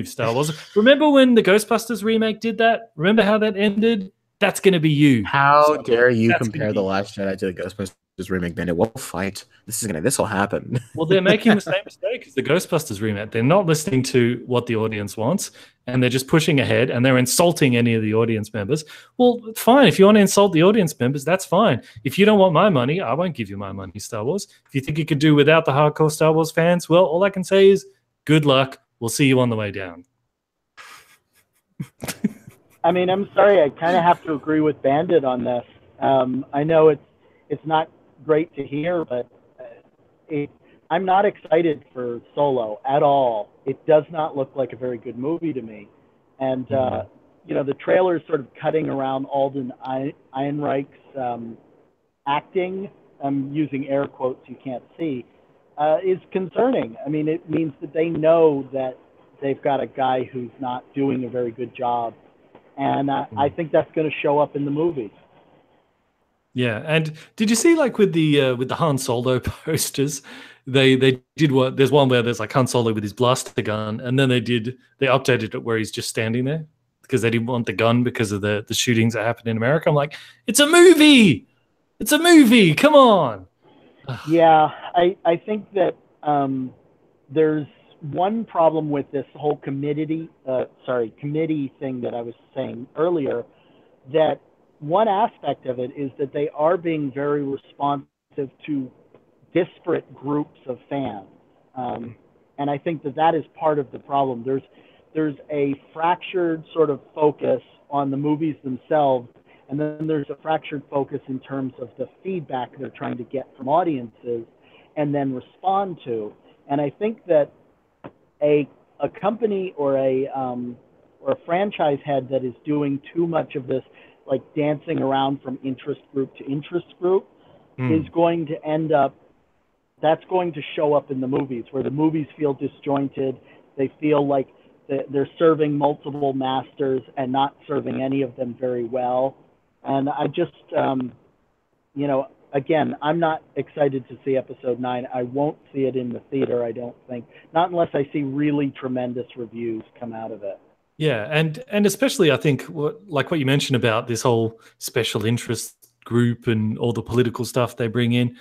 Star Wars. Remember when the Ghostbusters remake did that? Remember how that ended? That's going to be you. How dare you compare The Last Jedi to the Ghostbusters remake, Bandit? We'll fight. This will happen. Well, they're making the same mistake as the Ghostbusters remake. They're not listening to what the audience wants, and they're just pushing ahead, and they're insulting any of the audience members. Well, fine. If you want to insult the audience members, that's fine. If you don't want my money, I won't give you my money, Star Wars. If you think you could do without the hardcore Star Wars fans, well, all I can say is good luck. We'll see you on the way down. I mean, I'm sorry. I kind of have to agree with Bandit on this. I know it's not great to hear, but I'm not excited for Solo at all. It does not look like a very good movie to me. And, the trailer is sort of cutting around Alden Ehrenreich's acting. I'm using air quotes you can't see. Is concerning. I mean, it means that they know that they've got a guy who's not doing a very good job. And I think that's going to show up in the movie. Yeah, and did you see like with the Han Solo posters, they did what? There's one where there's like Han Solo with his blaster gun, and then they updated it where he's just standing there because they didn't want the gun because of the shootings that happened in America. I'm like, it's a movie, come on. Yeah, I think that there's one problem with this whole committee thing that I was saying earlier, that one aspect of it is that they are being very responsive to disparate groups of fans. And I think that is part of the problem. There's a fractured sort of focus on the movies themselves, and then there's a fractured focus in terms of the feedback they're trying to get from audiences and then respond to. And I think that a company or a franchise head that is doing too much of this, like dancing around from interest group to interest group, is going to end up, that's going to show up in the movies, where the movies feel disjointed. They feel like they're serving multiple masters and not serving any of them very well. And I just, again, I'm not excited to see Episode 9. I won't see it in the theater, I don't think. Not unless I see really tremendous reviews come out of it. Yeah, and especially I think like what you mentioned about this whole special interest group and all the political stuff they bring in.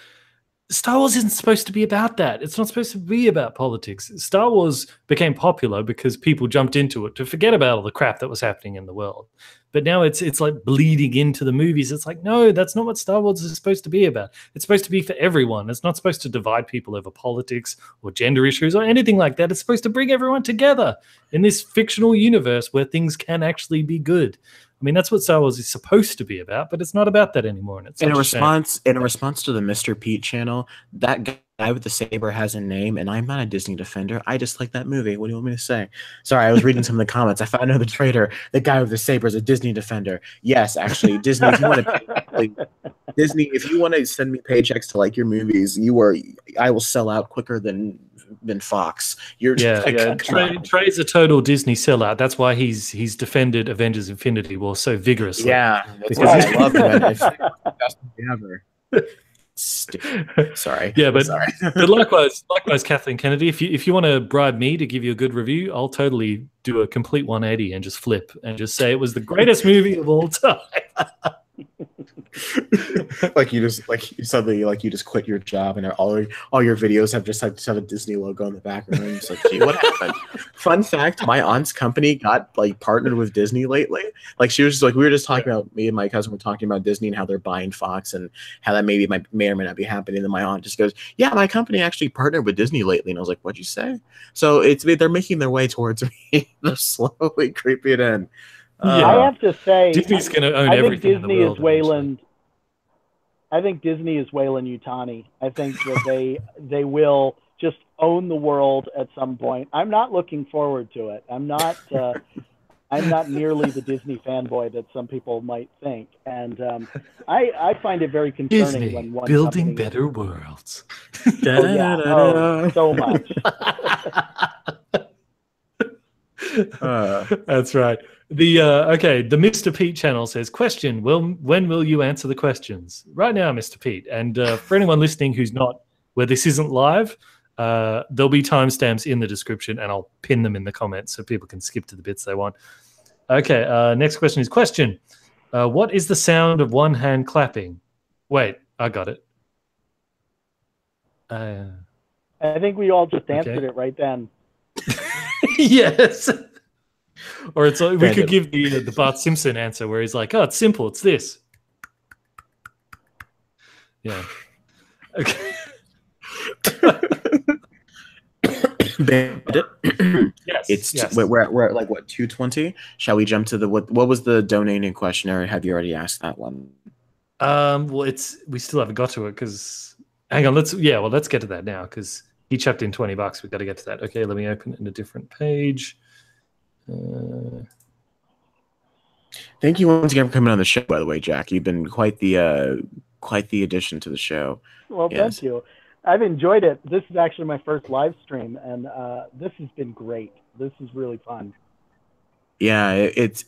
Star Wars isn't supposed to be about that. It's not supposed to be about politics. Star Wars became popular because people jumped into it to forget about all the crap that was happening in the world. But now it's like bleeding into the movies. It's like, no, that's not what Star Wars is supposed to be about. It's supposed to be for everyone. It's not supposed to divide people over politics or gender issues or anything like that. It's supposed to bring everyone together in this fictional universe where things can actually be good. I mean, that's what Star Wars is supposed to be about, but it's not about that anymore. And it's in a response to the Mr. Pete channel, that guy with the saber has a name, and I'm not a Disney defender. I just like that movie. What do you want me to say? Sorry, I was reading some of the comments. I found another traitor. The guy with the saber is a Disney defender. Yes, actually, Disney. If you want to Disney, if you want to send me paychecks to like your movies, I will sell out quicker than Fox. Trey's a total Disney sellout. That's why he's defended Avengers Infinity War so vigorously. Yeah, that's why I love it. It's the best movie ever. Sorry. Yeah, but sorry. But likewise, Kathleen Kennedy, if you want to bribe me to give you a good review, I'll totally do a complete 180 and just flip and just say it was the greatest movie of all time. You just quit your job and all your videos have just have a Disney logo in the background. It's like, gee, what happened? Fun fact: my aunt's company got partnered with Disney lately. She was just we were just talking about, me and my cousin were talking about Disney and how they're buying Fox and how that may or may not be happening. And then my aunt just goes, "Yeah, my company actually partnered with Disney lately." And I was like, "What'd you say?" So they're making their way towards me. They're slowly creeping in. I have to say, Disney's going to own everything in the world. I think Disney is Wayland Yutani. I think that they will just own the world at some point. I'm not looking forward to it. I'm not nearly the Disney fanboy that some people might think, and I find it very concerning Disney, when one building better worlds. So much. That's right. The Mr. Pete channel says, question, when will you answer the questions? Right now, Mr. Pete. And for anyone listening who's not, where this isn't live, there'll be timestamps in the description and I'll pin them in the comments so people can skip to the bits they want. Okay, next question is what is the sound of one hand clapping? Wait, I got it. I think we all just answered it right then. Yes. Or it's like, we could give the Bart Simpson answer where he's like, "Oh, it's simple. It's this." Yeah. Okay. Yes. We're at what, 2:20? Shall we jump to what was the donating question, or have you already asked that one? Well, we still haven't got to it because hang on. Let's get to that now because he chucked in $20. We've got to get to that. Okay, let me open it in a different page. Thank you once again for coming on the show, by the way, Jack. You've been quite the addition to the show. Well, Thank you. I've enjoyed it. This is actually my first live stream, and this has been great. This is really fun. Yeah, it's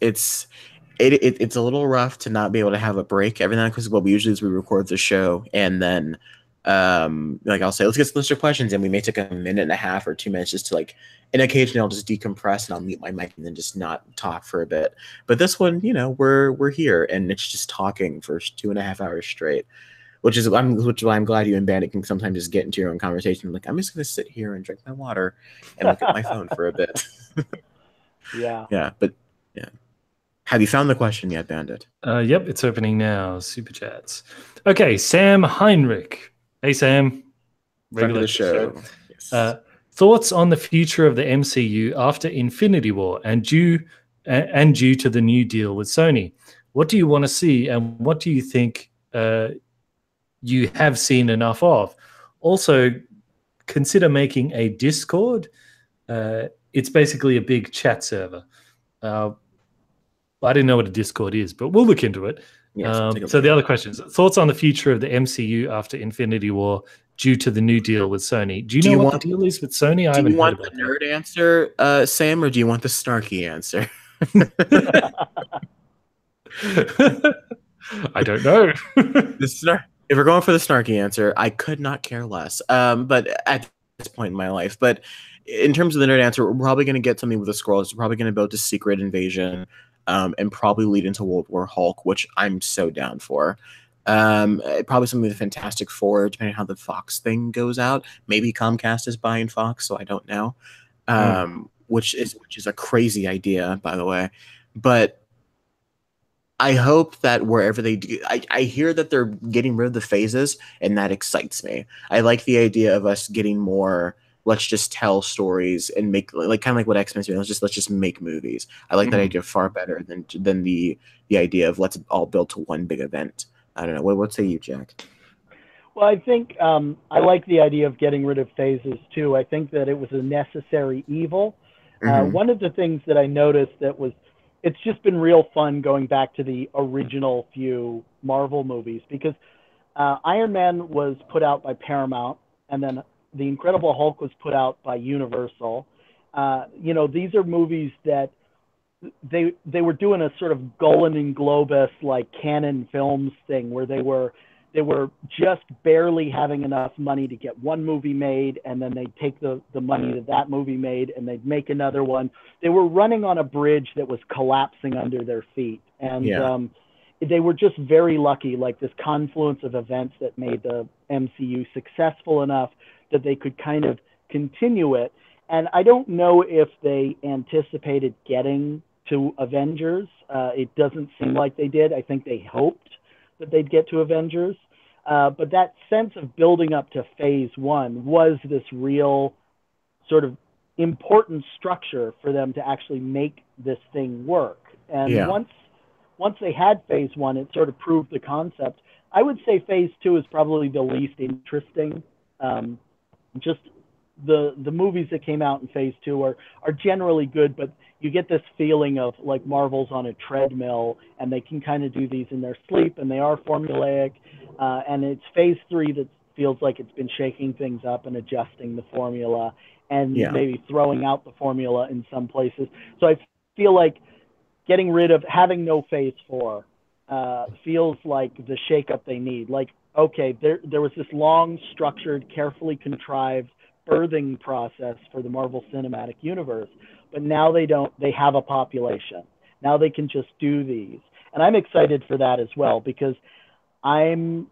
a little rough to not be able to have a break every now and then, because what we usually do is we record the show and then I'll say, let's get some list of questions, and we may take a minute and a half or 2 minutes just to and occasionally I'll just decompress and I'll mute my mic and then just not talk for a bit. But this one, we're here and it's just talking for 2.5 hours straight, which is why I'm glad you and Bandit can sometimes just get into your own conversation. I'm just gonna sit here and drink my water and look at my phone for a bit. Yeah. But have you found the question yet, Bandit? Yep, it's opening now. Super chats. Okay, Sam Heinrich. Hey, Sam. Regular the show. Yes. Thoughts on the future of the MCU after Infinity War and due to the new deal with Sony? What do you want to see, and what do you think you have seen enough of? Also, consider making a Discord. It's basically a big chat server. I didn't know what a Discord is, but we'll look into it. Yes, so the other questions: thoughts on the future of the MCU after Infinity War due to the new deal with Sony. Do you know what the deal is with Sony? Do you want the nerd answer, Sam, or do you want the snarky answer? I don't know. If we're going for the snarky answer, I could not care less. But at this point in my life, but in terms of the nerd answer, we're probably going to get something with the Skrulls. We're probably going to build a secret invasion, and probably lead into World War Hulk, which I'm so down for. Probably something with the Fantastic Four, depending on how the Fox thing goes out. Maybe Comcast is buying Fox, so I don't know. Which is a crazy idea, by the way. But I hope that wherever they do, I hear that they're getting rid of the phases, and that excites me. I like the idea of us getting more. Let's just tell stories and make like kind of like what X-Men's doing. Let's just make movies. I like that idea far better than the idea of let's all build to one big event. I don't know. What say you, Geahk? Well, I think I like the idea of getting rid of phases too. I think that it was a necessary evil. One of the things that I noticed it's just been real fun going back to the original few Marvel movies, because Iron Man was put out by Paramount, and then The Incredible Hulk was put out by Universal. These are movies that they were doing a sort of Golan and Globus like Canon Films thing, where they were just barely having enough money to get one movie made, and then they'd take the money that movie made and they'd make another one. They were running on a bridge that was collapsing under their feet. And they were just very lucky, like this confluence of events that made the MCU successful enough that they could kind of continue it. And I don't know if they anticipated getting to Avengers. It doesn't seem like they did. I think they hoped that they'd get to Avengers. But that sense of building up to phase one was this real sort of important structure for them to actually make this thing work. And once they had phase one, it sort of proved the concept. I would say phase two is probably the least interesting. Just the movies that came out in phase two are generally good, but you get this feeling of like Marvel's on a treadmill, and they can kind of do these in their sleep, and they are formulaic. And it's phase three that feels like it's been shaking things up and adjusting the formula, and maybe throwing out the formula in some places. So I feel like getting rid of having no phase four feels like the shakeup they need. Like, okay, there was this long, structured, carefully contrived birthing process for the Marvel Cinematic Universe, but now they have a population. Now they can just do these. And I'm excited for that as well, because I'm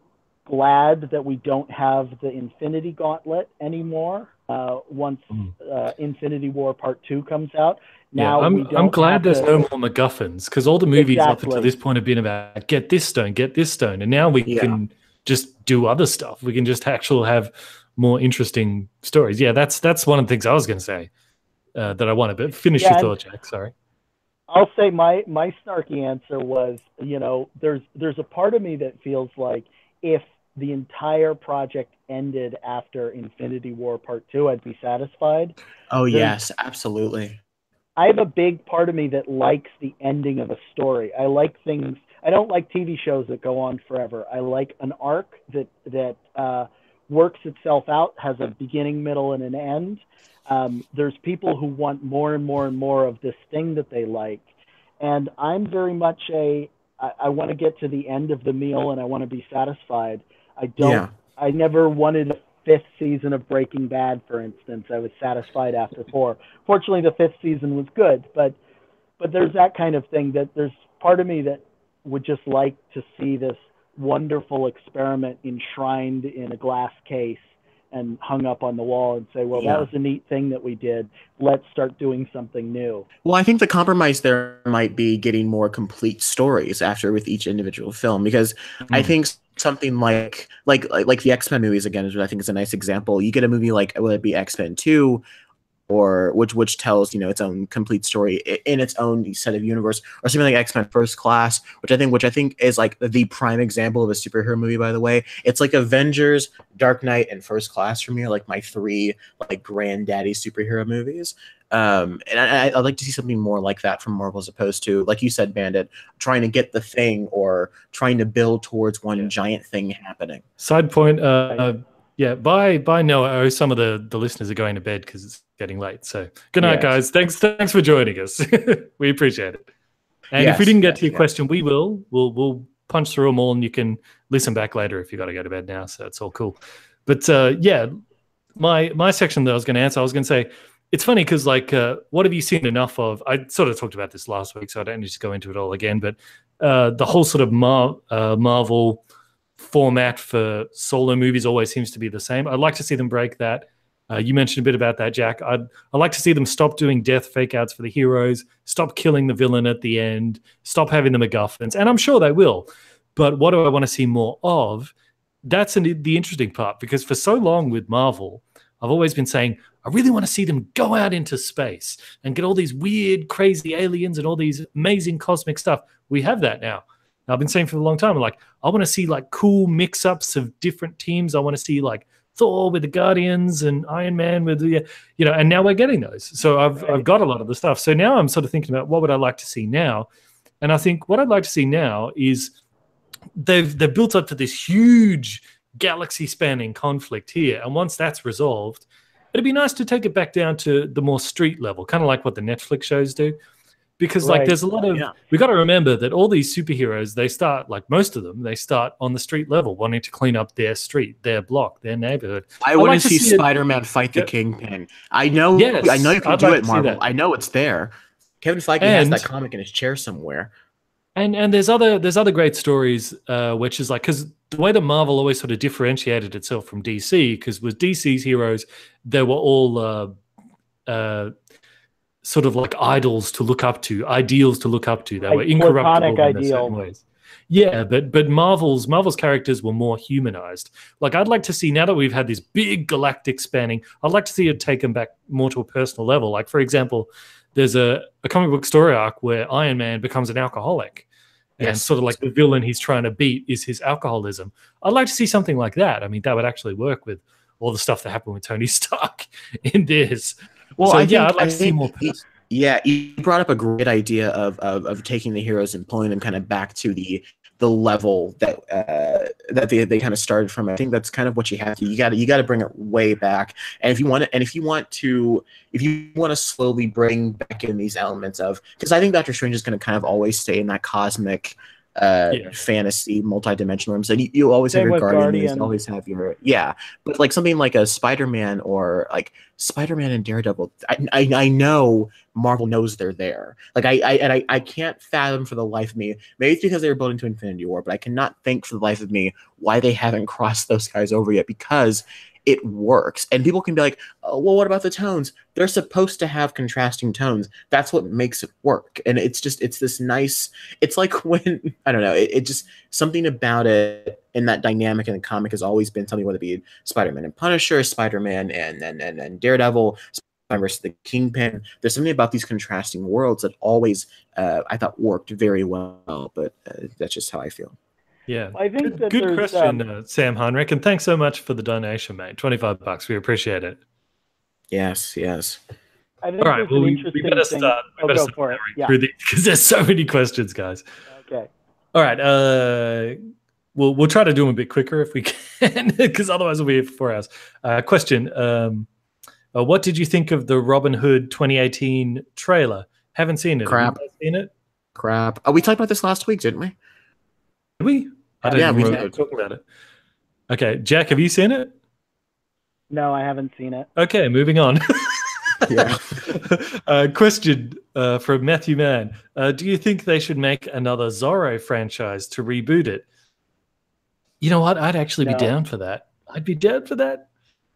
glad that we don't have the Infinity Gauntlet anymore once Infinity War Part 2 comes out. Now I'm glad there's no more MacGuffins, because all the movies up until this point have been about get this stone, and now we can just do other stuff. We can just actually have more interesting stories. Yeah, that's one of the things I was going to say that I want to. But finish your thought, Geahk. Sorry. I'll say my snarky answer was, there's a part of me that feels like if the entire project ended after Infinity War Part 2, I'd be satisfied. Oh, yes, absolutely. I have a big part of me that likes the ending of a story. I like things. I don't like TV shows that go on forever. I like an arc that works itself out, has a beginning, middle, and an end. There's people who want more and more and more of this thing that they like. And I'm very much I want to get to the end of the meal, and I want to be satisfied. I never wanted a fifth season of Breaking Bad, for instance. I was satisfied after 4. Fortunately, the fifth season was good, but there's that kind of thing, that there's part of me that would just like to see this wonderful experiment enshrined in a glass case and hung up on the wall and say, well, that was a neat thing that we did. Let's start doing something new. Well, I think the compromise there might be getting more complete stories with each individual film, because I think something like the X-Men movies, again, I think is a nice example. You get a movie like, whether it be X-Men 2, or which tells its own complete story in its own set of universe, or something like X-Men First Class, which I think is like the prime example of a superhero movie. By the way, it's like Avengers, Dark Knight, and First Class for me are like my 3 like granddaddy superhero movies. And I'd like to see something more like that from Marvel, as opposed to, like you said, Bandit, trying to get the thing or trying to build towards one giant thing happening. Side point, by now, some of the listeners are going to bed because it's getting late. So good night, guys. Thanks for joining us. We appreciate it. And if we didn't get to your question, we'll punch through them all, and you can listen back later if you got to go to bed now. So it's all cool. But my section that I was going to answer, I was going to say, it's funny because like, what have you seen enough of? I sort of talked about this last week, so I don't need to go into it all again. But the whole sort of Marvel format for solo movies always seems to be the same. I'd like to see them break that. You mentioned a bit about that, Jack. I'd like to see them stop doing death fake outs for the heroes, stop killing the villain at the end, stop having the MacGuffins, and I'm sure they will. But what do I want to see more of? That's the interesting part, because for so long with Marvel, I've always been saying, I really want to see them go out into space and get all these weird, crazy aliens and all these amazing cosmic stuff. We have that now. I've been saying for a long time, like, I want to see like cool mix-ups of different teams. I want to see like Thor with the Guardians and Iron Man with the, and now we're getting those. So I've got a lot of the stuff. So now I'm sort of thinking about what would I like to see now? And I think what I'd like to see now is they've built up to this huge galaxy-spanning conflict here. And once that's resolved, it'd be nice to take it back down to the more street level, kind of like what the Netflix shows do. Because like there's a lot of, we got to remember that all these superheroes, they start, like most of them, they start on the street level, wanting to clean up their street, their block, their neighborhood. I want to see Spider-Man fight the Kingpin. I know you can do it, Marvel. I know it's there. Kevin Feige has that comic in his chair somewhere. And there's other great stories, which is like, because the way that Marvel always sort of differentiated itself from DC, because with DC's heroes, they were all sort of like idols to look up to, ideals to look up to. They were incorruptible in certain ways. Yeah, but Marvel's characters were more humanized. Like, I'd like to see, now that we've had this big galactic spanning, I'd like to see it taken back more to a personal level. Like, for example, there's a comic book story arc where Iron Man becomes an alcoholic. And sort of like the villain he's trying to beat is his alcoholism. I'd like to see something like that. I mean, that would actually work with all the stuff that happened with Tony Stark in this. Well, so, I'd like to see more. You brought up a great idea of taking the heroes and pulling them kind of back to the level that they kind of started from. I think that's kind of what you have to. You got to bring it way back. And if you want to slowly bring back in these elements of, because I think Doctor Strange is going to kind of always stay in that cosmic fantasy multi-dimensional rooms, and you always have your Guardians, you always have your but like something like a Spider-Man or like Spider-Man and Daredevil, I know Marvel knows they're there. Like I can't fathom for the life of me, maybe it's because they were building to Infinity War, but I cannot think for the life of me why they haven't crossed those guys over yet, because it works. And people can be like, oh, well, what about the tones? They're supposed to have contrasting tones. That's what makes it work. And it's this nice, it's like when, I don't know, it just, something about it in that dynamic in the comic has always been something, whether it be Spider-Man and Punisher, Spider-Man and Daredevil, Spider-Man versus the Kingpin. There's something about these contrasting worlds that always, I thought, worked very well, but that's just how I feel. Yeah, I think good question, Sam Heinrich, and thanks so much for the donation, mate. $25, we appreciate it. Yes. I think all right, well, we better start. We better start through these, because there's so many questions, guys. Okay. All right. We'll try to do them a bit quicker if we can, because otherwise we'll be here for 4 hours. Question: what did you think of the Robin Hood 2018 trailer? Haven't seen it. Crap. Have you guys seen it? Crap. Oh, we talked about this last week, didn't we? Did we? I don't even remember talking about it. Okay, Jack, have you seen it? No, I haven't seen it. Okay, moving on. Yeah. Question from Matthew Mann. Do you think they should make another Zorro franchise to reboot it? You know what? I'd actually be down for that. I'd be down for that.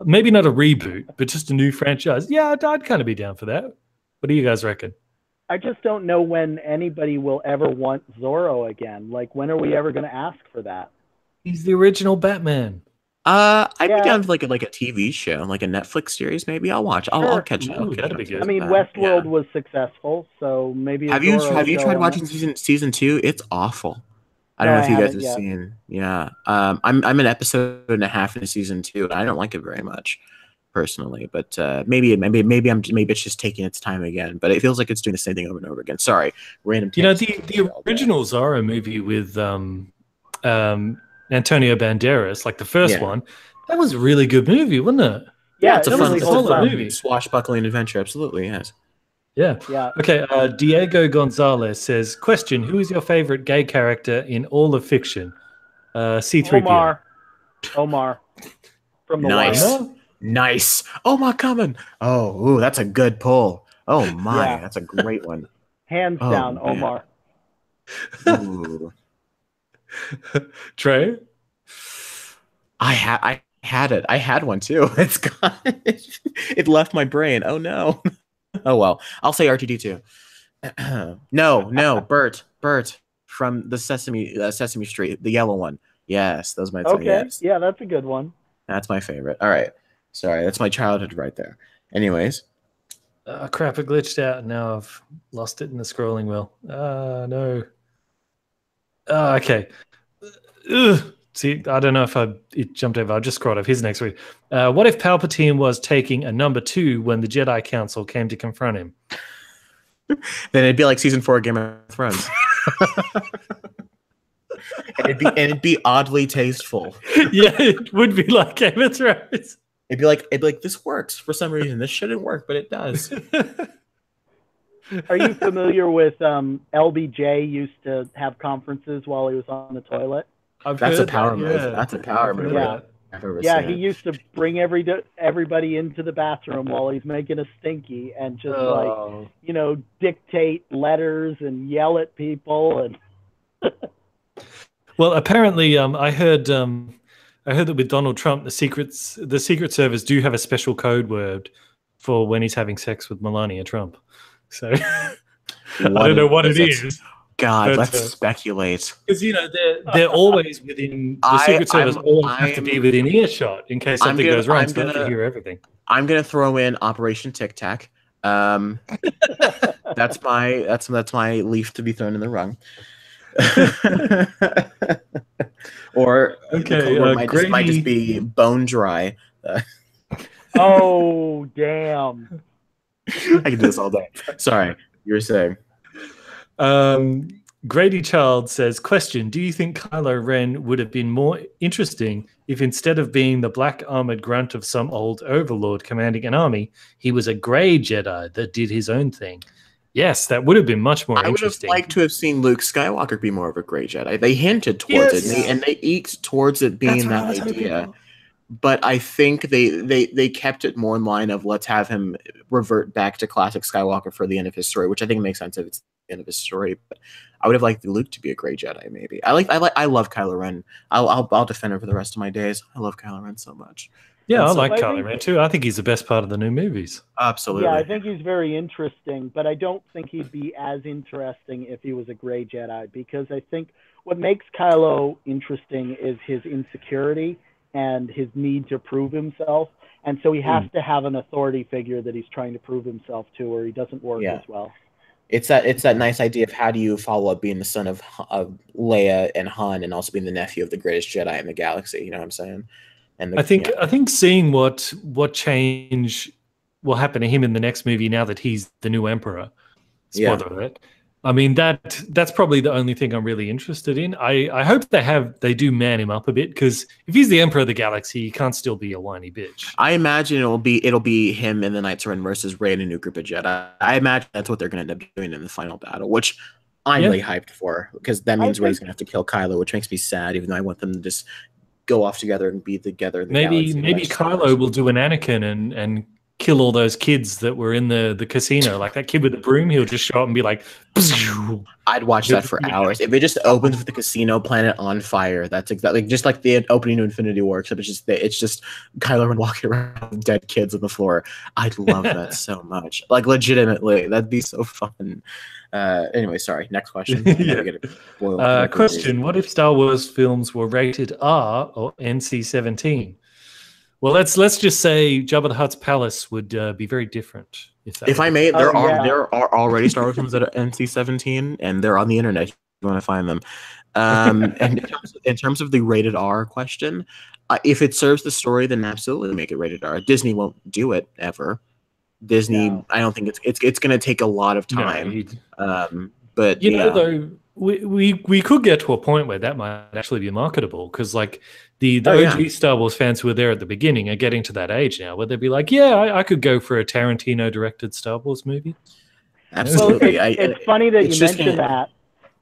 Maybe not a reboot, but just a new franchise. Yeah, I'd kind of be down for that. What do you guys reckon? I just don't know when anybody will ever want Zorro again. Like, when are we ever going to ask for that? He's the original Batman. I'd be down for like a TV show, like a Netflix series. Maybe I'll watch. I'll catch up. That'd be good. I mean, Westworld was successful, so maybe. Have you tried watching season 2? It's awful. I don't know if you guys have seen. Yeah, I'm an episode and a half into season 2, and I don't like it very much personally. But maybe it's just taking its time again. But it feels like it's doing the same thing over and over again. Sorry, random. You know, the original Zorro movie with Antonio Banderas, like the first one, that was a really good movie, wasn't it? Yeah, it's a fun movie. Swashbuckling adventure, absolutely, yes. Yeah. Okay, Diego Gonzalez says, question, who is your favorite gay character in all of fiction? C-3PO. Omar. From the Nice. Wire. Nice. Oh my coming. Oh, ooh, that's a good pull. Oh my, Yeah. that's a great one. Hands Oh, down, man. Omar. Ooh. Trey? I had it. I had one too. It's gone. It left my brain. Oh no. Oh well. I'll say RTD too. No, Bert from the Sesame Street, the yellow one. Yes, those might say Okay. yes. Yeah, that's a good one. That's my favorite. All right. Sorry, that's my childhood right there. Anyways, Crap, it glitched out. And now I've lost it in the scrolling wheel. No. Okay. Ugh. See, I don't know if it jumped over. I just scrolled up. Here's next week. What if Palpatine was taking a number 2 when the Jedi Council came to confront him? then it'd be like season 4 of Game of Thrones. and it'd be oddly tasteful. Yeah, it would be like Game of Thrones. It'd be like this works for some reason. This shouldn't work, but it does. Are you familiar with LBJ used to have conferences while he was on the toilet? That's a power move. Yeah. That's a power move. Yeah. Yeah, he used to bring everybody into the bathroom while he's making a stinky and just dictate letters and yell at people and. Well, apparently, I heard that with Donald Trump, the Secret Service do have a special code word for when he's having sex with Melania Trump. So I don't know what it is. God, let's speculate. Because they're always within the Secret Service. Always have to be within earshot in case something goes wrong. So they have to hear everything. I'm gonna throw in Operation Tic Tac. That's my leaf to be thrown in the rung. Or might just be bone dry. Oh damn! I can do this all day. Sorry, you were saying. Grady Child says, question, do you think Kylo Ren would have been more interesting if instead of being the black armored grunt of some old overlord commanding an army, he was a gray Jedi that did his own thing? Yes, that would have been much more interesting. I would have liked to have seen Luke Skywalker be more of a gray Jedi. They hinted towards it, and they eked towards it being that idea. But I think they kept it more in line of let's have him revert back to classic Skywalker for the end of his story, which I think makes sense if it's the end of his story. But I would have liked Luke to be a gray Jedi, maybe. I love Kylo Ren. I'll defend him for the rest of my days. I love Kylo Ren so much. Yeah, I like Kylo Ren too. I think he's the best part of the new movies. Absolutely. Yeah, I think he's very interesting, but I don't think he'd be as interesting if he was a gray Jedi, because I think what makes Kylo interesting is his insecurity and his need to prove himself. And so he has to have an authority figure that he's trying to prove himself to, or he doesn't work as well. It's that nice idea of how do you follow up being the son of Leia and Han and also being the nephew of the greatest Jedi in the galaxy. You know what I'm saying? And I think seeing what change will happen to him in the next movie now that he's the new emperor. Spoiler alert. I mean that's probably the only thing I'm really interested in. I hope they do man him up a bit, because if he's the emperor of the galaxy, he can't still be a whiny bitch. I imagine it'll be him in the Knights Run versus Rey and a new group of Jedi. I imagine that's what they're going to end up doing in the final battle, which I'm really hyped for, because that means Rey's going to have to kill Kylo, which makes me sad, even though I want them to just go off together and be together in the galaxy. Maybe Kylo will do an Anakin and kill all those kids that were in the casino. Like that kid with the broom, he'll just show up and be like, I'd watch that for hours. If it just opens with the casino planet on fire, that's exactly just like the opening to Infinity War, except it's just Kylo Ren walking around with dead kids on the floor. I'd love that so much. Like legitimately, that'd be so fun. Anyway, sorry. Next question. Question: what if Star Wars films were rated R or NC-17? Well, let's just say Jabba the Hutt's palace would be very different. If I may, there are already Star Wars films that are NC-17, and they're on the internet if you want to find them. And in terms of the rated R question, if it serves the story, then absolutely make it rated R. Disney won't do it ever. Disney, I don't think it's going to take a lot of time. But though we could get to a point where that might actually be marketable, because like the OG Star Wars fans who were there at the beginning are getting to that age now where they'd be like, I could go for a Tarantino directed Star Wars movie. Absolutely. Well, it's funny that you mentioned that.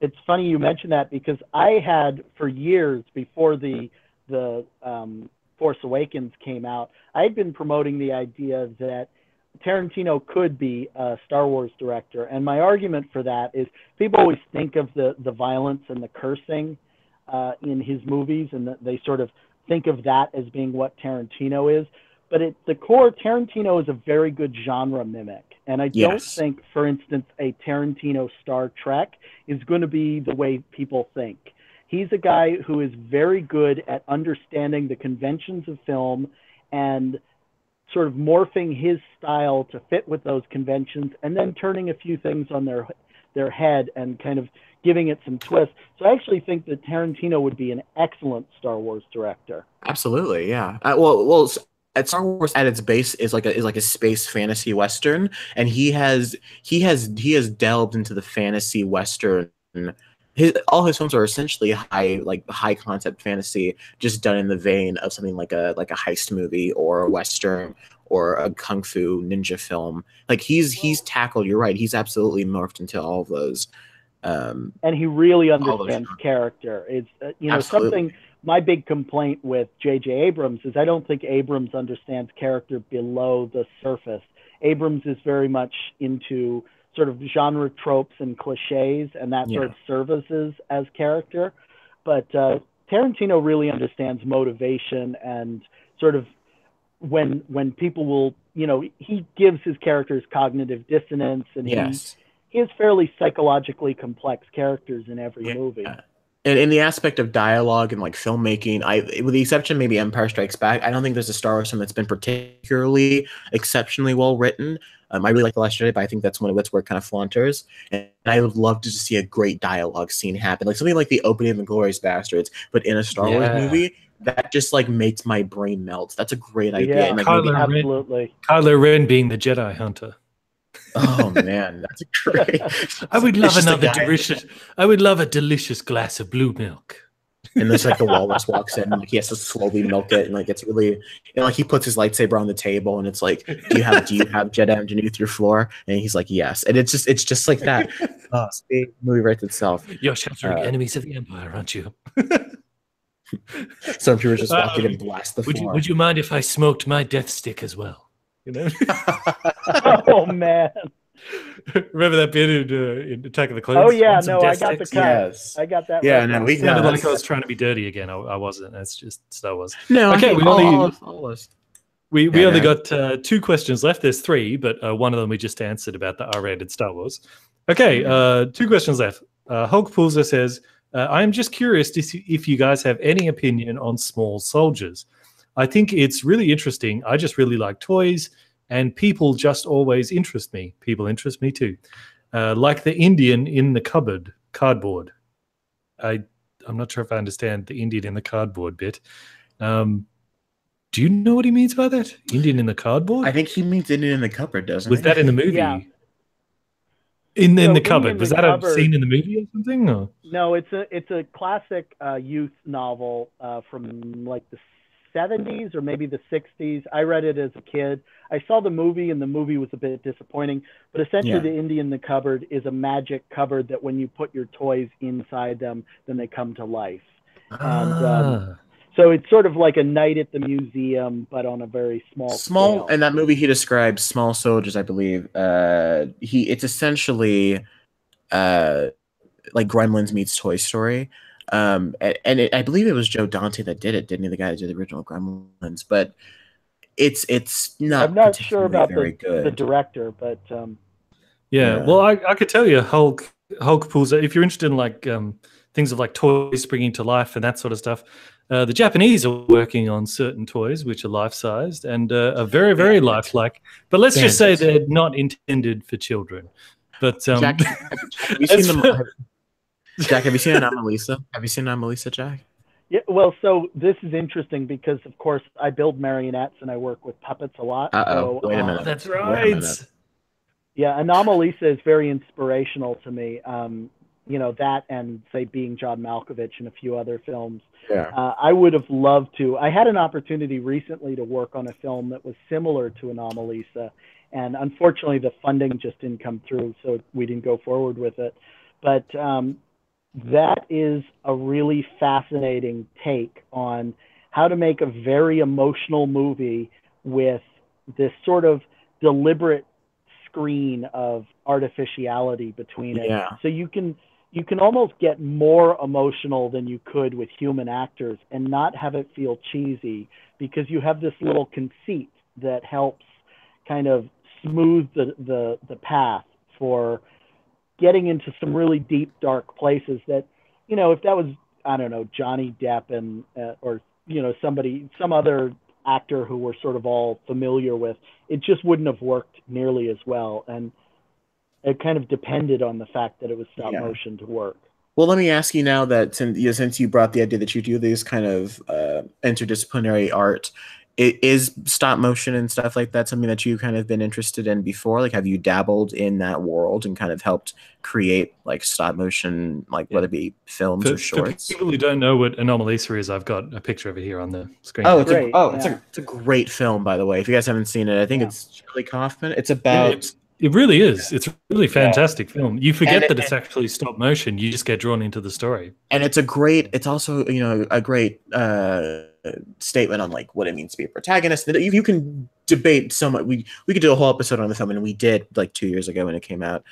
It's funny you mentioned that, because I had for years before the Force Awakens came out, I had been promoting the idea that Tarantino could be a Star Wars director. And my argument for that is people always think of the violence and the cursing in his movies, and they sort of think of that as being what Tarantino is. But at the core, Tarantino is a very good genre mimic. And I don't think, for instance, a Tarantino Star Trek is going to be the way people think. He's a guy who is very good at understanding the conventions of film and sort of morphing his style to fit with those conventions, and then turning a few things on their head and kind of giving it some twist. So I actually think that Tarantino would be an excellent Star Wars director. Absolutely, yeah. Well, at Star Wars at its base is like a space fantasy western, and he has delved into the fantasy western. All his films are essentially high concept fantasy, just done in the vein of something like a heist movie or a western or a kung fu ninja film. Like he's tackled. You're right. He's absolutely morphed into all of those. And he really understands character. It's something. My big complaint with J.J. Abrams is I don't think Abrams understands character below the surface. Abrams is very much into sort of genre tropes and cliches, and that sort of services as character. But Tarantino really understands motivation and sort of when people will, he gives his characters cognitive dissonance, and he has fairly psychologically complex characters in every movie. And in the aspect of dialogue and like filmmaking, with the exception maybe Empire Strikes Back, I don't think there's a Star Wars film that's been particularly exceptionally well written. I really like The Last Jedi, but I think that's where it kind of flaunters. And I would love to just see a great dialogue scene happen, like something like the opening of Inglourious Bastards, but in a Star Wars movie. That just like makes my brain melt. That's a great idea. Yeah, and, like, absolutely. Kylo Ren being the Jedi Hunter. Oh man, that's great. I would love a delicious glass of blue milk. And there's like the walrus walks in, and like he has to slowly milk it, and like it's really, like he puts his lightsaber on the table, and it's like, do you have Jedi underneath your floor? And he's like, yes. And it's just like that. Oh, the movie writes itself. You're sheltering enemies of the Empire, aren't you? Some people just walk in and blast the floor. Would you mind if I smoked my death stick as well? Oh man. Remember that bit in Attack of the Clones? Oh yeah, no, I got the cut. Yes. I got that. Yeah, right. no, we sounded like I was trying to be dirty again. I wasn't. That's just Star Wars. No, okay. We we only got 2 questions left. There's 3, but one of them we just answered about the R-rated Star Wars. Okay, 2 questions left. Hulk Pulser says, "I am just curious to see if you guys have any opinion on small soldiers. I think it's really interesting. I just really like toys." And people just always interest me. People interest me too. Like the Indian in the cardboard. I'm not sure if I understand the Indian in the cardboard bit. Do you know what he means by that? Indian in the cardboard? I think he means Indian in the cupboard, doesn't Was he? that in the movie? Yeah. In the cupboard. Was that a scene in the movie or something? Or? No, it's a classic youth novel from like the 70s or maybe the 60s. I read it as a kid. I saw the movie, and the movie was a bit disappointing. But essentially, the Indian in the cupboard is a magic cupboard that when you put your toys inside them, then they come to life. And so it's sort of like a night at the museum, but on a very small scale. In that movie, he describes small soldiers, I believe. It's essentially like Gremlins meets Toy Story. I believe it was Joe Dante that did it, didn't he? The guy who did the original Gremlins, but it's not. I'm not sure about the director, but Well, I could tell you, Hulk pulls. If you're interested in like things of like toys springing to life and that sort of stuff, the Japanese are working on certain toys which are life-sized and are very, very lifelike. But let's just say they're not intended for children. But Jack, have you seen them? Jack, have you seen Anomalisa? Have you seen Anomalisa, Jack? Yeah, well, so this is interesting because, of course, I build marionettes and I work with puppets a lot. So, wait a minute. That's right. Yeah, Anomalisa is very inspirational to me. That and, say, Being John Malkovich and a few other films. Yeah. I would have loved to. I had an opportunity recently to work on a film that was similar to Anomalisa, and unfortunately the funding just didn't come through, so we didn't go forward with it. But that is a really fascinating take on how to make a very emotional movie with this sort of deliberate screen of artificiality between it. Yeah. So you can almost get more emotional than you could with human actors and not have it feel cheesy, because you have this little conceit that helps kind of smooth the path for getting into some really deep, dark places that, you know, if that was, I don't know, Johnny Depp and or, you know, some other actor who we're sort of all familiar with, it just wouldn't have worked nearly as well. And it kind of depended on the fact that it was stop motion to work. Well, let me ask you now that since you brought the idea that you do this kind of interdisciplinary art, is stop motion and stuff like that something that you've kind of been interested in before? Like, have you dabbled in that world and kind of helped create like stop motion, like whether it be films or shorts? For people who don't know what Anomalisa is, I've got a picture of it here on the screen. Oh, Great, it's a great film, by the way. If you guys haven't seen it, I think it's Shirley Kaufman. It's about it really is. It's a really fantastic film. You forget that it's actually stop motion. You just get drawn into the story. And it's also, you know, a great statement on like what it means to be a protagonist. That you can debate so much. We could do a whole episode on the film, and we did like 2 years ago when it came out.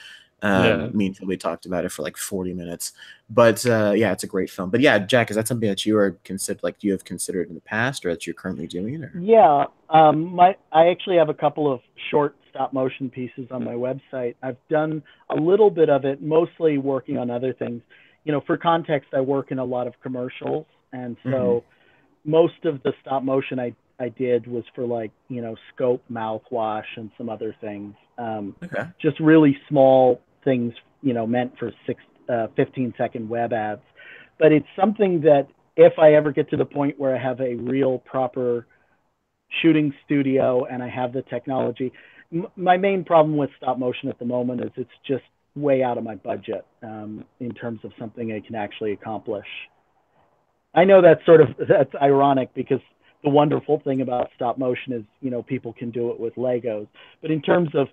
Me and Phil, talked about it for like 40 minutes. But yeah, it's a great film. But yeah, Jack, is that something that you are you have considered in the past, or that you're currently doing? Or? Yeah, I actually have a couple of short stop motion pieces on my website. I've done a little bit of it, mostly working on other things. You know, for context, I work in a lot of commercials, and so most of the stop motion I did was for like, you know, Scope mouthwash and some other things. Just really small things, you know, meant for 15-second web ads. But it's something that if I ever get to the point where I have a real proper shooting studio and I have the technology, my main problem with stop motion at the moment is it's just way out of my budget in terms of something I can actually accomplish. I know that's ironic, because the wonderful thing about stop motion is, you know, people can do it with Legos. But in terms of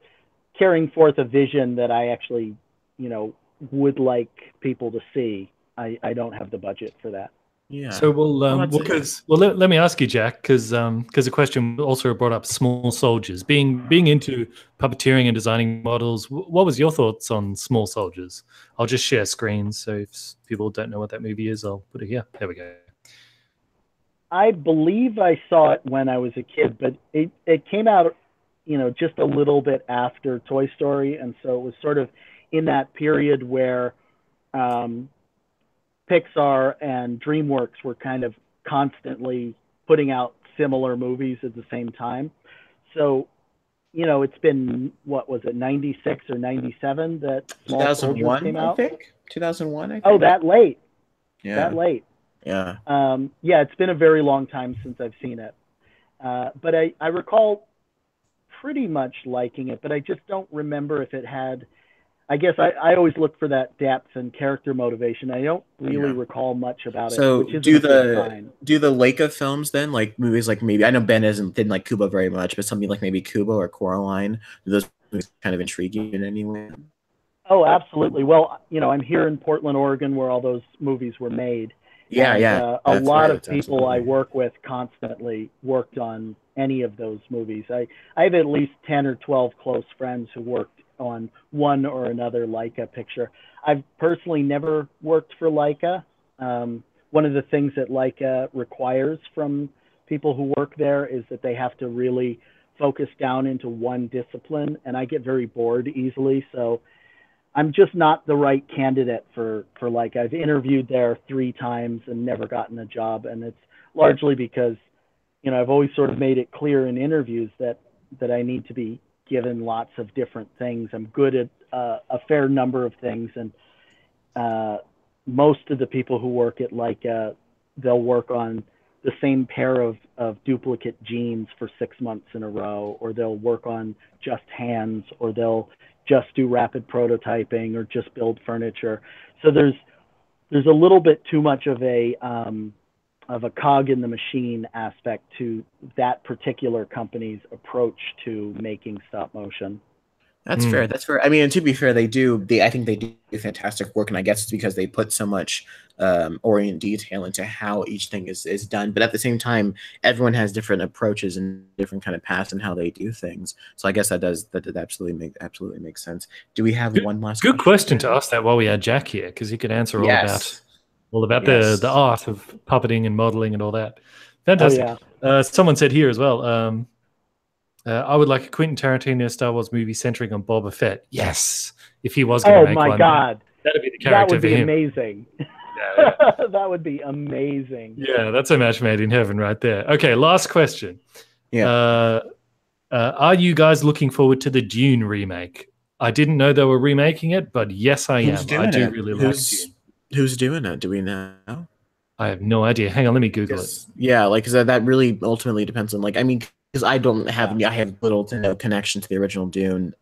carrying forth a vision that I actually, you know, would like people to see, I don't have the budget for that. Yeah. So let me ask you, Jack, because the question also brought up small soldiers. Being into puppeteering and designing models, what was your thoughts on small soldiers? I'll just share screens, so if people don't know what that movie is, I'll put it here. There we go. I believe I saw it when I was a kid, but it came out, you know, just a little bit after Toy Story, and so it was sort of in that period where Pixar and DreamWorks were kind of constantly putting out similar movies at the same time. So, you know, it's been, what was it, 96 or 97 that Small Soldiers came out? I think 2001, I think. Oh, that late. Yeah. That late. Yeah. Yeah, it's been a very long time since I've seen it. But I recall pretty much liking it, but I just don't remember if it had, I guess I always look for that depth and character motivation. I don't really recall much about it. So which is do the Leica films then, like movies like maybe, I know Ben didn't like Kubo very much, but something like maybe Kubo or Coraline, do those movies kind of intrigue you in any way? Oh, absolutely. Well, you know, I'm here in Portland, Oregon, where all those movies were made. A lot of people I work with constantly worked on any of those movies. I have at least 10 or 12 close friends who worked on one or another Leica picture. I've personally never worked for Leica. One of the things that Leica requires from people who work there is that they have to really focus down into one discipline, and I get very bored easily, so I'm just not the right candidate for Leica. I've interviewed there 3 times and never gotten a job, and it's largely because, you know, I've always sort of made it clear in interviews that I need to be given lots of different things. I'm good at a fair number of things, and most of the people who work at Leica, they'll work on the same pair of duplicate jeans for 6 months in a row, or they'll work on just hands, or they'll just do rapid prototyping, or just build furniture. So there's a little bit too much of a cog in the machine aspect to that particular company's approach to making stop motion. That's fair. That's fair. I mean, and to be fair, I think they do fantastic work, and I guess it's because they put so much orient detail into how each thing is done. But at the same time, everyone has different approaches and different kind of paths and how they do things. So I guess that absolutely makes sense. Do we have one last good question to ask that while we had Jack here, because he could answer all about the art of puppeting and modeling and all that. Fantastic. Someone said here as well, I would like a Quentin Tarantino Star Wars movie centering on Boba Fett. Yes, if he was going to make one. Oh my God, that'd be the character. That would be amazing. That would be amazing. Yeah, that's a match made in heaven right there. Okay, last question. Yeah. Are you guys looking forward to the Dune remake? I didn't know they were remaking it, but yes, I am. I do really like Dune. Who's doing it? Do we know? I have no idea. Hang on, let me Google it. Yeah, like, because that really ultimately depends on, like, I mean, because I have little to no connection to the original Dune.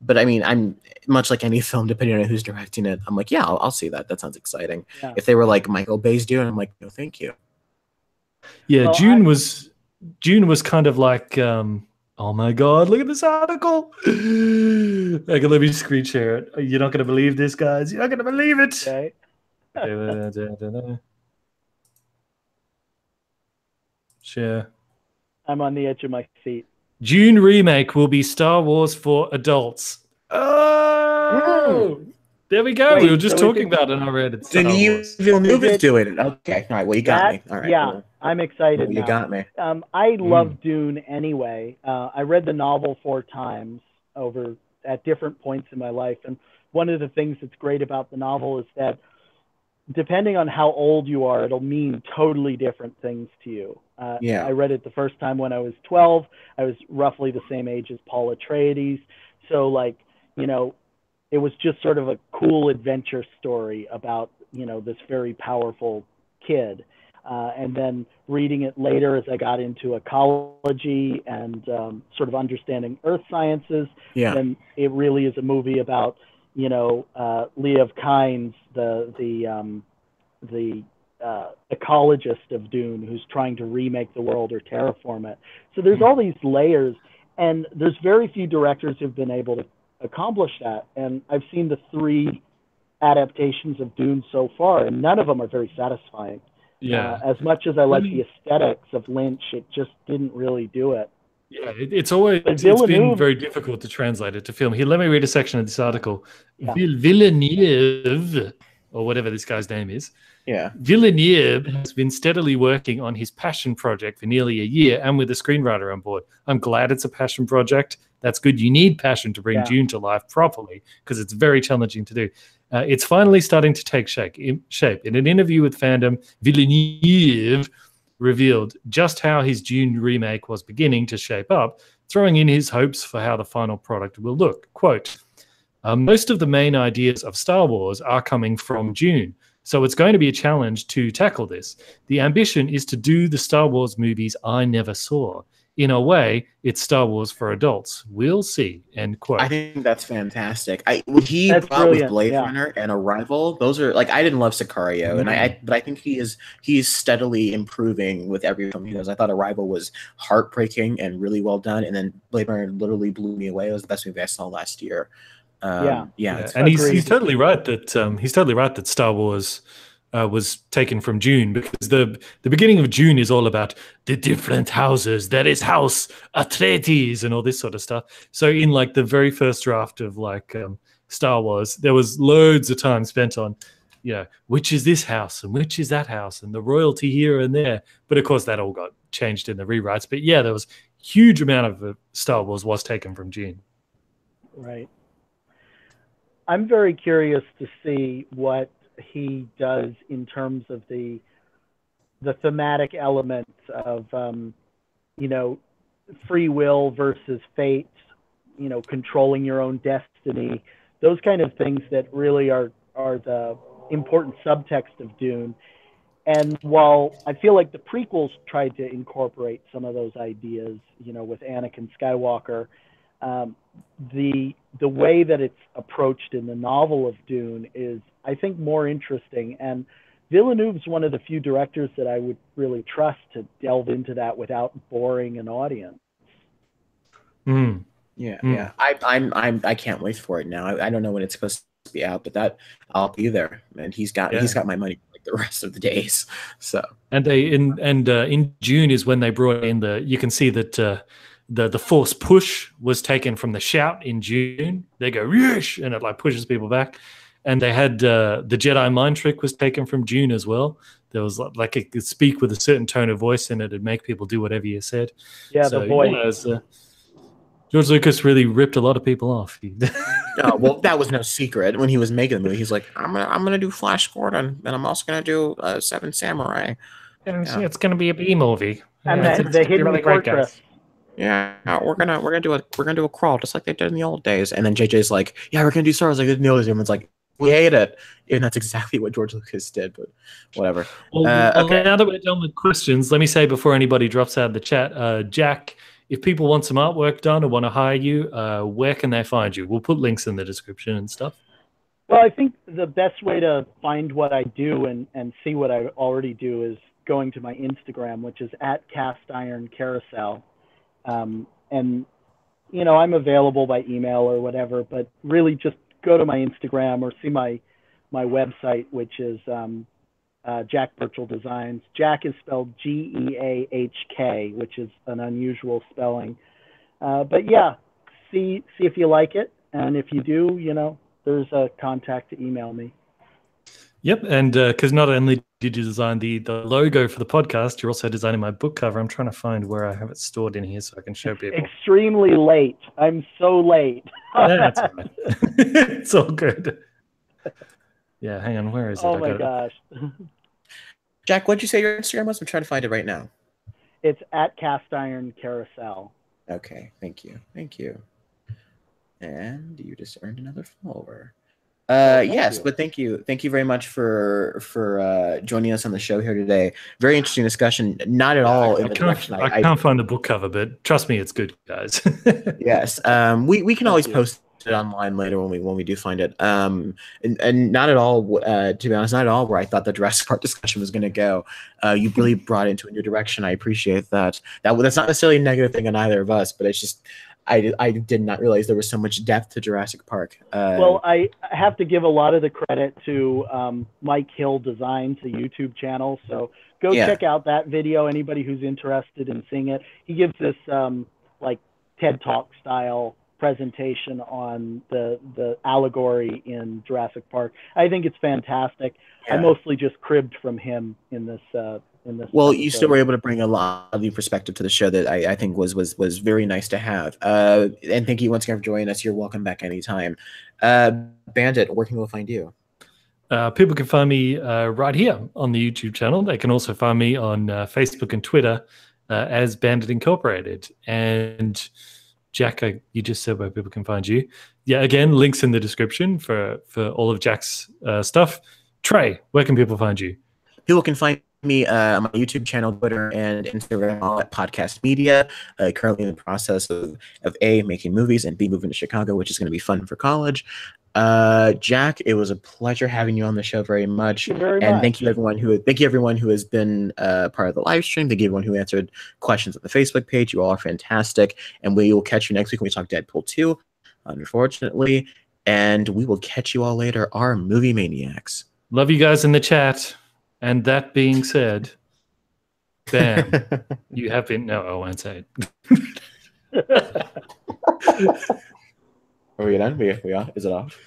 But I mean, I'm much like any film, depending on who's directing it. I'm like, yeah, I'll see that. That sounds exciting. Yeah. If they were like Michael Bay's Dune, I'm like, no, thank you. Yeah, well, Dune was kind of like, oh my God, look at this article. Okay, let me screen share it. You're not going to believe this, guys. You're not going to believe it. Okay. Share. I'm on the edge of my seat. Dune remake will be Star Wars for adults. Oh, there we go. We were just talking about it already. Denis Villeneuve is doing it. Okay, all right. Well, you got me. All right. Yeah, cool. I'm excited. Well, you got me. I love Dune anyway. I read the novel 4 times over at different points in my life, and one of the things that's great about the novel is that depending on how old you are, it'll mean totally different things to you. I read it the first time when I was 12. I was roughly the same age as Paul Atreides. So, like, you know, it was just sort of a cool adventure story about, you know, this very powerful kid. And then reading it later as I got into ecology and sort of understanding earth sciences, then it really is a movie about, you know, Liev Kynes, the ecologist of Dune, who's trying to remake the world or terraform it. So there's all these layers, and there's very few directors who've been able to accomplish that. And I've seen the 3 adaptations of Dune so far, and none of them are very satisfying. Yeah. As much as I like the aesthetics of Lynch, it just didn't really do it. Yeah, it's been very difficult to translate it to film. Here, let me read a section of this article. Yeah. Villeneuve, or whatever this guy's name is. Yeah. Villeneuve has been steadily working on his passion project for nearly a year, and with a screenwriter on board. I'm glad it's a passion project. That's good. You need passion to bring Dune to life properly, because it's very challenging to do. It's finally starting to take shape. In an interview with Fandom, Villeneuve revealed just how his Dune remake was beginning to shape up, throwing in his hopes for how the final product will look. Quote, most of the main ideas of Star Wars are coming from Dune, so it's going to be a challenge to tackle this. The ambition is to do the Star Wars movies I never saw. In a way, it's Star Wars for adults. We'll see. End quote. I think that's fantastic. With Blade Runner and Arrival, those are, like, I didn't love Sicario, but I think he's steadily improving with every film he does. I thought Arrival was heartbreaking and really well done, and then Blade Runner literally blew me away. It was the best movie I saw last year. And he's totally right that Star Wars was taken from Dune, because the beginning of Dune is all about the different houses. There is House Atreides and all this sort of stuff. So in, like, the very first draft of, like, Star Wars, there was loads of time spent on, you know, which is this house and which is that house and the royalty here and there. But of course that all got changed in the rewrites. But yeah, there was huge amount of Star Wars was taken from Dune. Right. I'm very curious to see what he does in terms of the thematic elements of you know, free will versus fate, you know, controlling your own destiny, those kind of things that really are the important subtext of Dune. And while I feel like the prequels tried to incorporate some of those ideas, you know, with Anakin Skywalker, the way that it's approached in the novel of Dune is, I think, more interesting. And Villeneuve's one of the few directors that I would really trust to delve into that without boring an audience. Yeah. I can't wait for it now. I don't know when it's supposed to be out, but that I'll be there, and he's got my money for, like, the rest of the days. So And in June is when they brought in you can see that the force push was taken from the shout in June. They go yeesh, and it like pushes people back. And they had the Jedi mind trick was taken from June as well. There was like it could speak with a certain tone of voice, and it'd make people do whatever you said. Yeah, so, the voice. George Lucas really ripped a lot of people off. no, well, that was no secret when he was making the movie. He's like, I'm gonna do Flash Gordon, and I'm also gonna do Seven Samurai. Yeah. It's going to be a B movie, and it's the Hidden really Fortress. Great, Yeah, we're gonna do a crawl just like they did in the old days. And then JJ's like, yeah, we're gonna do Star Wars like they did in the old days. Everyone's like, we hate it, and that's exactly what George Lucas did. But whatever. Well, Okay. now that we're done with questions, let me say before anybody drops out of the chat, Jack, if people want some artwork done or want to hire you, where can they find you? We'll put links in the description and stuff. Well, I think the best way to find what I do and see what I already do is going to my Instagram, which is @castironcarousel. And, you know, I'm available by email or whatever, but really just go to my Instagram or see my website, which is Jack Virtual Designs. Jack is spelled Geahk, which is an unusual spelling. But yeah, see if you like it. And if you do, you know, there's a contact to email me. Yep, and because not only did you design the logo for the podcast, you're also designing my book cover. I'm trying to find where I have it stored in here so I can show people. Extremely late. I'm so late. That's all right. It's all good. Yeah, hang on. Where is it? Oh my gosh. Jack, what'd you say your Instagram was? I'm trying to find it right now. It's @castironcarousel. Okay, thank you. And you just earned another follower. But thank you very much for joining us on the show here today. Very interesting discussion. Not at all in the direction I can't find the book cover, but trust me, it's good, guys. Yes, we can always post it online later when we do find it. And not at all, to be honest, not at all where I thought the Jurassic Park discussion was going to go. You really brought it into a new direction. I appreciate that. That's not necessarily a negative thing on either of us, but it's just. I did not realize there was so much depth to Jurassic Park. Well, I have to give a lot of the credit to Mike Hill Designs, the YouTube channel. So go check out that video. Anybody who's interested in seeing it, he gives this like TED Talk style presentation on the allegory in Jurassic Park. I think it's fantastic. I mostly just cribbed from him in this. Well, you still were able to bring a lot of new perspective to the show that I think was very nice to have. And thank you once again for joining us. You're welcome back anytime. Bandit, where can people find you? People can find me right here on the YouTube channel. They can also find me on Facebook and Twitter as Bandit Incorporated. And Jack, you just said where people can find you. Yeah, again, links in the description for all of Jack's stuff. Trey, where can people find you? People can find me on my YouTube channel, Twitter, and Instagram, all at Podcast Media. Currently in the process of A, making movies, and B, moving to Chicago, which is going to be fun for college. Jack, it was a pleasure having you on the show very much. Thank you everyone who has been part of the live stream. Thank you everyone who answered questions on the Facebook page. You all are fantastic. And we will catch you next week when we talk Deadpool 2, unfortunately. And we will catch you all later, our movie maniacs. Love you guys in the chat. And that being said, bam, you have been... No, I won't say it. Are we done? We are? Is it off?